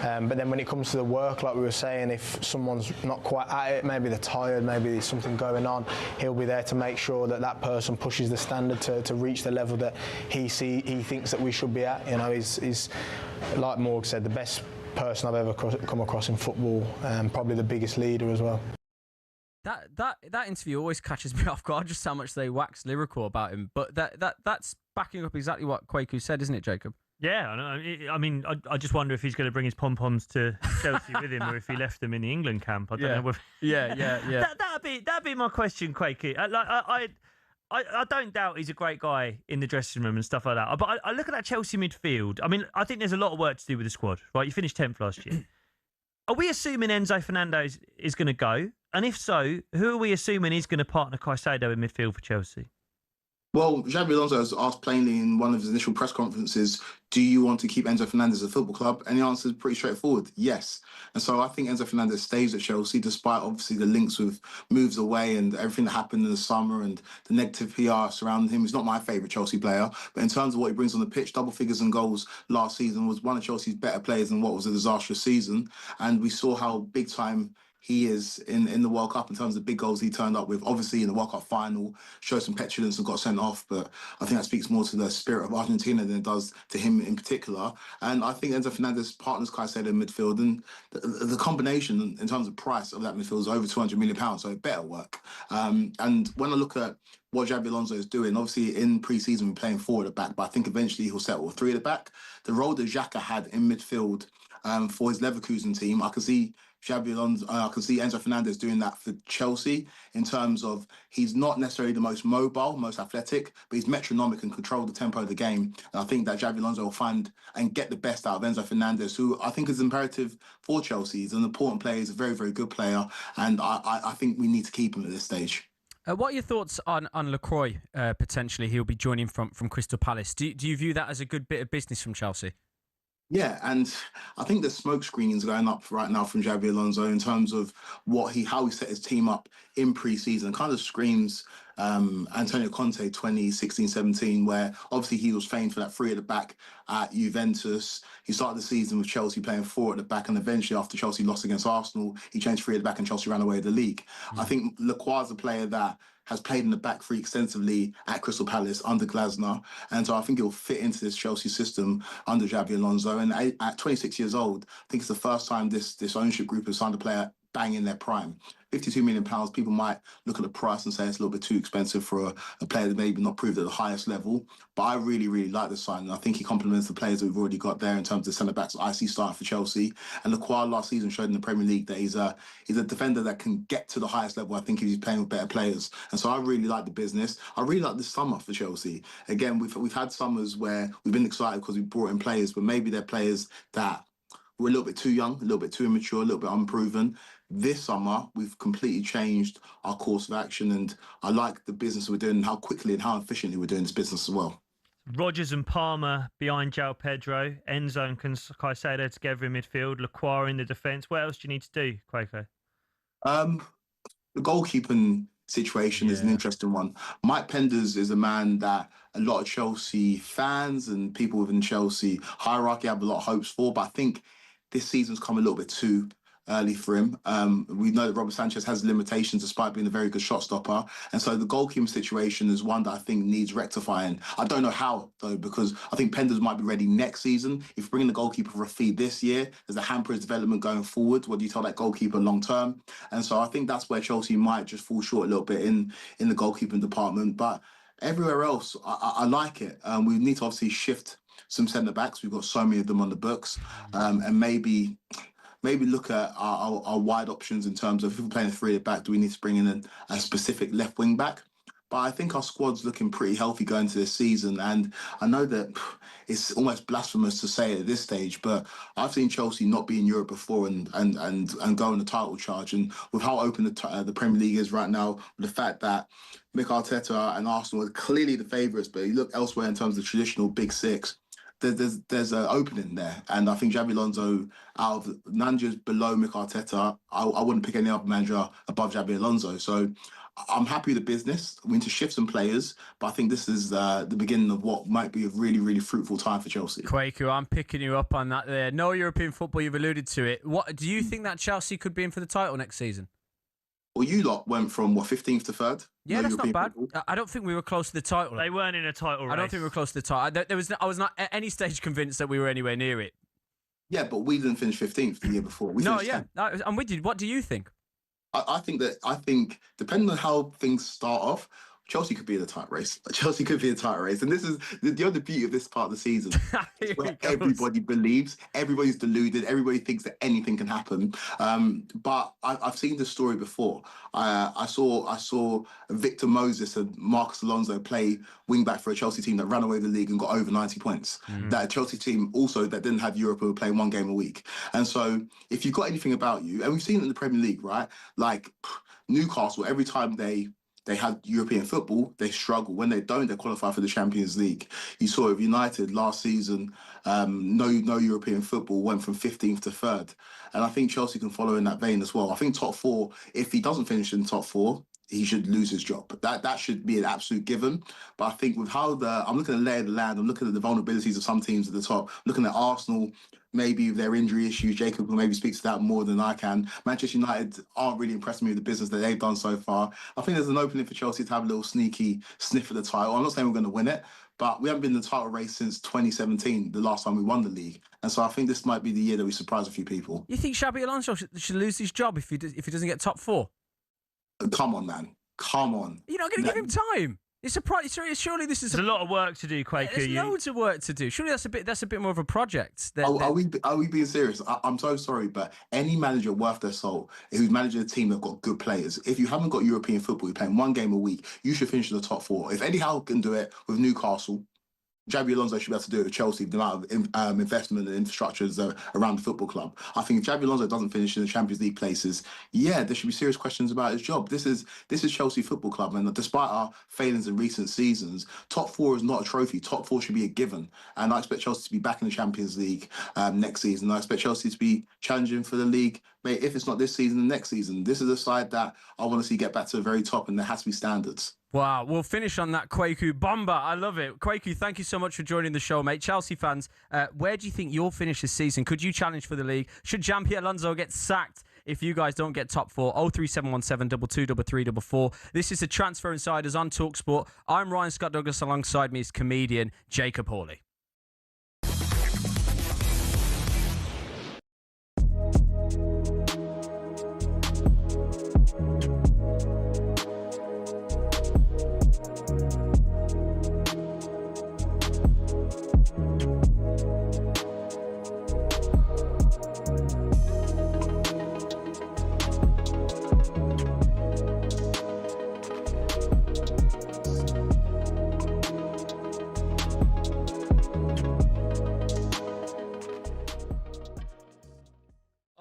But then when it comes to the work, like we were saying, if someone's not quite at it, maybe they're tired, maybe there's something going on, he'll be there to make sure that person pushes the standard to reach the level that he thinks that we should be at. You know, he's like Morg said, the best person I've ever come across in football, and probably the biggest leader as well. That interview always catches me off guard, just how much they wax lyrical about him. But that's backing up exactly what Kwaku said, isn't it, Jacob? Yeah, I mean, I just wonder if he's going to bring his pom-poms to Chelsea with him, or if he left them in the England camp. I don't know. Yeah. That'd be my question, Kwaku. I don't doubt he's a great guy in the dressing room and stuff like that. But I look at that Chelsea midfield. I mean, I think there's a lot of work to do with the squad, right? You finished 10th last year. Are we assuming Enzo Fernandez is going to go? And if so, who are we assuming is going to partner Caicedo in midfield for Chelsea? Well, Xabi Alonso has asked plainly in one of his initial press conferences, do you want to keep Enzo Fernandez at the football club? And the answer is pretty straightforward, yes. And so I think Enzo Fernandez stays at Chelsea, despite obviously the links with moves away and everything that happened in the summer and the negative PR surrounding him. He's not my favourite Chelsea player, but in terms of what he brings on the pitch, double figures and goals last season, was one of Chelsea's better players in what was a disastrous season. And we saw how big time he is in the World Cup in terms of big goals he turned up with. Obviously, in the World Cup final, showed some petulance and got sent off, but I think that speaks more to the spirit of Argentina than it does to him in particular. And I think Enzo Fernandez partners Caicedo in midfield, and the combination in terms of price of that midfield is over £200 million, so it better work. And when I look at what Xabi Alonso is doing, obviously in pre-season we're playing 4 at the back, but I think eventually he'll settle with 3 at the back. The role that Xhaka had in midfield for his Leverkusen team, I can see Xabi Alonso, I can see Enzo Fernandez doing that for Chelsea in terms of he's not necessarily the most mobile, most athletic, but he's metronomic and control the tempo of the game. And I think that Xabi Alonso will find and get the best out of Enzo Fernandez, who I think is imperative for Chelsea. He's an important player, he's a very, very good player, and I think we need to keep him at this stage. What are your thoughts on Lacroix potentially? He'll be joining from Crystal Palace. Do you view that as a good bit of business from Chelsea? Yeah, and I think the smoke screening's going up right now from Xabi Alonso in terms of how he set his team up in pre-season. Kind of screams Antonio Conte 2016-17, where obviously he was famed for that three at the back at Juventus. He started the season with Chelsea playing four at the back, and eventually after Chelsea lost against Arsenal, he changed three at the back and Chelsea ran away with the league. I think Lacroix's a player that has played in the back three extensively at Crystal Palace under Glasner. And so I think he'll fit into this Chelsea system under Xabi Alonso. And at 26 years old, I think it's the first time this ownership group has signed a player bang in their prime. £52 million, people might look at the price and say it's a little bit too expensive for a player that maybe not proved at the highest level. But I really, really like this signing. I think he complements the players that we've already got there in terms of centre-backs I see starting for Chelsea. And Lacroix last season showed in the Premier League that he's a defender that can get to the highest level, I think, if he's playing with better players. And so I really like the business. I really like this summer for Chelsea. Again, we've had summers where we've been excited because we brought in players, but maybe they're players that were a little bit too young, a little bit too immature, a little bit unproven. This summer, we've completely changed our course of action, and I like the business we're doing and how quickly and how efficiently we're doing this business as well. Rodgers and Palmer behind João Pedro. Enzo and Caicedo together in midfield. Lacroix in the defence. What else do you need to do, Quaker? The goalkeeping situation is an interesting one. Mike Penders is a man that a lot of Chelsea fans and people within Chelsea hierarchy have a lot of hopes for, but I think this season's come a little bit too early for him. We know that Robert Sanchez has limitations despite being a very good shot stopper. And so the goalkeeping situation is one that I think needs rectifying. I don't know how, though, because I think Penders might be ready next season. If you bring in the goalkeeper for a fee this year, there's a hamper his development going forward. What do you tell that goalkeeper long term? And so I think that's where Chelsea might just fall short a little bit in the goalkeeping department. But everywhere else, I like it. We need to obviously shift some centre-backs. We've got so many of them on the books. And maybe look at our wide options in terms of if we're playing a three at back, do we need to bring in a specific left wing back? But I think our squad's looking pretty healthy going into this season. And I know that it's almost blasphemous to say it at this stage, but I've seen Chelsea not be in Europe before and go on the title charge. And with how open the Premier League is right now, with the fact that Mikel Arteta and Arsenal are clearly the favourites, but you look elsewhere in terms of the traditional Big Six, there's an opening there. And I think Xabi Alonso, out of managers below Mikel Arteta, I wouldn't pick any other manager above Xabi Alonso. So I'm happy with the business. We need to shift some players, but I think this is the beginning of what might be a really, really fruitful time for Chelsea. Quaker, I'm picking you up on that there. No European football, you've alluded to it. What do you think that Chelsea could be in for the title next season? Well, you lot went from, 15th to 3rd? Yeah, No that's European not bad. football. I don't think we were close to the title. They weren't in a title race. I don't think we were close to the title. I was not at any stage convinced that we were anywhere near it. Yeah, but we didn't finish 15th the year before. I'm with you. What do you think? I think depending on how things start off, Chelsea could be in a tight race. Chelsea could be in a tight race. And this is the other beauty of this part of the season. Where everybody believes, everybody's deluded, everybody thinks that anything can happen. But I've seen this story before. I saw Victor Moses and Marcus Alonso play wing-back for a Chelsea team that ran away the league and got over 90 points. That Chelsea team also that didn't have Europe were playing one game a week. And so if you've got anything about you, and we've seen it in the Premier League, right? Like Newcastle, every time they had European football, they struggle. When they don't, they qualify for the Champions League. You saw it with United last season, no European football, went from 15th to 3rd. And I think Chelsea can follow in that vein as well. I think top four, if he doesn't finish in top four, he should lose his job. That should be an absolute given. But I think with how I'm looking at the lay of the land, I'm looking at the vulnerabilities of some teams at the top, looking at Arsenal, maybe their injury issues. Jacob will maybe speak to that more than I can. Manchester United aren't really impressed me with the business that they've done so far. I think there's an opening for Chelsea to have a little sneaky sniff at the title. I'm not saying we're going to win it, but we haven't been in the title race since 2017, the last time we won the league. And so I think this might be the year that we surprise a few people. You think Xabi Alonso should lose his job if he doesn't get top four? Come on, man. Come on. You're not going to give him time. It's surely this is a lot of work to do, Quaker. There's loads of work to do. Surely that's a bit more of a project. Are we being serious? I'm so sorry, but any manager worth their salt who's managing a team that's got good players, if you haven't got European football, you're playing one game a week, you should finish in the top four. If Eddie Howe can do it with Newcastle, Xabi Alonso should be able to do it with Chelsea, the amount of investment and infrastructures around the football club. I think if Xabi Alonso doesn't finish in the Champions League places, yeah, there should be serious questions about his job. This is Chelsea Football Club, and despite our failings in recent seasons, top 4 is not a trophy. Top 4 should be a given, and I expect Chelsea to be back in the Champions League next season. I expect Chelsea to be challenging for the league, mate, if it's not this season, the next season. This is a side that I want to see get back to the very top, and there has to be standards. Wow, we'll finish on that Kwaku bomber. I love it. Kwaku, thank you so much for joining the show, mate. Chelsea fans, where do you think you'll finish this season? Could you challenge for the league? Should Xabi Alonso get sacked if you guys don't get top 4? 03717 223344. This is the Transfer Insiders on talkSPORT. I'm Ryan Scott Douglas. Alongside me is comedian Jacob Hawley.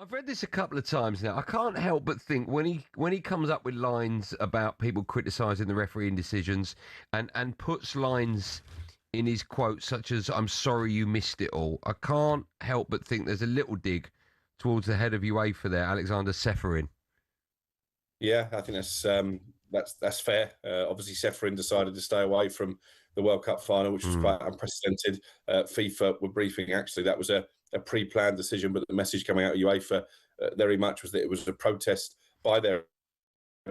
I've read this a couple of times now. I can't help but think when he comes up with lines about people criticising the refereeing decisions and puts lines in his quotes such as "I'm sorry you missed it all," I can't help but think there's a little dig towards the head of UEFA there, Alexander Ceferin. Yeah, I think that's fair. Obviously, Ceferin decided to stay away from the World Cup final, which was quite unprecedented. FIFA were briefing, actually, that was a pre-planned decision, but the message coming out of UEFA very much was that it was a protest by their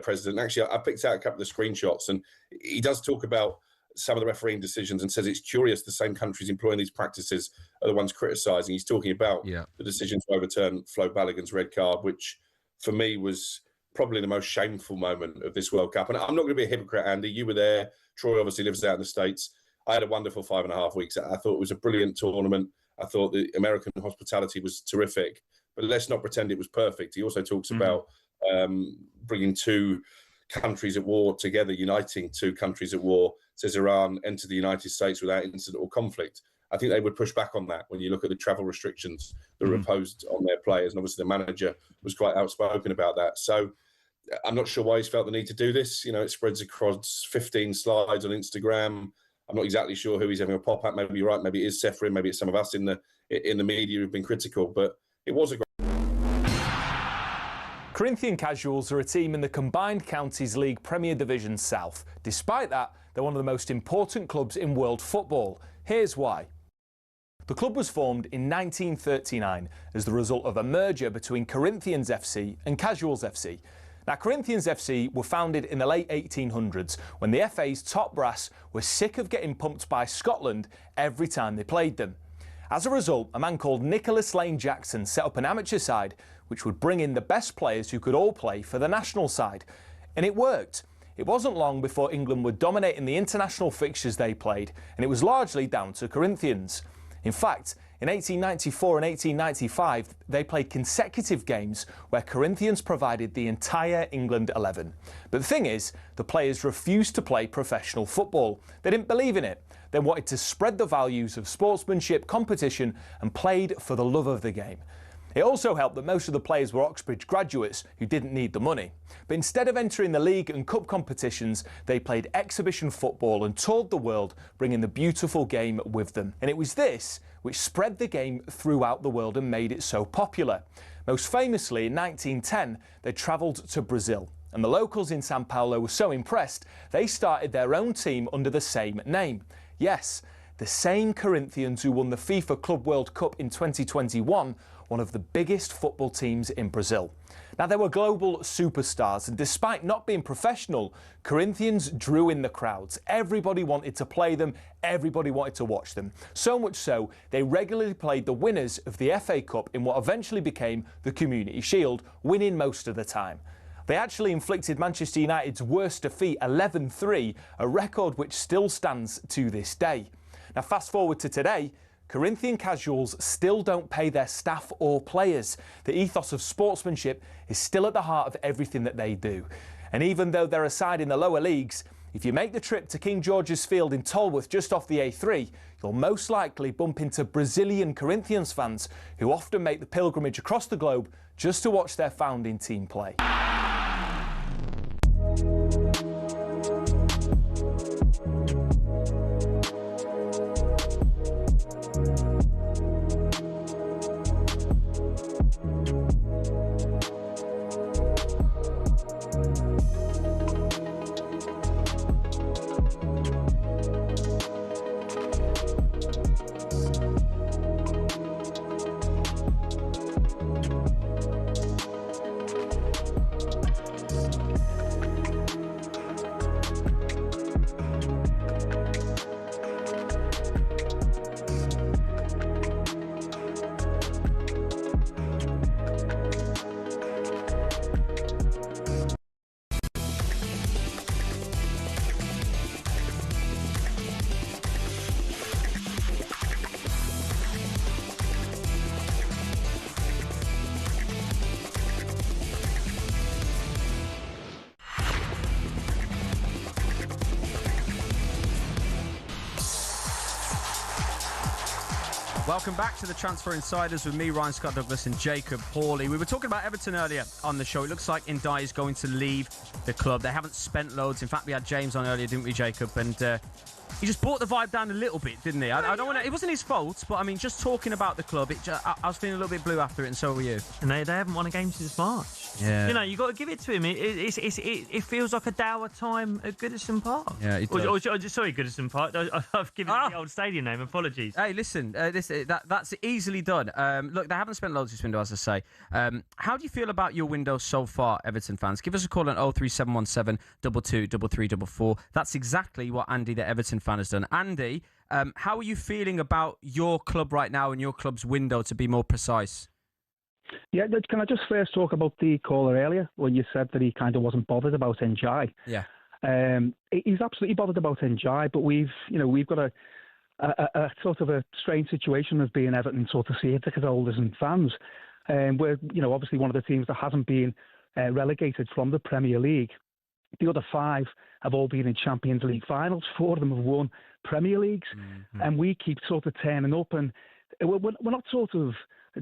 president. Actually, I picked out a couple of screenshots, and he does talk about some of the refereeing decisions and says it's curious the same countries employing these practices are the ones criticising. He's talking about the decision to overturn Flo Balogun's red card, which for me was probably the most shameful moment of this World Cup. And I'm not going to be a hypocrite, Andy. You were there. Troy obviously lives out in the States. I had a wonderful 5.5 weeks. I thought it was a brilliant tournament. I thought the American hospitality was terrific. But let's not pretend it was perfect. He also talks about bringing two countries at war together, uniting two countries at war. Says Iran entered the United States without incident or conflict. I think they would push back on that when you look at the travel restrictions that were imposed on their players. And obviously the manager was quite outspoken about that. So I'm not sure why he's felt the need to do this. You know, it spreads across 15 slides on Instagram. I'm not exactly sure who he's having a pop at. Maybe you're right. Maybe it is Ceferin. Maybe it's some of us in the media who've been critical. But it was a great. Corinthian Casuals are a team in the Combined Counties League Premier Division South. Despite that, they're one of the most important clubs in world football. Here's why. The club was formed in 1939 as the result of a merger between Corinthians FC and Casuals FC. Now, Corinthians FC were founded in the late 1800s when the FA's top brass were sick of getting pumped by Scotland every time they played them. As a result, a man called Nicholas Lane Jackson set up an amateur side which would bring in the best players who could all play for the national side. And it worked. It wasn't long before England were dominating the international fixtures they played, and it was largely down to Corinthians. In fact, in 1894 and 1895, they played consecutive games where Corinthians provided the entire England 11. But the thing is, the players refused to play professional football. They didn't believe in it. They wanted to spread the values of sportsmanship, competition, and played for the love of the game. It also helped that most of the players were Oxbridge graduates who didn't need the money. But instead of entering the league and cup competitions, they played exhibition football and toured the world, bringing the beautiful game with them. And it was this which spread the game throughout the world and made it so popular. Most famously, in 1910, they travelled to Brazil. And the locals in Sao Paulo were so impressed, they started their own team under the same name. Yes, the same Corinthians who won the FIFA Club World Cup in 2021, one of the biggest football teams in Brazil. Now, they were global superstars, and despite not being professional, Corinthians drew in the crowds. Everybody wanted to play them, everybody wanted to watch them. So much so, they regularly played the winners of the FA Cup in what eventually became the Community Shield, winning most of the time. They actually inflicted Manchester United's worst defeat, 11-3, a record which still stands to this day. Now, fast forward to today, Corinthian Casuals still don't pay their staff or players. The ethos of sportsmanship is still at the heart of everything that they do. And even though they're a side in the lower leagues, if you make the trip to King George's Field in Tolworth just off the A3, you'll most likely bump into Brazilian Corinthians fans who often make the pilgrimage across the globe just to watch their founding team play. Welcome back to the Transfer Insiders with me, Ryan Scott Douglas, and Jacob Hawley. We were talking about Everton earlier on the show. It looks like Ndai is going to leave the club. They haven't spent loads. In fact, we had James on earlier, didn't we, Jacob? And he just brought the vibe down a little bit, didn't he? I don't want to. It wasn't his fault, but I mean, just talking about the club, I was feeling a little bit blue after it, and so were you. And they haven't won a game since March. Yeah. You know, you got to give it to him. It feels like a dour time at Goodison Park. Yeah, it does. Sorry, Goodison Park. I've given it the old stadium name. Apologies. Hey, listen, that's easily done. Look, they haven't spent loads this window, as I say. How do you feel about your window so far, Everton fans? Give us a call on 03717 223344. That's exactly what Andy, the Everton fan, has done. Andy, how are you feeling about your club right now and your club's window, to be more precise? Yeah, can I just first talk about the caller earlier when you said that he kind of wasn't bothered about Njai? Yeah. He's absolutely bothered about Njai, but we've got a sort of a strange situation of being Everton sort of season ticket holders and fans. We're obviously one of the teams that hasn't been relegated from the Premier League. The other 5 have all been in Champions League finals. 4 of them have won Premier Leagues, and we keep sort of turning up, and we're not sort of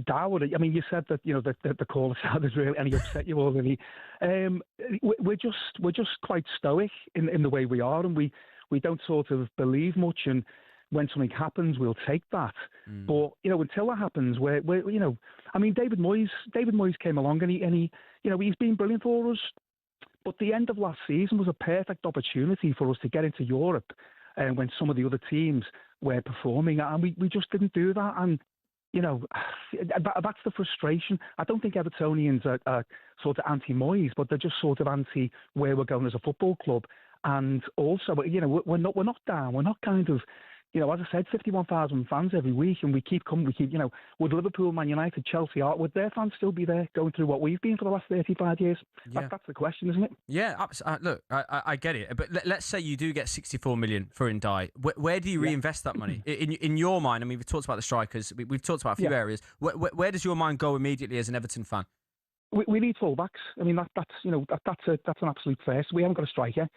dour. I mean, you said that that the caller sounded really, and he upset you already. We're just quite stoic in the way we are, and we don't sort of believe much. And when something happens, we'll take that. But until that happens, we're I mean, David Moyes came along, and he he's been brilliant for us. But the end of last season was a perfect opportunity for us to get into Europe, when some of the other teams were performing, and we just didn't do that. And that's the frustration. I don't think Evertonians are sort of anti-Moyes, but they're just sort of anti where we're going as a football club. And also, we're not down. We're not kind of, as I said, 51,000 fans every week, and we keep coming. Would Liverpool, Man United, Chelsea, would their fans still be there going through what we've been for the last 35 years? Yeah. That's the question, isn't it? Yeah, look, I get it. But let's say you do get 64 million for Ndai. Where do you reinvest that money? In your mind, I mean, we've talked about the strikers. We've talked about a few areas. Where does your mind go immediately as an Everton fan? We need fullbacks. I mean, that's an absolute first. We haven't got a striker.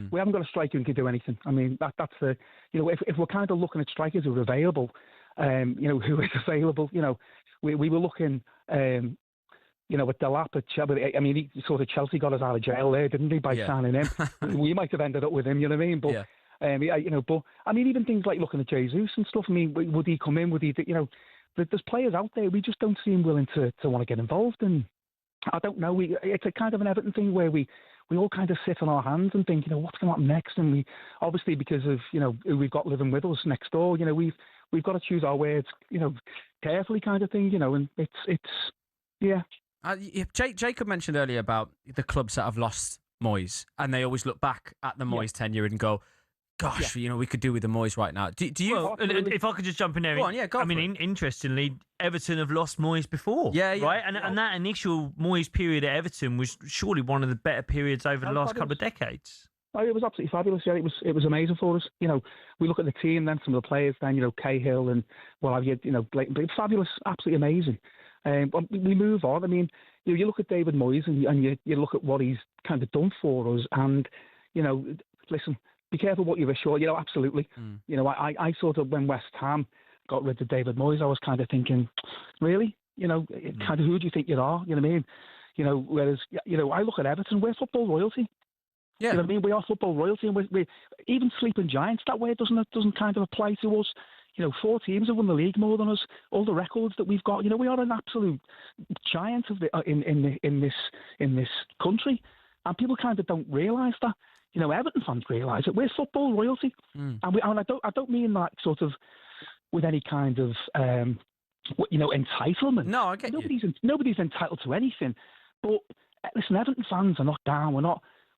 We haven't got a striker who can do anything. I mean, that's the if we're kind of looking at strikers who are available, who is available. We were looking, at Delap at Chelsea. I mean, Chelsea got us out of jail there, didn't they, by signing him? We might have ended up with him. You know what I mean? But but I mean, even things like looking at Jesus and stuff. I mean, would he come in? Would he? There's players out there we just don't seem willing to want to get involved in. I don't know. It's a kind of an Everton thing where we all kind of sit on our hands and think, what's going to happen next? And we obviously, because of who we've got living with us next door, we've got to choose our words, carefully, kind of thing. And it's Jacob mentioned earlier about the clubs that have lost Moyes, and they always look back at the Moyes tenure and go, gosh, we could do with the Moyes right now. Do you? Well, if I could just jump in there. Go on, go I mean, interestingly, Everton have lost Moyes before. Yeah. Right? And that initial Moyes period at Everton was surely one of the better periods over the last couple of decades. Oh, it was absolutely fabulous. Yeah, it was amazing for us. We look at the team, then some of the players, then Cahill and fabulous, absolutely amazing. We move on. I mean, you look at David Moyes and you look at what he's kind of done for us, and listen. be careful what you wish for. Absolutely. I sort of, when West Ham got rid of David Moyes, I was kind of thinking, really? Kind of who do you think you are? You know what I mean? Whereas, I look at Everton, we're football royalty. Yeah. You know what I mean? We are football royalty, and we even sleeping giants that way. It doesn't kind of apply to us. 4 teams have won the league more than us. All the records that we've got, we are an absolute giant in this country, and people kind of don't realise that. Everton fans realise it. We're football royalty, and I don't mean that sort of with any kind of entitlement. No, I get you. Nobody's entitled to anything. But listen, Everton fans are not down.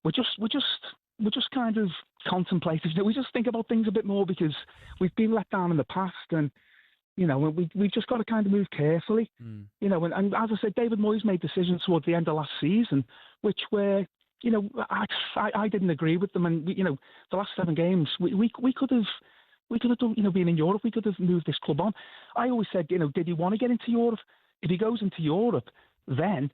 We're just kind of contemplative. We just think about things a bit more because we've been let down in the past, and we've just got to kind of move carefully. And as I said, David Moyes made decisions towards the end of last season, which were, I didn't agree with them. And the last 7 games, we could have done, being in Europe, we could have moved this club on. I always said, did he want to get into Europe? If he goes into Europe, then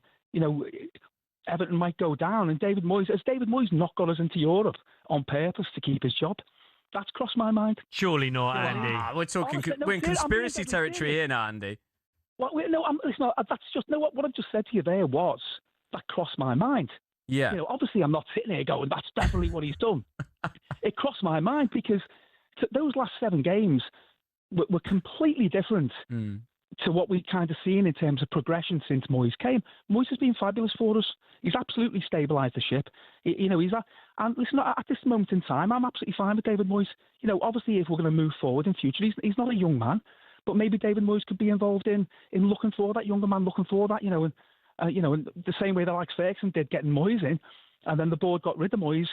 Everton might go down, and David Moyes not got us into Europe on purpose to keep his job. That's crossed my mind. Surely not, Andy. We're talking, we're in conspiracy territory here now, Andy. What I've just said to you there was that crossed my mind. Yeah. Obviously, I'm not sitting here going, that's definitely what he's done. It crossed my mind because those last 7 games were completely different to what we've kind of seen in terms of progression since Moyes came. Moyes has been fabulous for us. He's absolutely stabilised the ship. And listen, at this moment in time, I'm absolutely fine with David Moyes. Obviously, if we're going to move forward in future, he's not a young man, but maybe David Moyes could be involved in looking for that younger man, looking for that, and the same way that Alex Ferguson did, getting Moyes in, and then the board got rid of Moyes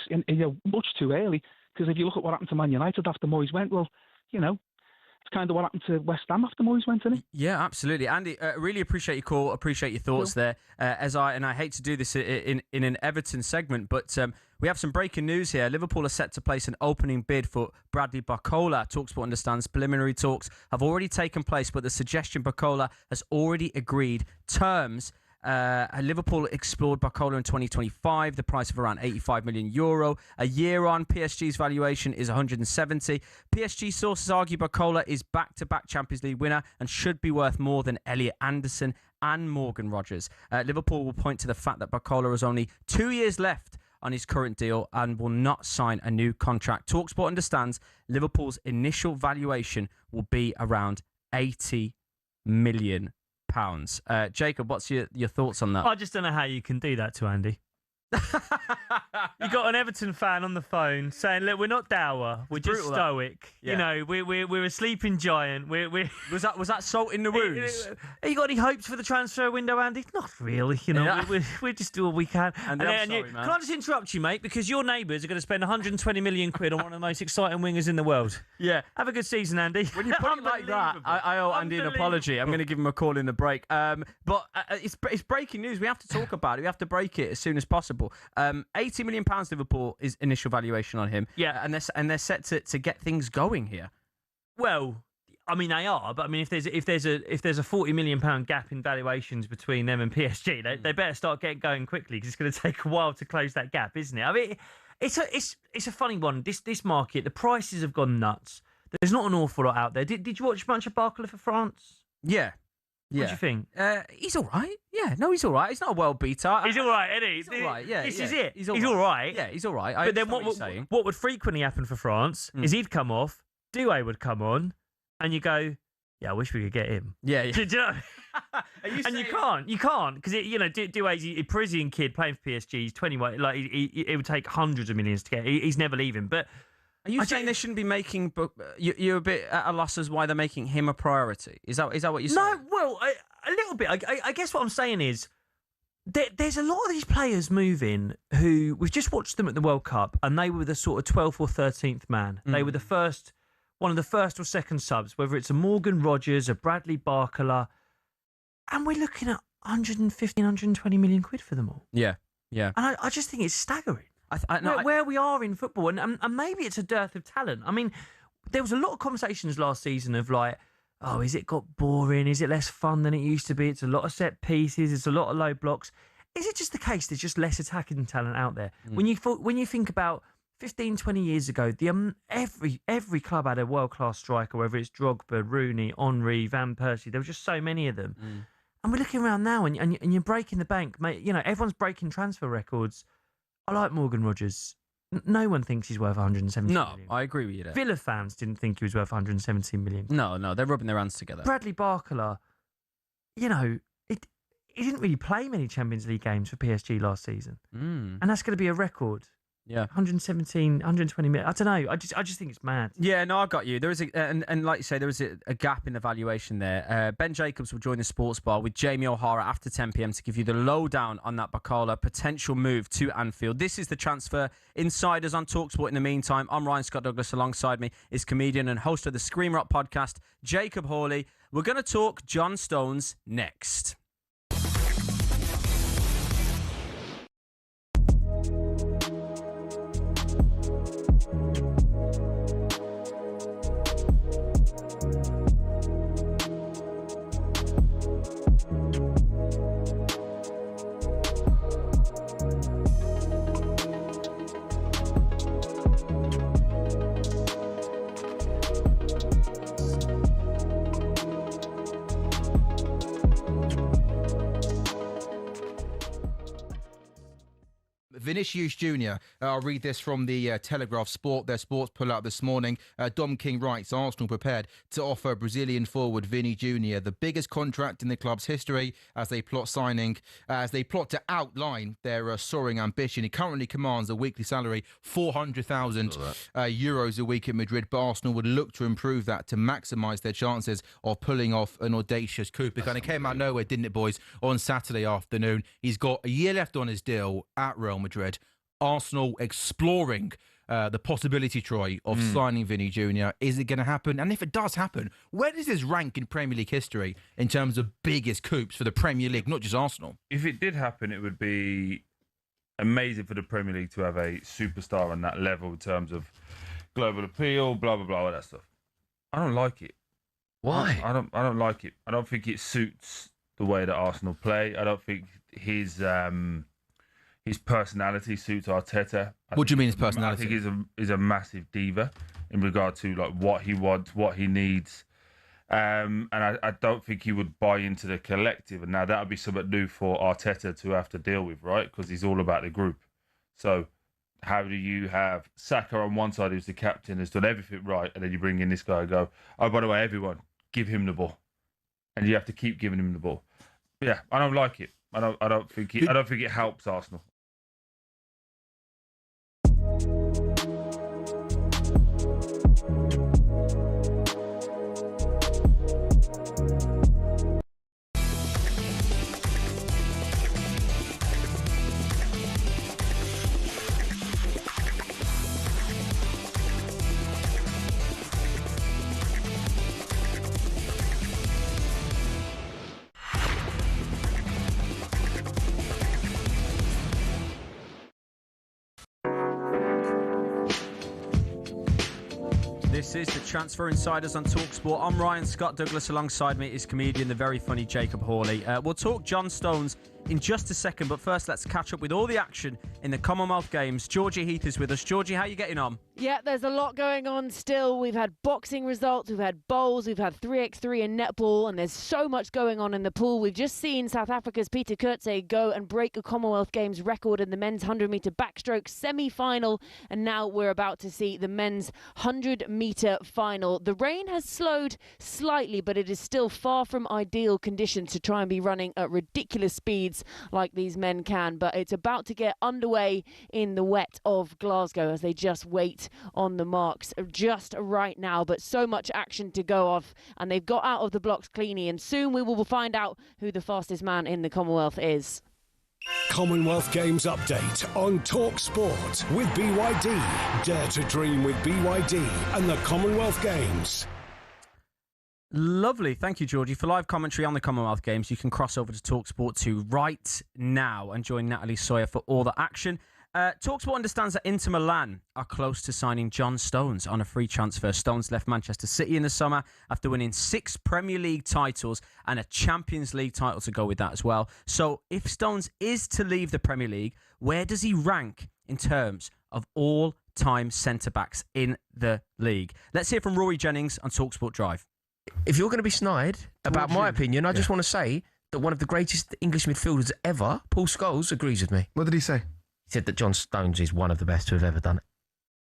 much too early. Because if you look at what happened to Man United after Moyes went, well, it's kind of what happened to West Ham after Moyes went, isn't it? Yeah, absolutely. Andy, really appreciate your call, appreciate your thoughts there. I hate to do this in an Everton segment, but we have some breaking news here. Liverpool are set to place an opening bid for Bradley Barcola. talkSPORT understands preliminary talks have already taken place, but the suggestion Barcola has already agreed terms. Liverpool explored Barcola in 2025, the price of around €85 million. A year on, PSG's valuation is 170. PSG sources argue Barcola is back-to-back Champions League winner and should be worth more than Elliot Anderson and Morgan Rogers. Liverpool will point to the fact that Barcola has only 2 years left on his current deal and will not sign a new contract. talkSPORT understands Liverpool's initial valuation will be around £80 million. Jacob, what's your thoughts on that? I just don't know how you can do that to Andy. You got an Everton fan on the phone saying, "Look, we're not dour. We're just stoic. Yeah. We're a sleeping giant. Was that salt in the wounds? You got any hopes for the transfer window, Andy? Not really. We just do all we can. Andy, I'm sorry, man. Can I just interrupt you, mate? Because your neighbours are going to spend 120 million quid on one of the most exciting wingers in the world. Yeah. Have a good season, Andy. When you put it like that, I owe Andy an apology. I'm going to give him a call in the break. But it's breaking news. We have to talk about it. We have to break it as soon as possible. £80 million Liverpool is initial valuation on him. Yeah, and they're set to get things going here. Well, I mean they are, but I mean if there's a £40 million gap in valuations between them and PSG, they better start getting going quickly because it's going to take a while to close that gap, isn't it? I mean, it's a funny one. This market, the prices have gone nuts. There's not an awful lot out there. Did you watch much of Barcola for France? Yeah. What do you think? He's all right. Yeah, no, he's all right. He's not a world beater. He's all right, isn't he? He's all right. Yeah, this is it. He's all right. Yeah, he's all right. But then what would frequently happen for France is he'd come off, Doué would come on, and you go, yeah, I wish we could get him. Yeah. Do you know? And you can't, because Doué's a Parisian kid playing for PSG. He's 21. Like it would take hundreds of millions to get. He's never leaving. But are you saying they shouldn't be making? You're a bit at a loss as why they're making him a priority. Is that what you're saying? No, well, a little bit. I guess what I'm saying is there's a lot of these players moving who we've just watched them at the World Cup, and they were the sort of 12th or 13th man. They were one of the first or second subs, whether it's a Morgan Rogers, a Bradley Barcola, and we're looking at 150, 120 million quid for them all. Yeah. And I just think it's staggering. Where we are in football, and maybe it's a dearth of talent. I mean, there was a lot of conversations last season of like, oh, is it got boring? Is it less fun than it used to be? It's a lot of set pieces. It's a lot of low blocks. Is it just the case there's just less attacking talent out there? When you think about 15, 20 years ago, every club had a world-class striker, whether it's Drogba, Rooney, Henry, Van Persie. There were just so many of them. And we're looking around now, and you're breaking the bank. Mate, everyone's breaking transfer records. I like Morgan Rogers. No one thinks he's worth 170 million. No, I agree with you there. Villa fans didn't think he was worth 117 million. No, they're rubbing their hands together. Bradley Barcola, he didn't really play many Champions League games for PSG last season. And that's going to be a record. Yeah, 117, 120 million. I don't know. I just think it's mad. Yeah, no, I got you. There is and like you say, there is a gap in the valuation there. Ben Jacobs will join the Sports Bar with Jamie O'Hara after 10 p.m. to give you the lowdown on that Barcola potential move to Anfield. This is the Transfer Insiders on talkSPORT. In the meantime, I'm Ryan Scott Douglas. Alongside me is comedian and host of the Scream Rock podcast, Jacob Hawley. We're going to talk John Stones next. Vinicius Jr. I'll read this from the Telegraph Sport, their sports pull-out this morning. Dom King writes, Arsenal prepared to offer Brazilian forward Vini Jr. the biggest contract in the club's history as they plot to outline their soaring ambition. He currently commands a weekly salary, 400,000 euros a week at Madrid, but Arsenal would look to improve that to maximise their chances of pulling off an audacious coup. It kind of came out of nowhere, didn't it, boys, on Saturday afternoon. He's got a year left on his deal at Real Madrid. Arsenal exploring the possibility, Troy, of signing Vinny Jr. Is it going to happen? And if it does happen, where does this rank in Premier League history in terms of biggest coups for the Premier League, not just Arsenal? If it did happen, it would be amazing for the Premier League to have a superstar on that level in terms of global appeal, blah, blah, blah, all that stuff. I don't like it. Why? I don't like it. I don't think it suits the way that Arsenal play. I don't think his personality suits Arteta. What do you mean his personality? I think he's a massive diva in regard to like what he wants, what he needs. And I don't think he would buy into the collective. And now that would be something new for Arteta to have to deal with, right? Because he's all about the group. So how do you have Saka on one side, who's the captain, has done everything right, and then you bring in this guy and go, oh, by the way, everyone, give him the ball. And you have to keep giving him the ball. But yeah, I don't like it. I don't think it helps Arsenal. This is the Transfer Insiders on talkSPORT. I'm Ryan Scott Douglas. Alongside me is comedian, the very funny Jacob Hawley. We'll talk John Stones in just a second, but first let's catch up with all the action in the Commonwealth Games. Georgie Heath is with us. Georgie, how are you getting on? Yeah, there's a lot going on still. We've had boxing results, we've had bowls, we've had 3x3 in netball, and there's so much going on in the pool. We've just seen South Africa's Peter Kurtze go and break a Commonwealth Games record in the men's 100-metre backstroke semi-final, and now we're about to see the men's 100-metre final. The rain has slowed slightly, but it is still far from ideal conditions to try and be running at ridiculous speeds like these men can, but it's about to get underway in the wet of Glasgow as they just wait on the marks just right now, but so much action to go off, and they've got out of the blocks cleanly, and soon we will find out who the fastest man in the Commonwealth is. Commonwealth Games update on talkSPORT with BYD. Dare to dream with BYD and the Commonwealth Games. Lovely. Thank you, Georgie. For live commentary on the Commonwealth Games, you can cross over to talkSPORT 2 right now and join Natalie Sawyer for all the action. talkSPORT understands that Inter Milan are close to signing John Stones on a free transfer. Stones left Manchester City in the summer after winning 6 Premier League titles and a Champions League title to go with that as well. So if Stones is to leave the Premier League, where does he rank in terms of all all-time centre-backs in the league. Let's hear from Rory Jennings on TalkSport Drive. If you're going to be snide about my opinion, I just want to say that one of the greatest English midfielders ever, Paul Scholes, agrees with me. What did he say? He said that John Stones is one of the best to have ever done it.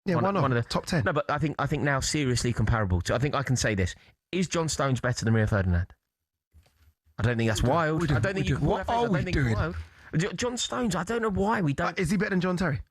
Yeah, why not? One of the top 10. No, but I think now seriously comparable to. I think I can say this: is John Stones better than Rio Ferdinand? I don't think that's wild. I don't think you can. What are we doing? John Stones. I don't know why we don't. Is he better than John Terry?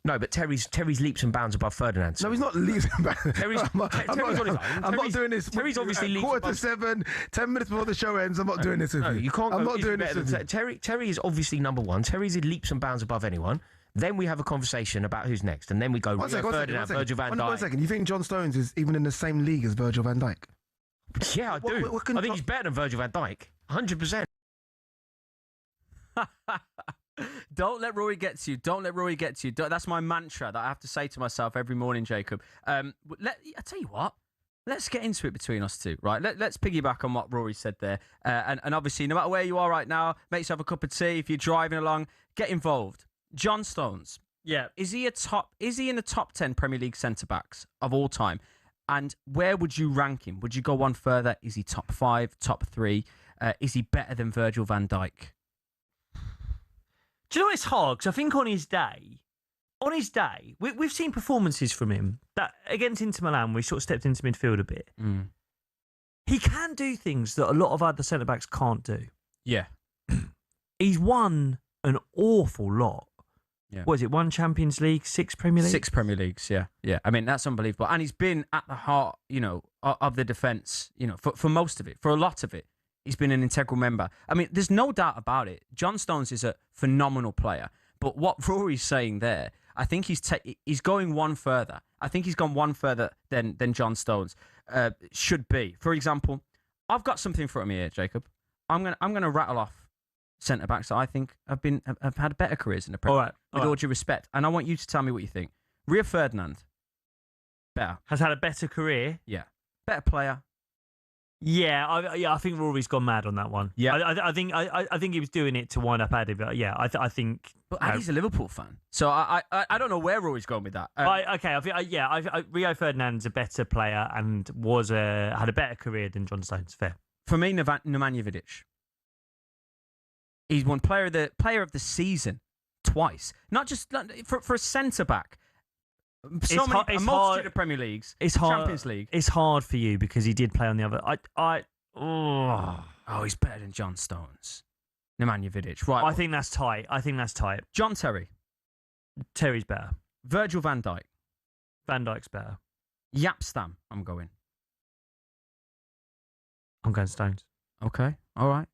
No, but Terry's leaps and bounds above Ferdinand. No, he's not leaps and bounds. Terry's on his own. I'm not doing this. Terry's obviously leaps quarter to 7, 10 minutes before the show ends. I'm not doing this with you. No, you can't. I'm go, not doing this with you. Terry is obviously number one. Terry's in leaps and bounds above anyone. Then we have a conversation about who's next, and then we go Ferdinand, Virgil van Dijk. 1 second. You think John Stones is even in the same league as Virgil van Dijk? Yeah, I do. I think he's better than Virgil van Dijk. 100%. Don't let Rory get to you. Don't let Rory get to you. That's my mantra that I have to say to myself every morning, Jacob. I tell you what. Let's get into it between us two, right? Let's piggyback on what Rory said there. And obviously, no matter where you are right now, make yourself a cup of tea. If you're driving along, get involved. John Stones. Yeah. Is he in the top 10 Premier League centre-backs of all time? And where would you rank him? Would you go one further? Is he top 5, top 3? Is he better than Virgil van Dijk? Do you know it's hard? Because I think on his day, we've seen performances from him that against Inter Milan, we sort of stepped into midfield a bit. He can do things that a lot of other centre backs can't do. Yeah, he's won an awful lot. Yeah. What is it? 1 Champions League, 6 Premier League, 6 Premier Leagues. Yeah. I mean that's unbelievable, and he's been at the heart, of the defence. For most of it, for a lot of it. He's been an integral member. I mean, there's no doubt about it. John Stones is a phenomenal player. But what Rory's saying there, I think he's going one further. I think he's gone one further than John Stones should be. For example, I've got something for me here, Jacob. I'm gonna rattle off centre backs that I think have had better careers in the Premier League. With all due respect, and I want you to tell me what you think. Rio Ferdinand, better, has had a better career. Yeah, better player. Yeah, I think Rory's gone mad on that one. Yeah, I think he was doing it to wind up Addy. But yeah, I think. But Addy's a Liverpool fan, so I don't know where Rory's going with that. Rio Ferdinand's a better player and had a better career than John Stones. Fair for me. Nemanja Vidic. He's won player of the season twice, not just for a centre back. A multitude of Premier Leagues, Champions League. It's hard for you because he did play on the other. He's better than John Stones. Nemanja Vidic. Right. I think that's tight. John Terry. Terry's better. Virgil van Dijk. Van Dijk's better. Yapstam. I'm going Stones. Okay. All right.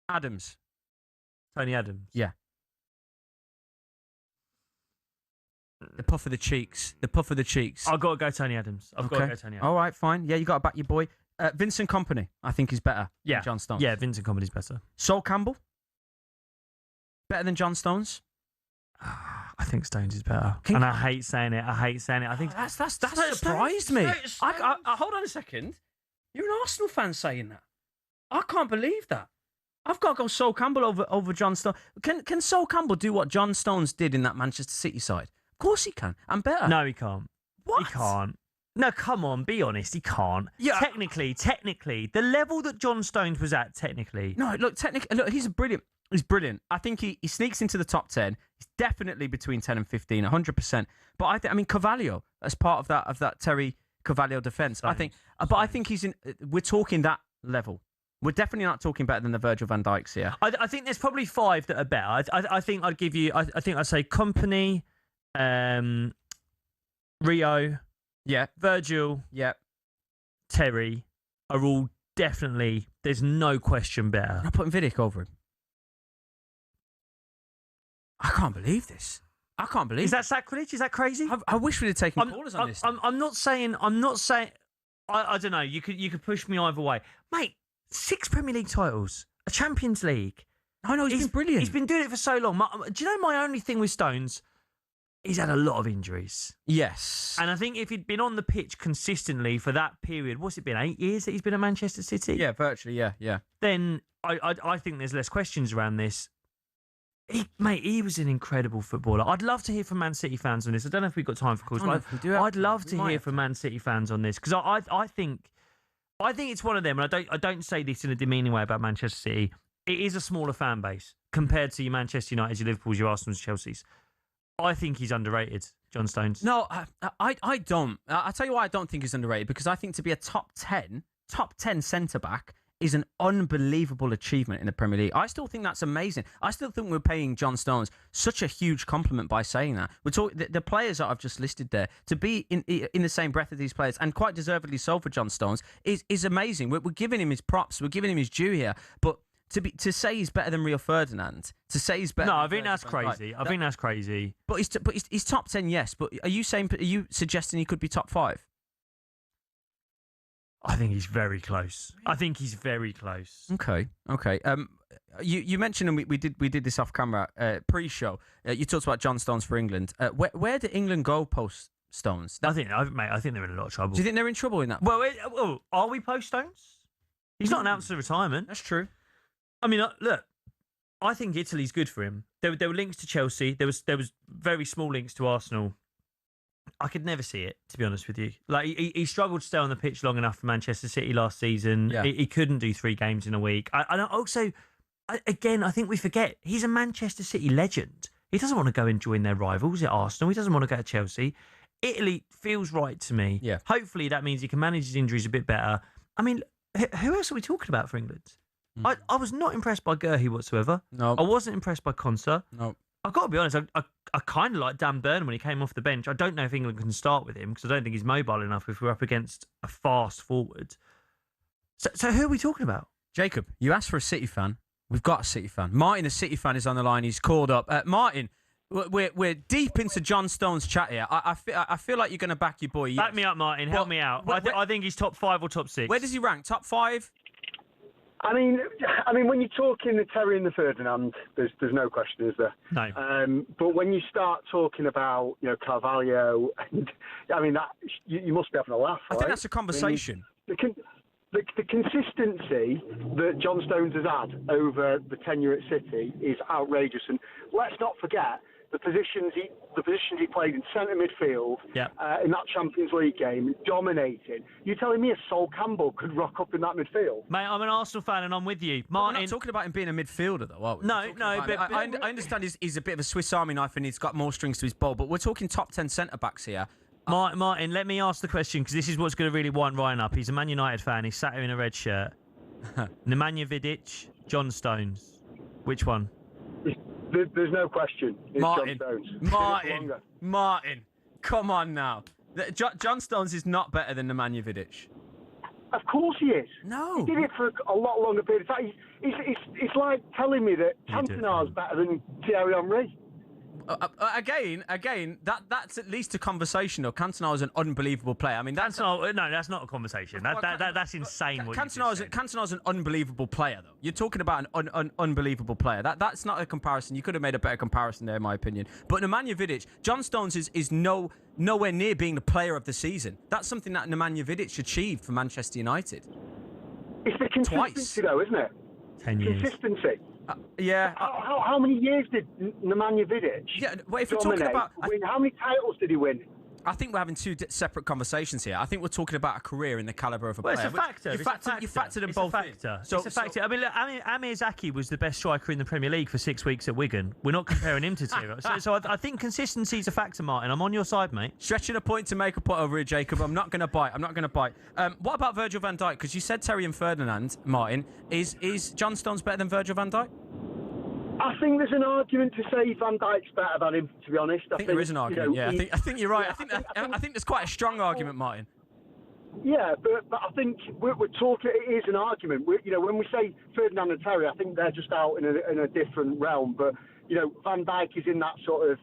Adams. Tony Adams. Yeah. The puff of the cheeks. I've got to go Tony Adams. All right, fine. Yeah, you got to back your boy. Vincent Kompany, I think, is better than John Stones. Yeah, Vincent Kompany's better. Sol Campbell, better than John Stones. I think Stones is better. And I hate saying it. I think that's surprised me. I hold on a second. You're an Arsenal fan saying that. I can't believe that. I've got to go Sol Campbell over John Stones. Can Sol Campbell do what John Stones did in that Manchester City side? Of course he can, and better. No, he can't. What? He can't. No, come on, be honest, he can't. Yeah. Technically, the level that John Stones was at, technically. No, look, he's brilliant. He's brilliant. I think he sneaks into the top 10. He's definitely between 10 and 15, 100%. But I mean, Carvalho, as part of that Terry Carvalho defence. I think he's in. We're talking that level. We're definitely not talking better than the Virgil van Dijks here. I think there's probably 5 that are better. I think I'd give you. I think I'd say Kompany. Rio, Virgil, Terry are all definitely. There's no question better. I'm putting Vidic over him. I can't believe this. Is that sacrilege? Is that crazy? I wish we'd have taken callers on this. I'm not saying. I don't know. You could push me either way, mate. 6 Premier League titles, a Champions League. I know he's been brilliant. He's been doing it for so long. Do you know my only thing with Stones? He's had a lot of injuries. Yes. And I think if he'd been on the pitch consistently for that period, what's it been, 8 years that he's been at Manchester City? Yeah, virtually, yeah. Then I think there's less questions around this. He was an incredible footballer. I'd love to hear from Man City fans on this. I don't know if we've got time for calls, but I'd love to hear from Man City fans on this because I think it's one of them, and I don't say this in a demeaning way about Manchester City. It is a smaller fan base compared to your Manchester United, your Liverpools, your Arsenals, Chelseas. I think he's underrated, John Stones. No, I don't. I'll tell you why I don't think he's underrated, because I think to be a top 10 centre-back is an unbelievable achievement in the Premier League. I still think that's amazing. I still think we're paying John Stones such a huge compliment by saying that. We're talking the players that I've just listed there, to be in the same breath of these players, and quite deservedly so for John Stones, is amazing. We're giving him his props. We're giving him his due here. But to say he's better than Rio Ferdinand, to say he's better. No, I think that's crazy. I think that's crazy. But he's top 10, yes. But are you suggesting he could be top 5? I think he's very close. Okay. You mentioned, and we did this off camera pre-show. You talked about John Stones for England. Where did England go post Stones? I think they're in a lot of trouble. Do you think they're in trouble in that? Well, are we post Stones? He's not announced a retirement. That's true. I mean, look, I think Italy's good for him. There were links to Chelsea. There was very small links to Arsenal. I could never see it, to be honest with you. Like he struggled to stay on the pitch long enough for Manchester City last season. Yeah. He couldn't do 3 games in a week. I think we forget he's a Manchester City legend. He doesn't want to go and join their rivals at Arsenal. He doesn't want to go to Chelsea. Italy feels right to me. Yeah. Hopefully that means he can manage his injuries a bit better. I mean, who else are we talking about for England? I was not impressed by Gerhi whatsoever. No. I wasn't impressed by Konsa. No. I've got to be honest, I kind of like Dan Burnham when he came off the bench. I don't know if England can start with him because I don't think he's mobile enough if we're up against a fast forward. So who are we talking about? Jacob, you asked for a City fan. We've got a City fan. Martin, a City fan, is on the line. He's called up. Martin, we're deep into John Stone's chat here. I feel like you're going to back your boy. Back me up, Martin. Help me out. I think he's top 5 or top 6. Where does he rank? Top 5? I mean, when you're talking the Terry and the Ferdinand, there's no question, is there? No. But when you start talking about, Carvalho, and I mean that you must be having a laugh. I think that's a conversation. I mean, the consistency that John Stones has had over the tenure at City is outrageous, and let's not forget the positions he played in centre midfield in that Champions League game, dominating. You're telling me a Sol Campbell could rock up in that midfield? Mate, I'm an Arsenal fan and I'm with you. Martin, we're not talking about him being a midfielder, though, are we? No, but I understand he's a bit of a Swiss Army knife and he's got more strings to his bow, but we're talking top 10 centre-backs here. Martin, let me ask the question, because this is what's going to really wind Ryan up. He's a Man United fan. He's sat here in a red shirt. Nemanja Vidic, John Stones. Which one? There's no question. It's Martin, John Stones. Martin, come on now. John Stones is not better than Nemanja Vidic. Of course he is. No. He did it for a lot longer period of time. It's like telling me that Cantona's better than Thierry Henry. Again, that's at least a conversation, though. Cantona is an unbelievable player. I mean, that's not a conversation. That's insane. Cantona's an unbelievable player, though. You're talking about an unbelievable player. That's not a comparison. You could have made a better comparison there, in my opinion. But Nemanja Vidic, John Stones is nowhere near being the player of the season. That's something that Nemanja Vidic achieved for Manchester United. It's the consistency, though, isn't it? 10 years. Consistency. Yeah. How many years did Nemanja Vidic? Yeah, well, if we're talking about how many titles did he win? I think we're having two separate conversations here. I think we're talking about a career in the calibre of a player. It's a factor. You factored them both in. It's a factor. I mean, look, Amir Zaki was the best striker in the Premier League for 6 weeks at Wigan. We're not comparing him to Tiro. So I think consistency is a factor, Martin. I'm on your side, mate. Stretching a point to make a point over here, Jacob. I'm not going to bite. What about Virgil van Dijk? Because you said Terry and Ferdinand, Martin. Is John Stones better than Virgil van Dijk? I think there's an argument to say Van Dijk's better than him, to be honest. I think there is an argument, I think you're right. I think there's quite a strong argument, Martin. Yeah, but I think we're talking, it is an argument. When we say Ferdinand and Terry, I think they're just out in a different realm. But, Van Dijk is in that sort of,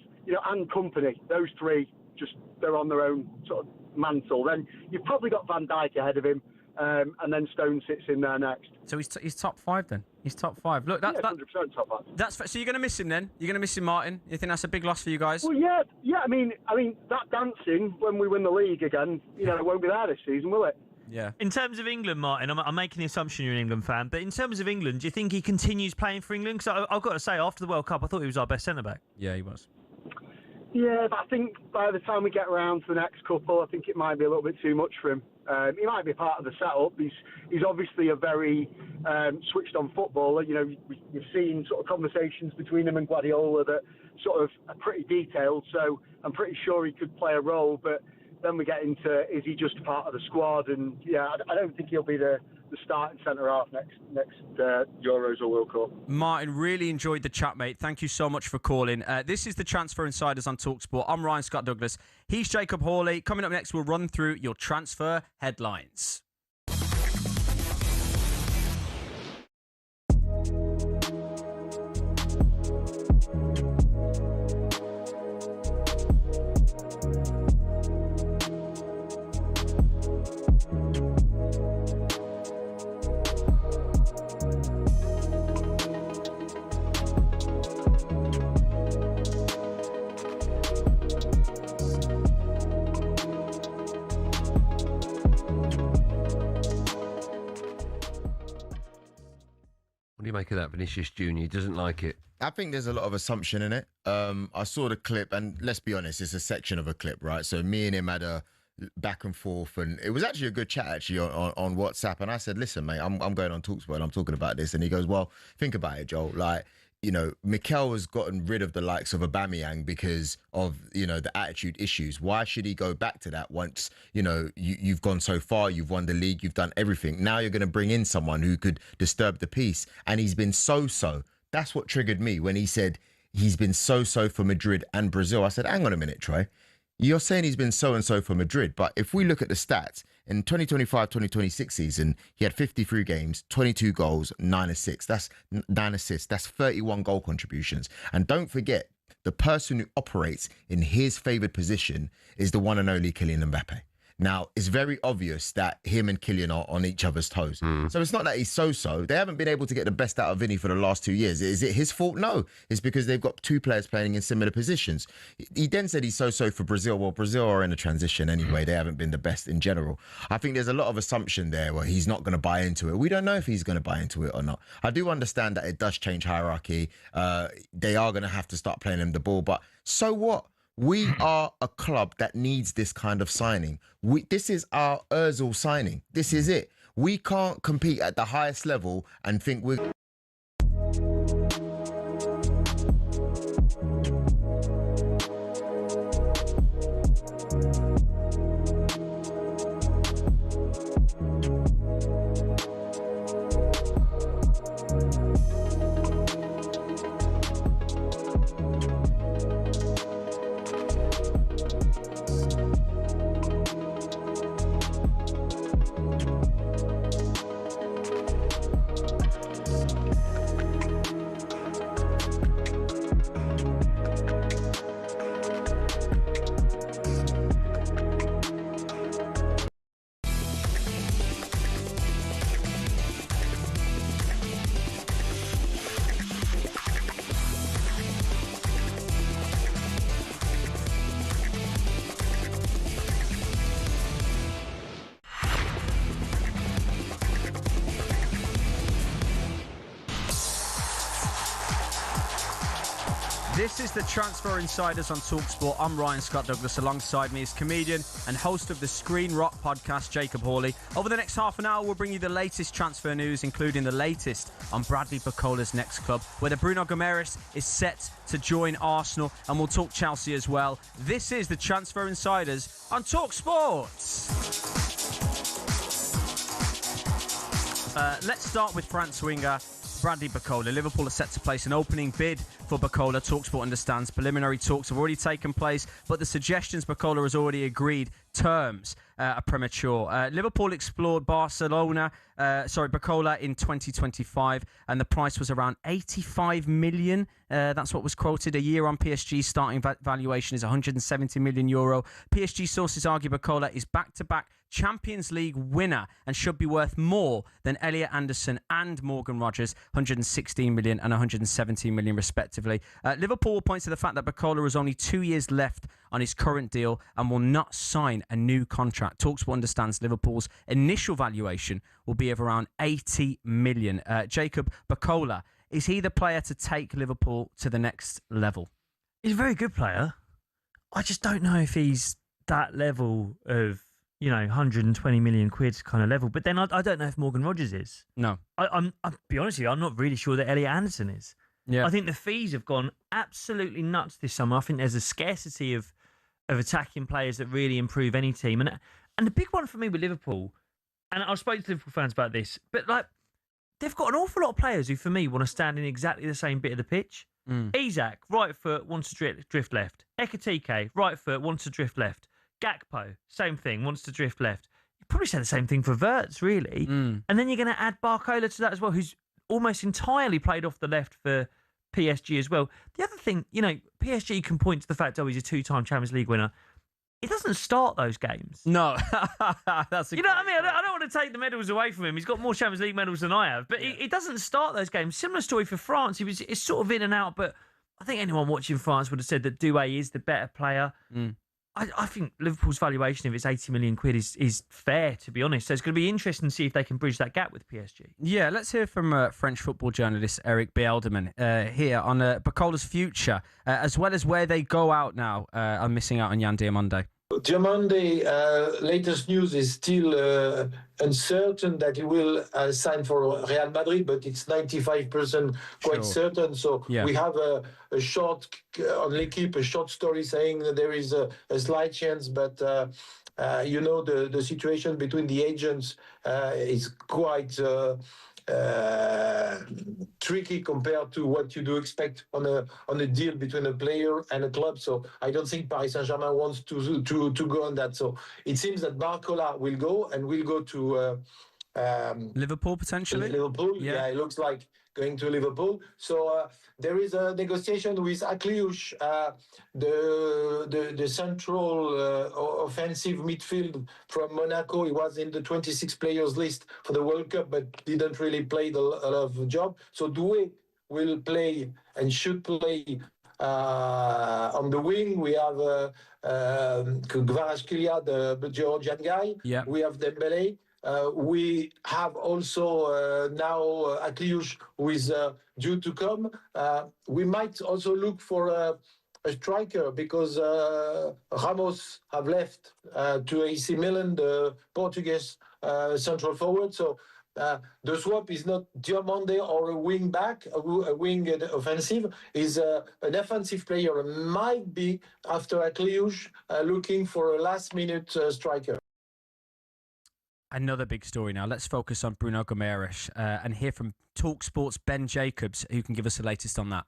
and company. Those three, they're on their own sort of mantle. Then you've probably got Van Dijk ahead of him. And then Stone sits in there next. So he's top 5 then. He's top 5. Look, that's 100% top 5. So you're going to miss him then. You're going to miss him, Martin. You think that's a big loss for you guys? Well, yeah. I mean that dancing when we win the league again, it won't be there this season, will it? Yeah. In terms of England, Martin, I'm making the assumption you're an England fan, but in terms of England, do you think he continues playing for England? Because I've got to say, after the World Cup, I thought he was our best centre-back. Yeah, he was. Yeah, but I think by the time we get around to the next couple, I think it might be a little bit too much for him. He might be part of the setup. He's obviously a very switched-on footballer. You know, we've seen sort of conversations between him and Guardiola that sort of are pretty detailed. So I'm pretty sure he could play a role. But then we get into, is he just part of the squad? And yeah, I don't think he'll be the starting centre half next Euros or World Cup. Martin, really enjoyed the chat, mate. Thank you so much for calling. This is the Transfer Insiders on talkSPORT. I'm Ryan Scott Douglas. He's Jacob Hawley. Coming up next, we'll run through your transfer headlines. What do you make of that, Vinicius Junior? He doesn't like it. I think there's a lot of assumption in it. I saw the clip, and let's be honest, it's a section of a clip, right? So me and him had a back and forth, and it was actually a good chat actually on WhatsApp. And I said, listen, mate, I'm going on talkSPORT and I'm talking about this. And he goes, well, think about it, Joel. Like, you know, Mikel has gotten rid of the likes of Aubameyang because of, you know, the attitude issues. Why should he go back to that once, you know, you've gone so far, you've won the league, you've done everything. Now you're going to bring in someone who could disturb the peace. And he's been so-so. That's what triggered me when he said he's been so-so for Madrid and Brazil. I said, hang on a minute, Troy. You're saying he's been so-and-so for Madrid, but if we look at the stats, in 2025-2026 season, he had 53 games, 22 goals, 9 assists. That's 9 assists. That's 31 goal contributions. And don't forget, the person who operates in his favoured position is the one and only Kylian Mbappe. Now, it's very obvious that him and Kylian are on each other's toes. So it's not that he's so-so. They haven't been able to get the best out of Vinny for the last 2 years. Is it his fault? No. It's because they've got two players playing in similar positions. He then said he's so-so for Brazil. Well, Brazil are in a transition anyway. They haven't been the best in general. I think there's a lot of assumption there where he's not going to buy into it. We don't know if he's going to buy into it or not. I do understand that it does change hierarchy. They are going to have to start playing him the ball. But so what? We are a club that needs this kind of signing. This is our Ozil signing. This is it. We can't compete at the highest level and think we're... This is the Transfer Insiders on talkSPORT. I'm Ryan Scott Douglas. Alongside me is comedian and host of the Screen Rock podcast, Jacob Hawley. Over the next half an hour, we'll bring you the latest transfer news, including the latest on Bradley Bacola's next club, whether Bruno Guimaraes is set to join Arsenal, and we'll talk Chelsea as well. This is the Transfer Insiders on talkSPORT. Let's start with France winger Bradley Bacola. Liverpool are set to place an opening bid for Bacola. talkSPORT understands preliminary talks have already taken place, but the suggestions Bacola has already agreed terms are premature. Liverpool explored Bacola in 2025, and the price was around 85 million. That's what was quoted. A year on PSG's starting valuation is 170 million euro. PSG sources argue Bacola is back-to-back Champions League winner and should be worth more than Elliot Anderson and Morgan Rogers, 116 million and 117 million respectively. Liverpool will point to the fact that Bacola has only 2 years left on his current deal and will not sign a new contract. talkSPORT understands Liverpool's initial valuation will be of around 80 million. Jacob Bacola, is he the player to take Liverpool to the next level? He's a very good player. I just don't know if he's that level of, 120 million quid kind of level. But then I don't know if Morgan Rogers is. No. I'll be honest with you, I'm not really sure that Elliot Anderson is. Yeah. I think the fees have gone absolutely nuts this summer. I think there's a scarcity of attacking players that really improve any team. And the big one for me with Liverpool, and I've spoken to Liverpool fans about this, but they've got an awful lot of players who, for me, want to stand in exactly the same bit of the pitch. Isak, right foot, wants to drift left. Ekitike, right foot, wants to drift left. Gakpo, same thing, wants to drift left. You probably say the same thing for Wirtz, really. And then you're going to add Barcola to that as well, who's almost entirely played off the left for PSG as well. The other thing, PSG can point to the fact, he's a two-time Champions League winner. He doesn't start those games. No. That's you know what I mean? I don't want to take the medals away from him. He's got more Champions League medals than I have, but he doesn't start those games. Similar story for France. It's sort of in and out, but I think anyone watching France would have said that Doué is the better player. I think Liverpool's valuation, if it's 80 million quid, is fair, to be honest. So it's going to be interesting to see if they can bridge that gap with PSG. Yeah, let's hear from French football journalist Eric Bielderman here on Bacola's future, as well as where they go out now. I'm missing out on Yan Diamonde. Diamonde, latest news is still uncertain that he will sign for Real Madrid, but it's 95% quite certain. So we have a short, on L'Equipe, a short story saying that there is a slight chance, but the situation between the agents is quite tricky compared to what you do expect on a deal between a player and a club. So I don't think Paris Saint-Germain wants to go on that. So it seems that Barcola will go to Liverpool potentially. Liverpool, yeah, it looks like going to Liverpool. So there is a negotiation with Akliouche, the central offensive midfield from Monaco. He was in the 26 players list for the World Cup, but didn't really play a lot of job. So Doué will play and should play on the wing. We have Kvaratskhelia, the Georgian guy. Yeah. We have Dembele. We have also now Akliouche, who is due to come. We might also look for a striker because Ramos have left to AC Milan, the Portuguese central forward. So the swap is not Diomande or a wing back, a wing offensive, is an offensive player. Might be after Akliouche looking for a last-minute striker. Another big story now. Let's focus on Bruno Guimaraes and hear from talkSPORT's Ben Jacobs, who can give us the latest on that.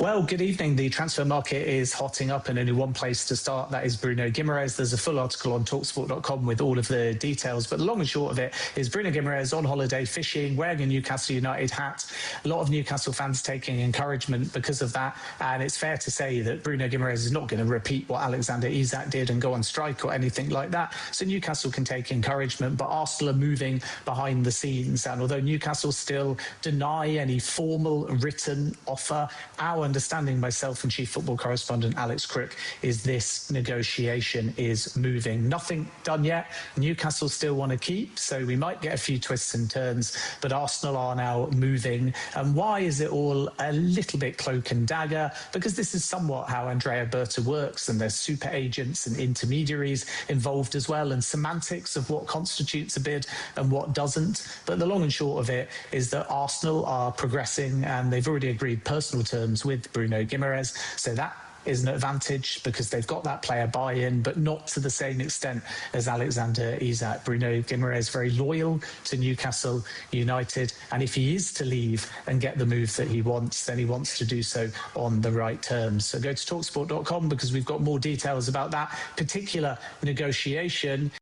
Well, good evening. The transfer market is hotting up and only one place to start. That is Bruno Guimaraes. There's a full article on talksport.com with all of the details. But the long and short of it is Bruno Guimaraes on holiday fishing, wearing a Newcastle United hat. A lot of Newcastle fans taking encouragement because of that. And it's fair to say that Bruno Guimaraes is not going to repeat what Alexander Isak did and go on strike or anything like that. So Newcastle can take encouragement, but Arsenal are moving behind the scenes. And although Newcastle still deny any formal written offer, our understanding, myself and chief football correspondent Alex Crook, is this negotiation is moving. Nothing done yet. Newcastle still want to keep, so we might get a few twists and turns, but Arsenal are now moving. And why is it all a little bit cloak and dagger? Because this is somewhat how Andrea Berta works, and there's super agents and intermediaries involved as well, and semantics of what constitutes a bid and what doesn't. But the long and short of it is that Arsenal are progressing, and they've already agreed personal terms with Bruno Guimaraes, so that is an advantage because they've got that player buy-in, but not to the same extent as Alexander Isak. Bruno Guimaraes very loyal to Newcastle United, and if he is to leave and get the move that he wants, then he wants to do so on the right terms. So go to talksport.com because we've got more details about that particular negotiation.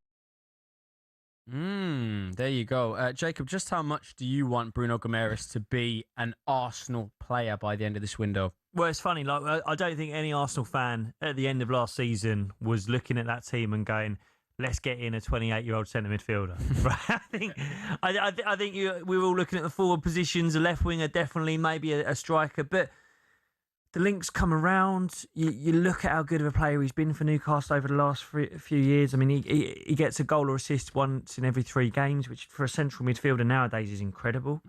There you go. Jacob, just how much do you want Bruno Guimaraes to be an Arsenal player by the end of this window? Well, it's funny. I don't think any Arsenal fan at the end of last season was looking at that team and going, let's get in a 28-year-old centre midfielder. Right? I think we were all looking at the forward positions, a left winger, definitely, maybe a striker. But the links come around. You look at how good of a player he's been for Newcastle over the last few years. I mean, he gets a goal or assist once in every 3 games, which for a central midfielder nowadays is incredible.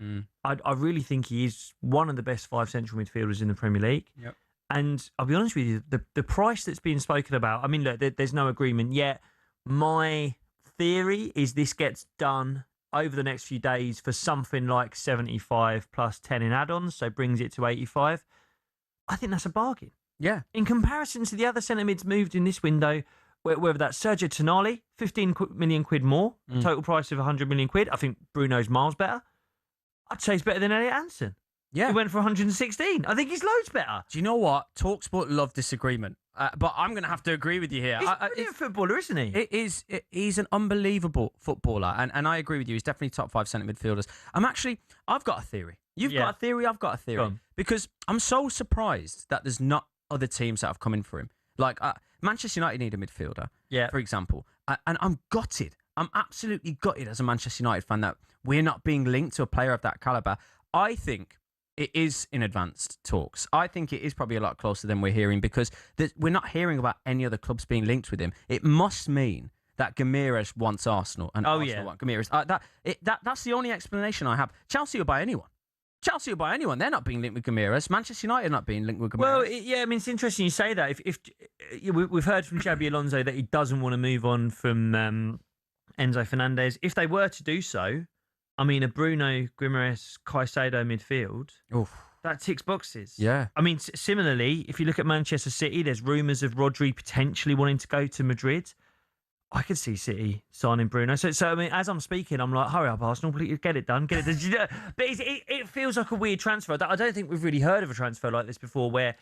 I really think he is one of the best 5 central midfielders in the Premier League. Yep. And I'll be honest with you, the price that's being spoken about, I mean, look, there's no agreement yet. My theory is this gets done over the next few days for something like 75 plus 10 in add-ons, so brings it to 85. I think that's a bargain. Yeah. In comparison to the other centre mids moved in this window, whether that's Sergio Tonali, 15 million quid more, a total price of 100 million quid. I think Bruno's miles better. I'd say he's better than Elliot Anderson. Yeah. He went for 116. I think he's loads better. Do you know what? talkSPORT love disagreement. But I'm going to have to agree with you here. He's a brilliant footballer, isn't he? He's an unbelievable footballer. And I agree with you. He's definitely top 5 centre midfielders. I've got a theory. You've got a theory, I've got a theory. Because I'm so surprised that there's not other teams that have come in for him. Like, Manchester United need a midfielder, for example. And I'm gutted. I'm absolutely gutted as a Manchester United fan that we're not being linked to a player of that calibre. I think it is in advanced talks. I think it is probably a lot closer than we're hearing because we're not hearing about any other clubs being linked with him. It must mean that Gamiras wants Arsenal and Arsenal want Gamiras. That's the only explanation I have. Chelsea will buy anyone. They're not being linked with Gamiras. Manchester United are not being linked with Gamiras. Well, I mean, it's interesting you say that. If we've heard from Xabi Alonso that he doesn't want to move on from Enzo Fernandez. If they were to do so, I mean, a Bruno, Guimaraes, Caicedo midfield, that ticks boxes. Yeah. I mean, similarly, if you look at Manchester City, there's rumours of Rodri potentially wanting to go to Madrid. I could see City signing Bruno. So I mean, as I'm speaking, I'm like, hurry up, Arsenal, please get it done. But it feels like a weird transfer. I don't think we've really heard of a transfer like this before where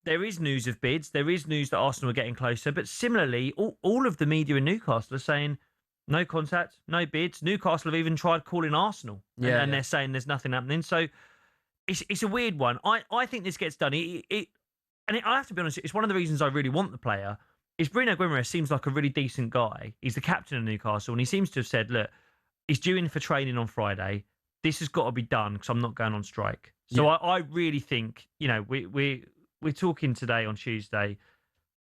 there is news of bids. There is news that Arsenal are getting closer. But similarly, all of the media in Newcastle are saying no contact, no bids. Newcastle have even tried calling Arsenal. And they're saying there's nothing happening. So it's a weird one. I think this gets done. I have to be honest, it's one of the reasons I really want the player. Is Bruno Guimaraes seems like a really decent guy. He's the captain of Newcastle, and he seems to have said, look, he's due in for training on Friday. This has got to be done because I'm not going on strike. So I really think, we're talking today on Tuesday.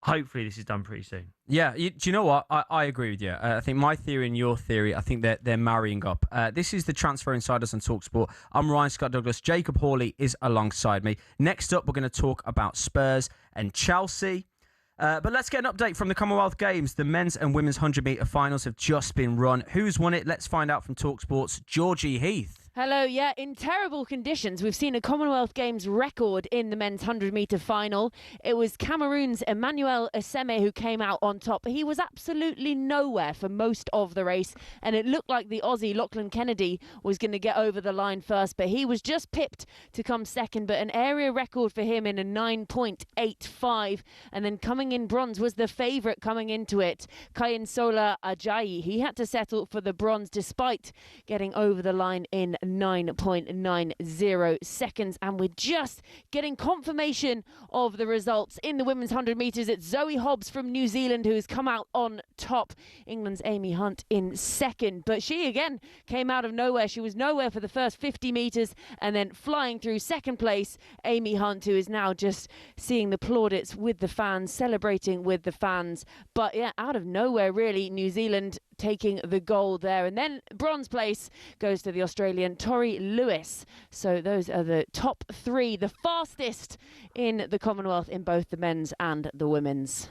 Hopefully this is done pretty soon. Yeah, do you know what? I agree with you. I think my theory and your theory, I think they're marrying up. This is the Transfer Insiders on talkSPORT. I'm Ryan Scott Douglas. Jacob Hawley is alongside me. Next up, we're going to talk about Spurs and Chelsea. But let's get an update from the Commonwealth Games. The men's and women's 100-metre finals have just been run. Who's won it? Let's find out from talkSPORT's Georgie Heath. Hello, in terrible conditions. We've seen a Commonwealth Games record in the men's 100-metre final. It was Cameroon's Emmanuel Eseme who came out on top. He was absolutely nowhere for most of the race, and it looked like the Aussie Lachlan Kennedy was going to get over the line first, but he was just pipped to come second. But an area record for him in a 9.85, and then coming in bronze was the favourite coming into it, Kayinsola Ajayi. He had to settle for the bronze despite getting over the line in 9.90 seconds, and we're just getting confirmation of the results in the women's 100 metres. It's Zoe Hobbs from New Zealand who has come out on top. England's Amy Hunt in second, but she again came out of nowhere. She was nowhere for the first 50 metres and then flying through second place, Amy Hunt, who is now just seeing the plaudits with the fans, celebrating with the fans. But out of nowhere really, New Zealand taking the gold there. And then bronze place goes to the Australian Tori Lewis. So those are the top 3, the fastest in the Commonwealth in both the men's and the women's.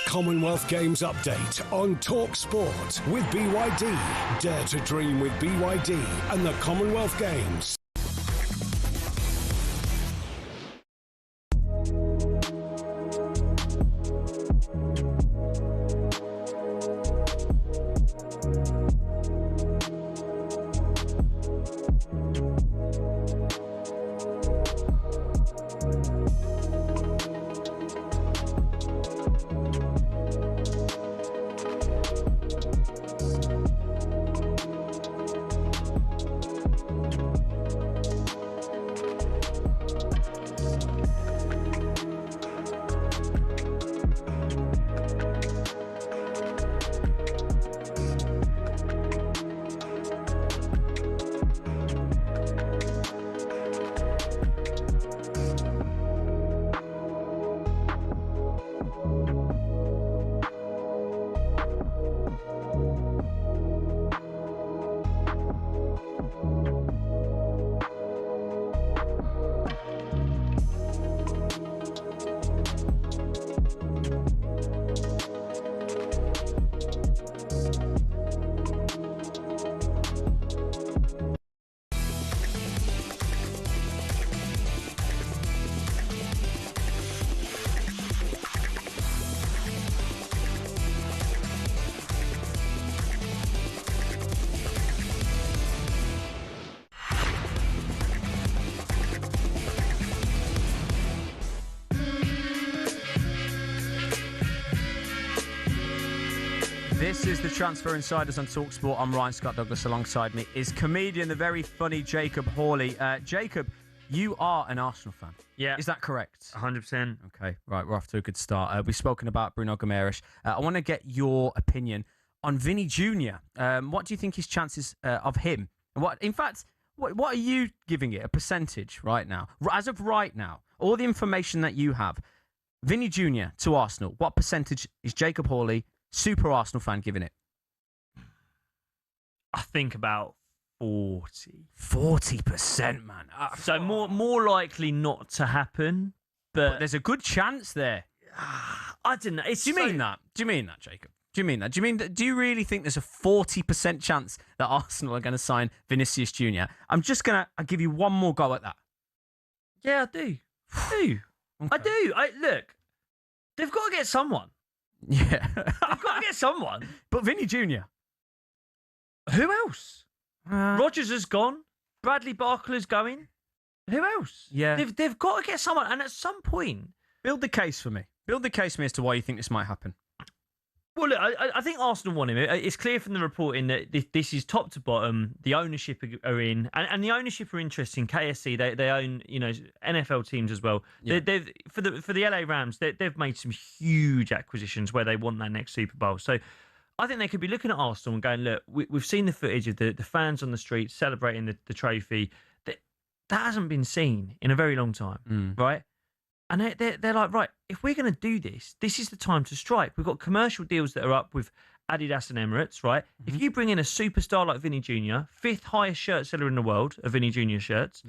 Commonwealth Games update on talkSPORT with BYD. Dare to dream with BYD and the Commonwealth Games. This is the Transfer Insiders on talkSPORT. I'm Ryan Scott Douglas. Alongside me is comedian, the very funny Jacob Hawley. Jacob, you are an Arsenal fan. Yeah. Is that correct? 100%. Okay, right. We're off to a good start. We've spoken about Bruno Guimaraes. I want to get your opinion on Vinny Jr. What do you think his chances of him? What are you giving it? A percentage right now? As of right now, all the information that you have, Vinny Jr. to Arsenal, what percentage is Jacob Hawley, super Arsenal fan, giving it? I think about 40. 40%, man. So more likely not to happen, but there's a good chance there. I don't know. Do you mean that? Do you mean that, Jacob? Do you mean that? Do you really think there's a 40% chance that Arsenal are going to sign Vinicius Jr.? I'll give you one more go at that. Yeah, I do. Okay. I do. Look, they've got to get someone. Yeah. They've got to get someone. But Vinny Jr. Who else? Rodgers has gone. Bradley Barclay's going. Who else? Yeah. They've got to get someone. And at some point... Build the case for me. Build the case for me as to why you think this might happen. Well, look, I think Arsenal want him. It's clear from the reporting that this is top to bottom. The ownership are in, and the ownership are interesting. KSC, they own NFL teams as well. Yeah. They've for the LA Rams, they've made some huge acquisitions where they want that next Super Bowl. So I think they could be looking at Arsenal and going, look, we've seen the footage of the fans on the street celebrating the trophy. That hasn't been seen in a very long time, right? And they're like, right, if we're going to do this, this is the time to strike. We've got commercial deals that are up with Adidas and Emirates, right? If you bring in a superstar like Vinny Jr., 5th highest shirt seller in the world of Vinny Jr. shirts,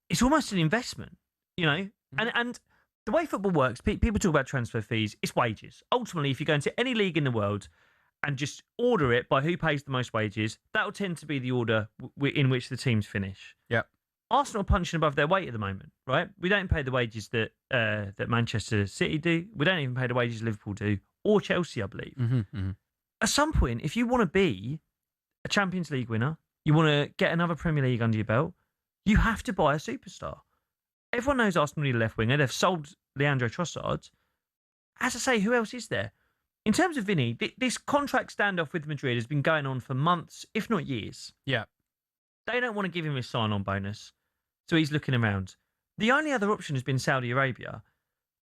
it's almost an investment, And the way football works, people talk about transfer fees, it's wages. Ultimately, if you go into any league in the world and just order it by who pays the most wages, that will tend to be the order in which the teams finish. Yeah. Arsenal are punching above their weight at the moment, right? We don't pay the wages that Manchester City do. We don't even pay the wages Liverpool do, or Chelsea, I believe. At some point, if you want to be a Champions League winner, you want to get another Premier League under your belt, you have to buy a superstar. Everyone knows Arsenal need a left winger. They've sold Leandro Trossard. As I say, who else is there? In terms of Vinny, this contract standoff with Madrid has been going on for months, if not years. Yeah. They don't want to give him his sign-on bonus, so he's looking around. The only other option has been Saudi Arabia.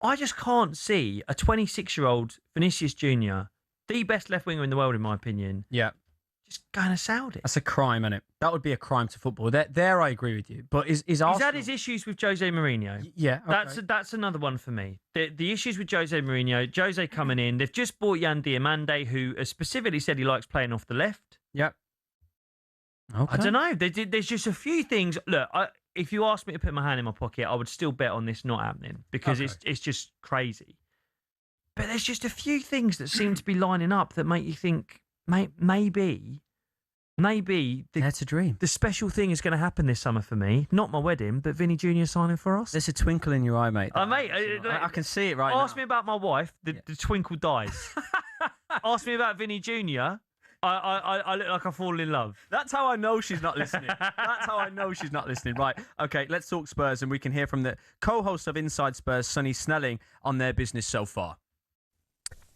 I just can't see a 26-year-old Vinicius Jr., the best left winger in the world, in my opinion, just going to Saudi. That's a crime, isn't it? That would be a crime to football. There I agree with you. But is Arsenal... He's had his issues with Jose Mourinho. Yeah, okay. That's another one for me. The issues with Jose Mourinho, Jose coming in, they've just bought Yan Diomande, who has specifically said he likes playing off the left. Yep. Okay. I don't know. There's just a few things. Look, if you asked me to put my hand in my pocket, I would still bet on this not happening because it's just crazy. But there's just a few things that seem to be lining up that make you think maybe that's a dream. The special thing is going to happen this summer for me. Not my wedding, but Vinny Jr. signing for us. There's a twinkle in your eye, mate. Mate, I can see it right now. Ask me about my wife. The twinkle dies. Ask me about Vinny Jr. I look like I've fallen in love. That's how I know she's not listening. That's how I know she's not listening. Right, okay, let's talk Spurs, and we can hear from the co-host of Inside Spurs, Sonny Snelling, on their business so far.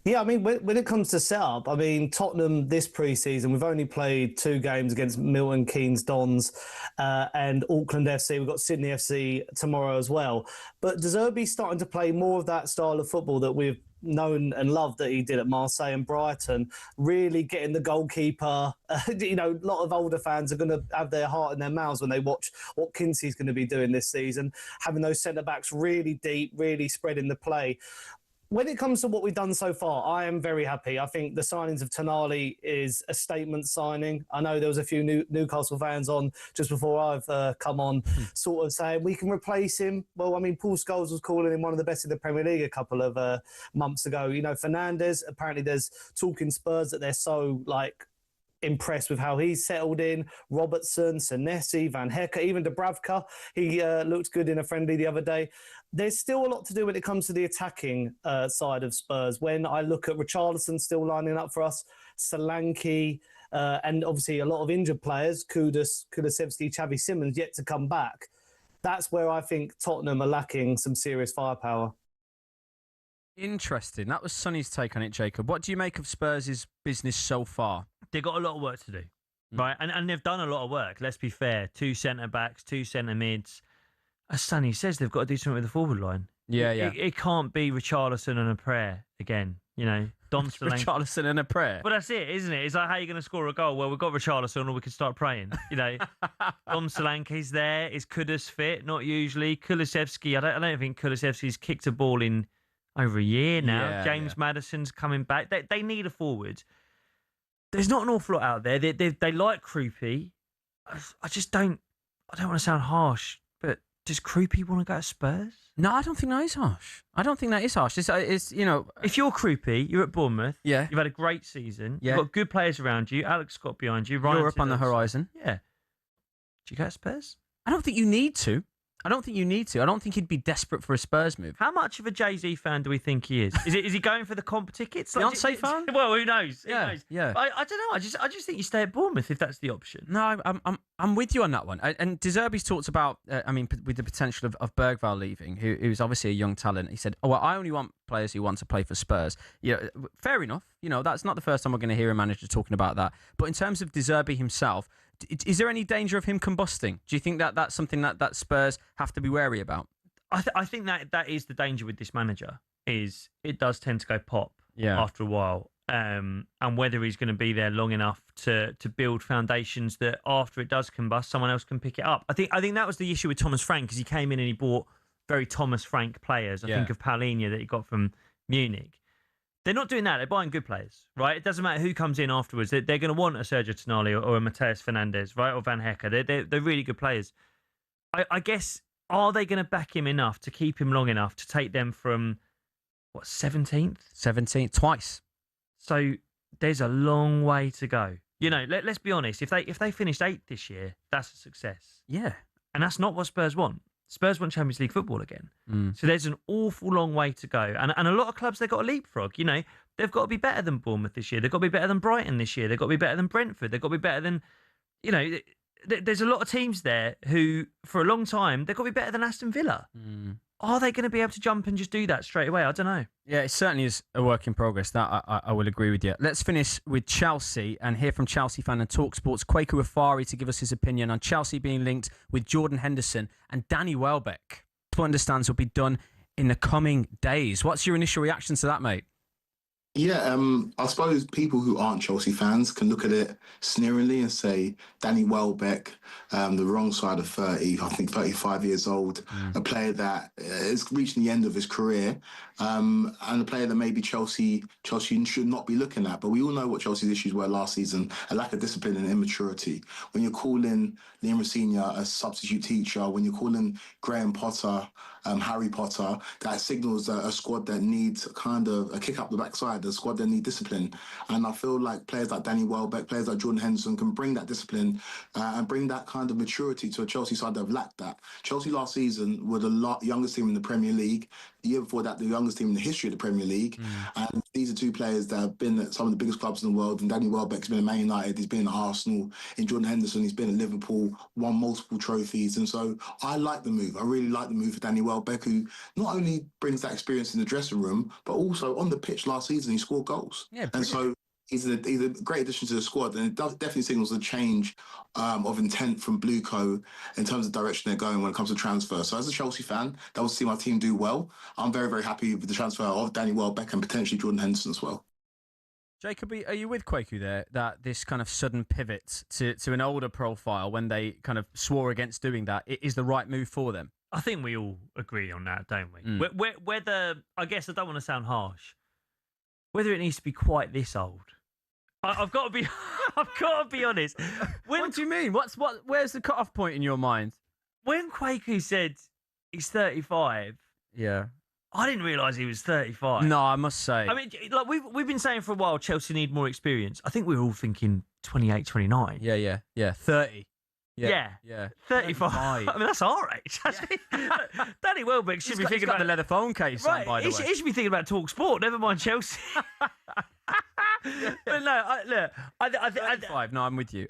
Yeah, I mean, when it comes to setup, I mean, Tottenham this pre-season, we've only played 2 games against Milton Keynes Dons and Auckland FC. We've got Sydney FC tomorrow as well. But De Zerbi's starting to play more of that style of football that we've known and loved that he did at Marseille and Brighton, really getting the goalkeeper. A lot of older fans are going to have their heart in their mouths when they watch what Kinsey's going to be doing this season, having those centre-backs really deep, really spreading the play. When it comes to what we've done so far, I am very happy. I think the signings of Tonali is a statement signing. I know there was a few Newcastle fans on just before I've come on sort of saying we can replace him. Well, I mean, Paul Scholes was calling him one of the best in the Premier League a couple of months ago. Fernandes, apparently there's talk in Spurs that they're so, impressed with how he's settled in. Robertson, Senesi, Van Hecke, even Dubravka. He looked good in a friendly the other day. There's still a lot to do when it comes to the attacking side of Spurs. When I look at Richarlison still lining up for us, Solanke, and obviously a lot of injured players, Kudus, Kulusevski, Xavi Simons, yet to come back. That's where I think Tottenham are lacking some serious firepower. Interesting. That was Sonny's take on it, Jacob. What do you make of Spurs' business so far? They've got a lot of work to do, right? And they've done a lot of work. Let's be fair. 2 centre backs, 2 centre mids. As Sonny says, they've got to do something with the forward line. Yeah. It can't be Richarlison and a prayer again. You know, Don Solanke. Richarlison and a prayer. But that's it, isn't it? It's like, how are you going to score a goal? Well, we've got Richarlison, or we can start praying. You know, Don Solanke's there. Is Kudus fit? Not usually. Kulusevski, I don't think Kulusevski's kicked a ball in over a year now. Yeah, James Maddison's coming back. They need a forward. There's not an awful lot out there. They like Kroupy. I just don't. I don't want to sound harsh, but does Kroupy want to go to Spurs? No, I don't think that is harsh. It's you know, if you're Kroupy, you're at Bournemouth. Yeah, you've had a great season. Yeah, you've got good players around you. Alex Scott behind you. Ryan Europe on the horizon. Yeah. Do you go to Spurs? I don't think you need to. I don't think he'd be desperate for a Spurs move. How much of a Jay-Z fan do we think he is? Is he going for the comp tickets? Beyonce fan? Well, who knows? Yeah, who knows? yeah. I don't know. I just think you stay at Bournemouth if that's the option. No, I'm with you on that one. And De Zerbi's talked about, with the potential of Bergvall leaving, who's obviously a young talent. He said, "Oh, well, I only want players who want to play for Spurs." Yeah, fair enough. You know, that's not the first time we're going to hear a manager talking about that. But in terms of De Zerbi himself, is there any danger of him combusting? Do you think that that's something that Spurs have to be wary about? I think that is the danger with this manager. Is it does tend to go pop after a while. And whether he's going to be there long enough to build foundations that after it does combust, someone else can pick it up. I think that was the issue with Thomas Frank, because he came in and he bought very Thomas Frank players. I think of Paulinho that he got from Munich. They're not doing that. They're buying good players, right? It doesn't matter who comes in afterwards. They're going to want a Sergio Tonali or a Mateus Fernandes, right? Or Van Hecke. They're really good players. I guess, are they going to back him enough to keep him long enough to take them from, 17th? 17th, twice. So there's a long way to go. You know, let's be honest. If they finished 8th this year, that's a success. Yeah. And that's not what Spurs want. Spurs want Champions League football again. So there's an awful long way to go. And a lot of clubs, they've got to leapfrog. You know, they've got to be better than Bournemouth this year. They've got to be better than Brighton this year. They've got to be better than Brentford. They've got to be better than, you know, there's a lot of teams there who, for a long time, they've got to be better than Aston Villa. Are they going to be able to jump and just do that straight away? I don't know. Yeah, it certainly is a work in progress. That I will agree with you. Let's finish with Chelsea and hear from Chelsea fan and talkSPORT's Kwaku Afari to give us his opinion on Chelsea being linked with Jordan Henderson and Danny Welbeck. What understands will be done in the coming days. What's your initial reaction to that, mate? Yeah, I suppose people who aren't Chelsea fans can look at it sneeringly and say Danny Welbeck, the wrong side of 30, I think 35 years old, a player that is reaching the end of his career, and a player that maybe Chelsea should not be looking at. But we all know what Chelsea's issues were last season: a lack of discipline and immaturity. When you're calling Liam Rossini a substitute teacher, when you're calling Graham Potter Harry Potter, that signals a squad that needs kind of a kick up the backside, a squad that needs discipline. And I feel like players like Danny Welbeck, players like Jordan Henderson can bring that discipline and bring that kind of maturity to a Chelsea side that have lacked that. Chelsea last season were the youngest team in the Premier League. The year before that, the youngest team in the history of the Premier League. And these are two players that have been at some of the biggest clubs in the world. And Danny Welbeck's been at Man United, he's been at Arsenal. In Jordan Henderson, he's been at Liverpool, won multiple trophies. And so I like the move. I really like the move for Danny Welbeck, who not only brings that experience in the dressing room, but also on the pitch last season, he scored goals. Yeah, and so he's a great addition to the squad, and it definitely signals a change of intent from Blueco in terms of the direction they're going when it comes to transfer. So as a Chelsea fan, that will see my team do well. I'm very, very happy with the transfer of Danny Welbeck and potentially Jordan Henderson as well. Jacob, are you with Kwaku there, that this kind of sudden pivot to an older profile when they kind of swore against doing that is the right move for them? I think we all agree on that, don't we? Whether, I guess I don't want to sound harsh, whether it needs to be quite this old. I've got to be honest. What do you mean? Where's the cut-off point in your mind? When Kwaku said he's 35, yeah, I didn't realise he was 35. No, I must say. I mean, like we've been saying for a while, Chelsea need more experience. I think we were all thinking 28, 29. Yeah, 30. Yeah. 35. I mean, that's our age. Danny Welbeck should be thinking about the leather phone case. Right, by the way. He should be thinking about talkSPORT. Never mind Chelsea. But no, look, I 35. No, I'm with you.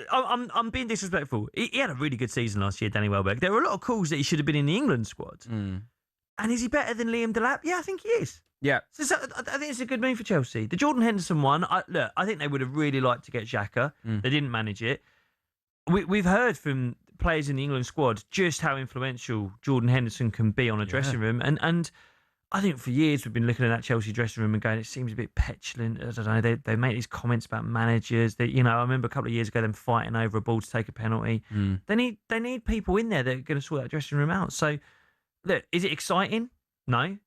I'm being disrespectful. He had a really good season last year, Danny Welbeck. There were a lot of calls that he should have been in the England squad. And is he better than Liam Delap? Yeah, I think he is. Yeah. So I think it's a good move for Chelsea. The Jordan Henderson one, I think they would have really liked to get Xhaka. They didn't manage it. We've heard from players in the England squad just how influential Jordan Henderson can be on a dressing room. And I think for years we've been looking at that Chelsea dressing room and going, it seems a bit petulant. I don't know. They make these comments about managers. That, you know, I remember a couple of years ago them fighting over a ball to take a penalty. They need people in there that are going to sort that dressing room out. So, look, is it exciting? No.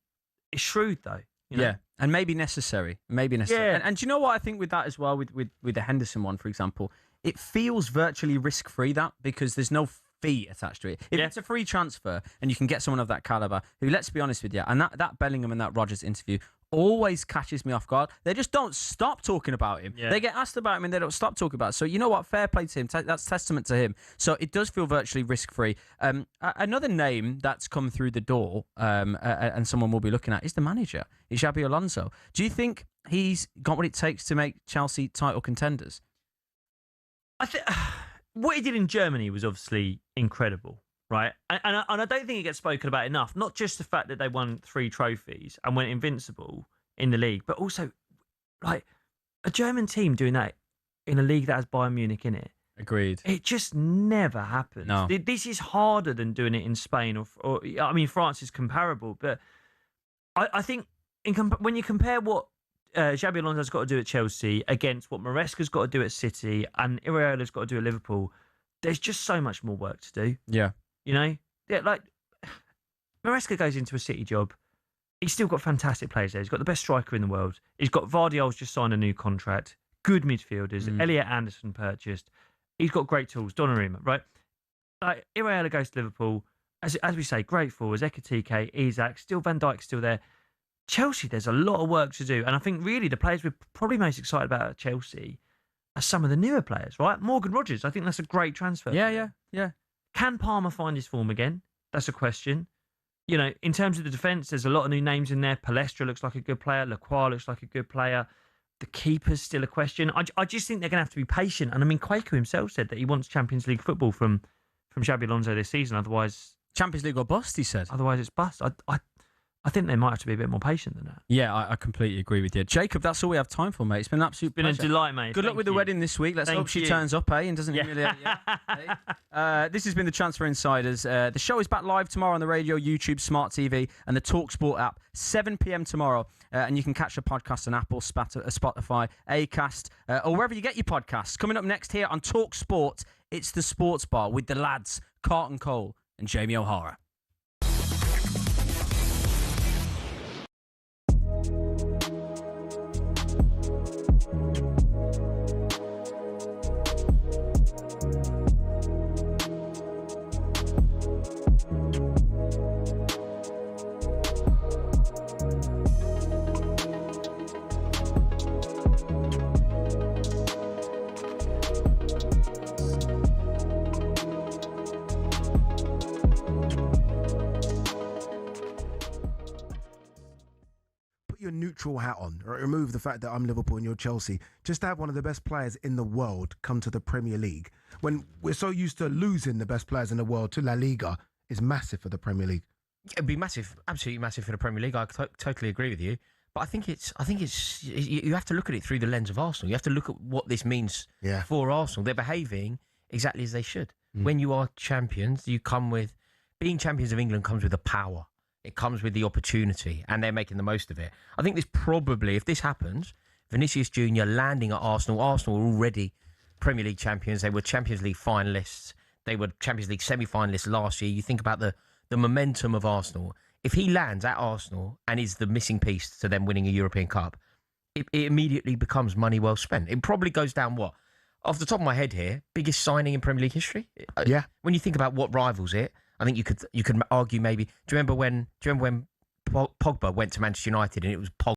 It's shrewd though. You know? Yeah, and maybe necessary. Yeah. And do you know what I think with that as well, with the Henderson one, for example? It feels virtually risk-free, that, because there's no fee attached to it. If it's a free transfer and you can get someone of that calibre, who, let's be honest with you, and that Bellingham and that Rodgers interview always catches me off guard. They just don't stop talking about him. Yeah. They get asked about him and they don't stop talking about it. So you know what? Fair play to him. That's testament to him. So it does feel virtually risk-free. Another name that's come through the door and someone will be looking at is the manager. It's Xabi Alonso. Do you think he's got what it takes to make Chelsea title contenders? I think what he did in Germany was obviously incredible, right? And I don't think it gets spoken about enough. Not just the fact that they won 3 trophies and went invincible in the league, but also like a German team doing that in a league that has Bayern Munich in it. Agreed. It just never happens. No. This is harder than doing it in Spain or I mean, France is comparable, but I think when you compare what Xabi Alonso's got to do at Chelsea against what Maresca's got to do at City and Iraola's got to do at Liverpool, there's just so much more work to do. Yeah. You know? Yeah, like Maresca goes into a City job. He's still got fantastic players there. He's got the best striker in the world. He's got Vardiol's just signed a new contract. Good midfielders. Elliot Anderson purchased. He's got great tools. Donnarumma, right? Like Iraola goes to Liverpool. As we say, great forwards. Ekitike, Isak, still Van Dijk's still there. Chelsea, there's a lot of work to do. And I think really the players we're probably most excited about at Chelsea are some of the newer players, right? Morgan Rogers, I think that's a great transfer. Yeah. Can Palmer find his form again? That's a question. You know, in terms of the defence, there's a lot of new names in there. Palestra looks like a good player. Lacroix looks like a good player. The keeper's still a question. I just think they're going to have to be patient. And I mean, Quaker himself said that he wants Champions League football from Xabi Alonso this season. Otherwise, Champions League or bust, he said. Otherwise, it's bust. I think they might have to be a bit more patient than that. Yeah, I completely agree with you. Jacob, that's all we have time for, mate. It's been an absolute pleasure. It's been a delight, mate. Good luck with the wedding this week. Let's hope she turns up, and doesn't humiliate you. This has been the Transfer Insiders. The show is back live tomorrow on the radio, YouTube, Smart TV, and the talkSPORT app, 7 p.m. tomorrow. And you can catch the podcast on Apple, Spotify, Acast, or wherever you get your podcasts. Coming up next here on talkSPORT, it's the Sports Bar with the lads, Carlton Cole and Jamie O'Hara. Your neutral hat on, right? Remove the fact that I'm Liverpool and you're Chelsea. Just to have one of the best players in the world come to the Premier League when we're so used to losing the best players in the world to La Liga is massive for the Premier League. It'd be massive, absolutely massive for the Premier League. I totally agree with you. But I think it's you have to look at it through the lens of Arsenal. You have to look at what this means for Arsenal. They're behaving exactly as they should. When you are champions, you come with being champions of England comes with the power. It comes with the opportunity, and they're making the most of it. I think this probably, if this happens, Vinicius Junior landing at Arsenal. Arsenal were already Premier League champions. They were Champions League finalists. They were Champions League semi-finalists last year. You think about the momentum of Arsenal. If he lands at Arsenal and is the missing piece to them winning a European Cup, it immediately becomes money well spent. It probably goes down, what? Off the top of my head here, biggest signing in Premier League history? Yeah. When you think about what rivals it, I think you could argue maybe. Do you remember when Pogba went to Manchester United and it was Pogba